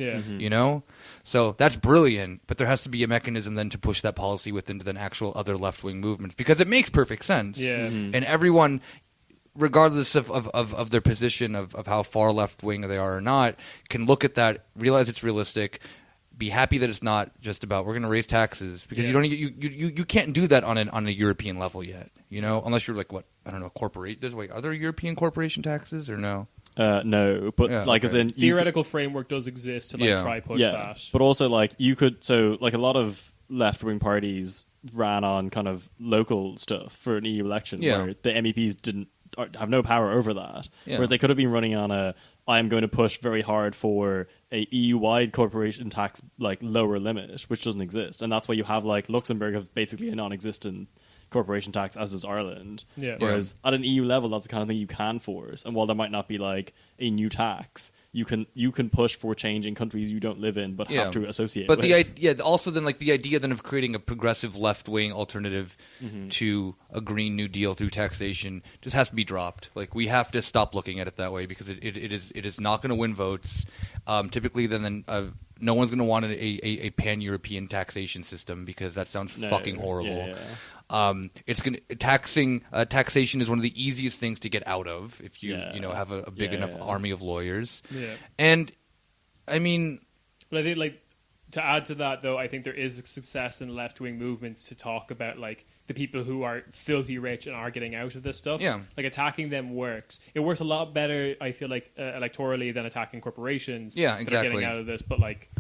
So that's brilliant, but there has to be a mechanism then to push that policy within then actual other left-wing movements, because it makes perfect sense. And everyone, regardless of their position of how far left-wing they are or not, can look at that, realize it's realistic, be happy that it's not just about we're going to raise taxes, because you can't do that on a European level yet, unless you're like, what, I don't know, corporate. Are there European corporation taxes or no? No, but as in theoretical framework does exist to try push that. But also like you could, so like a lot of left wing parties ran on kind of local stuff for an EU election where the MEPs have no power over that, whereas they could have been running on I am going to push very hard for a EU-wide corporation tax like lower limit, which doesn't exist, and that's why you have like Luxembourg have basically a non-existent corporation tax, as is Ireland. Whereas at an EU level, that's the kind of thing you can force. And while there might not be like a new tax, you can push for change in countries you don't live in, but have to associate. But with. Also then like the idea then of creating a progressive left wing alternative to a Green New Deal through taxation just has to be dropped. Like, we have to stop looking at it that way, because it is not going to win votes. Typically, then no one's going to want a pan-European taxation system, because that sounds fucking horrible. It's going taxation is one of the easiest things to get out of if you have a big enough army of lawyers. And I mean, but I think, like, to add to that, though, I think there is success in left-wing movements to talk about, like, the people who are filthy rich and are getting out of this stuff. Like, attacking them works. It works a lot better, I feel like, electorally than attacking corporations that are getting out of this. But, like,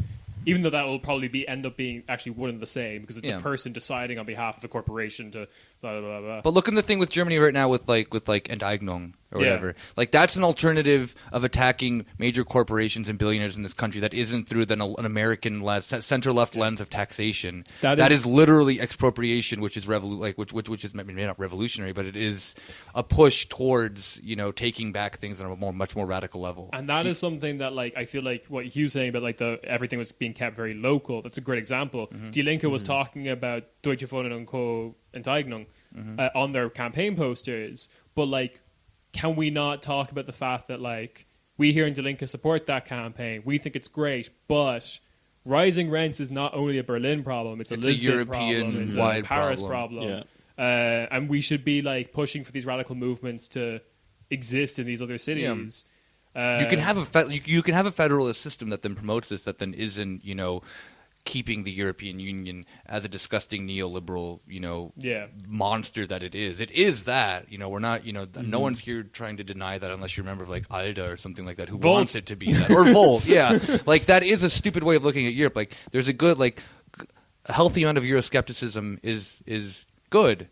even though that will probably end up being actually one and the same, because it's a person deciding on behalf of the corporation to blah, blah, blah, blah. But look at the thing with Germany right now with Enteignung or whatever. Like, that's an alternative of attacking major corporations and billionaires in this country that isn't through then an American center-left lens of taxation. That is literally expropriation, which is which is maybe not revolutionary, but it is a push towards taking back things on a much more radical level. And that is something that, like, I feel like what Hugh's saying about, like, everything was being kept very local. That's a great example. Die Linke was talking about Deutsche Wohnen und Co. Enteignung on their campaign posters, but, like, can we not talk about the fact that, like, we here in Die Linke support that campaign? We think it's great, but rising rents is not only a Berlin problem; it's a Lisbon problem, it's a Paris problem. And we should be, like, pushing for these radical movements to exist in these other cities. You can have a federalist system that then promotes this, that then isn't keeping the European Union as a disgusting neoliberal monster that it is. It is that we're not no one's here trying to deny that, unless you're a member of like ALDE or something like that who Volt. wants it to be that, or Volt. Like, that is a stupid way of looking at Europe. Like, there's a good, like, a healthy amount of Euroscepticism is good,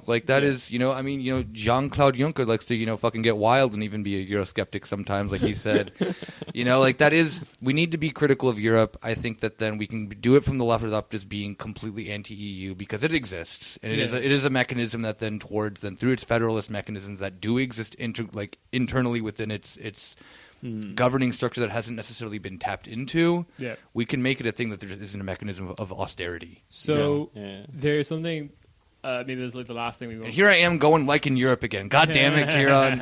like that is, I mean, Jean-Claude Juncker likes to, fucking get wild and even be a Eurosceptic sometimes, like he said, like that is, we need to be critical of Europe. I think that then we can do it from the left or up, just being completely anti-EU because it exists. And it is a mechanism that then through its federalist mechanisms that do exist internally within its governing structure that hasn't necessarily been tapped into, we can make it a thing that there isn't a mechanism of austerity. So there's something... maybe this is like the last thing we want. And here I am going like in Europe again. God damn it, Kieran.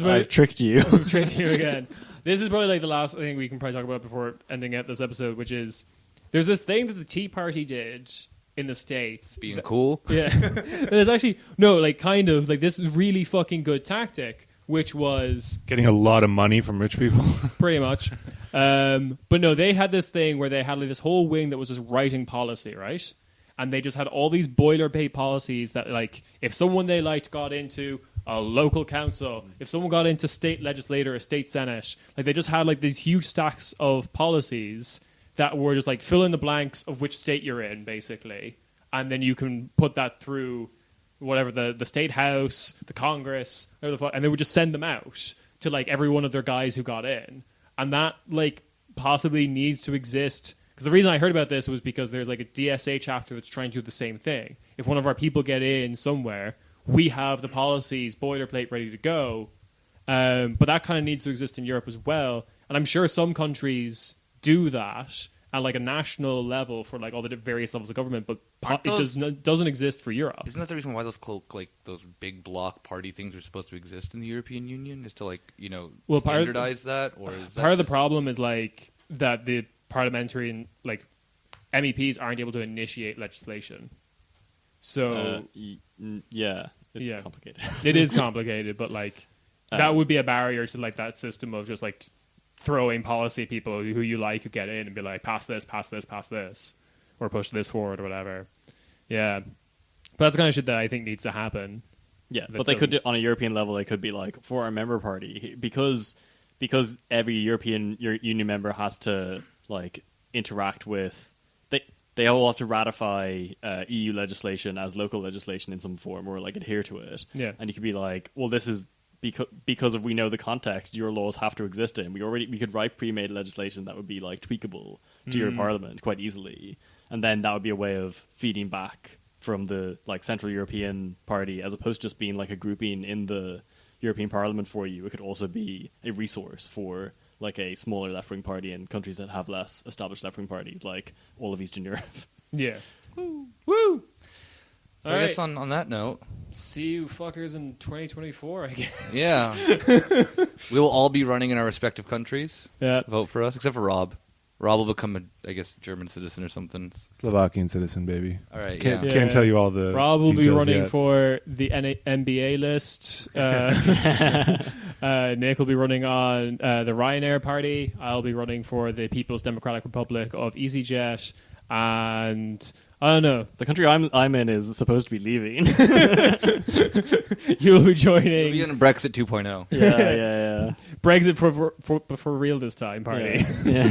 I've tricked you. I've tricked you again. This is probably like the last thing we can probably talk about before ending out this episode, which is there's this thing that the Tea Party did in the States. Being cool? Yeah. That is actually, no, like kind of, like this is really fucking good tactic, which was... Getting a lot of money from rich people. Pretty much. But no, they had this thing where they had like this whole wing that was just writing policy, right? And they just had all these boilerplate policies that, like, if someone they liked got into a local council, if someone got into state legislature or state senate, like, they just had, like, these huge stacks of policies that were just, like, fill in the blanks of which state you're in, basically. And then you can put that through whatever, the state house, the Congress, whatever the fuck, and they would just send them out to, like, every one of their guys who got in. And that, like, possibly needs to exist... Because the reason I heard about this was because there's like a DSA chapter that's trying to do the same thing. If one of our people get in somewhere, we have the policies, boilerplate ready to go. But that kind of needs to exist in Europe as well. And I'm sure some countries do that at like a national level for like all the various levels of government, but doesn't exist for Europe. Isn't that the reason why those those big block party things are supposed to exist in the European Union? Is to standardize that? Or is part of the problem is like that the parliamentary and like MEPs aren't able to initiate legislation. So it's complicated. It is complicated, but like that would be a barrier to like that system of just like throwing policy people who you like who get in and be like pass this, or push this forward or whatever. Yeah, but that's the kind of shit that I think needs to happen. Yeah, but they could do, on a European level. They could be like, for our member party, because every European Union member has to like interact with, they all have to ratify EU legislation as local legislation in some form or like adhere to it. Yeah, and you could be like, well, this is because we know the context, your laws have to exist in. We could write pre-made legislation that would be like tweakable to your parliament quite easily, and then that would be a way of feeding back from the like Central European Party, as opposed to just being like a grouping in the European Parliament for you. It could also be a resource for like a smaller left-wing party in countries that have less established left-wing parties, like all of Eastern Europe. Yeah. Woo! So All I right. guess on that note, See you fuckers in 2024, I guess. yeah, we'll all be running in our respective countries. Yeah. Vote for us, except for Rob. Rob will become I guess, German citizen or something. Slovakian citizen, baby. All right, Can't, yeah. can't tell you all the Rob will be details running yet. for the NBA list. Nick will be running on the Ryanair party. I'll be running for the People's Democratic Republic of EasyJet. And I don't know. The country I'm in is supposed to be leaving. You will be We'll joining be in Brexit 2.0. yeah. Brexit for real this time party. Yeah.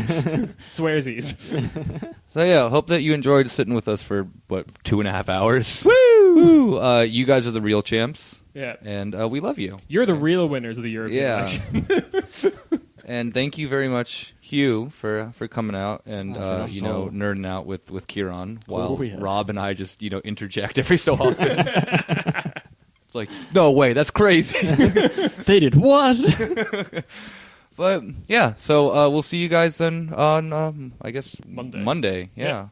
Swearsies. So yeah, hope that you enjoyed sitting with us for 2.5 hours. Woo! You guys are the real champs. Yeah. And we love you. You're the real winners of the European election. And thank you very much, Hugh, for coming out and nerding out with Kieran while Rob and I just interject every so often. It's like, no way, that's crazy. They did what? But yeah, so we'll see you guys then on I guess Monday. Monday. Yeah.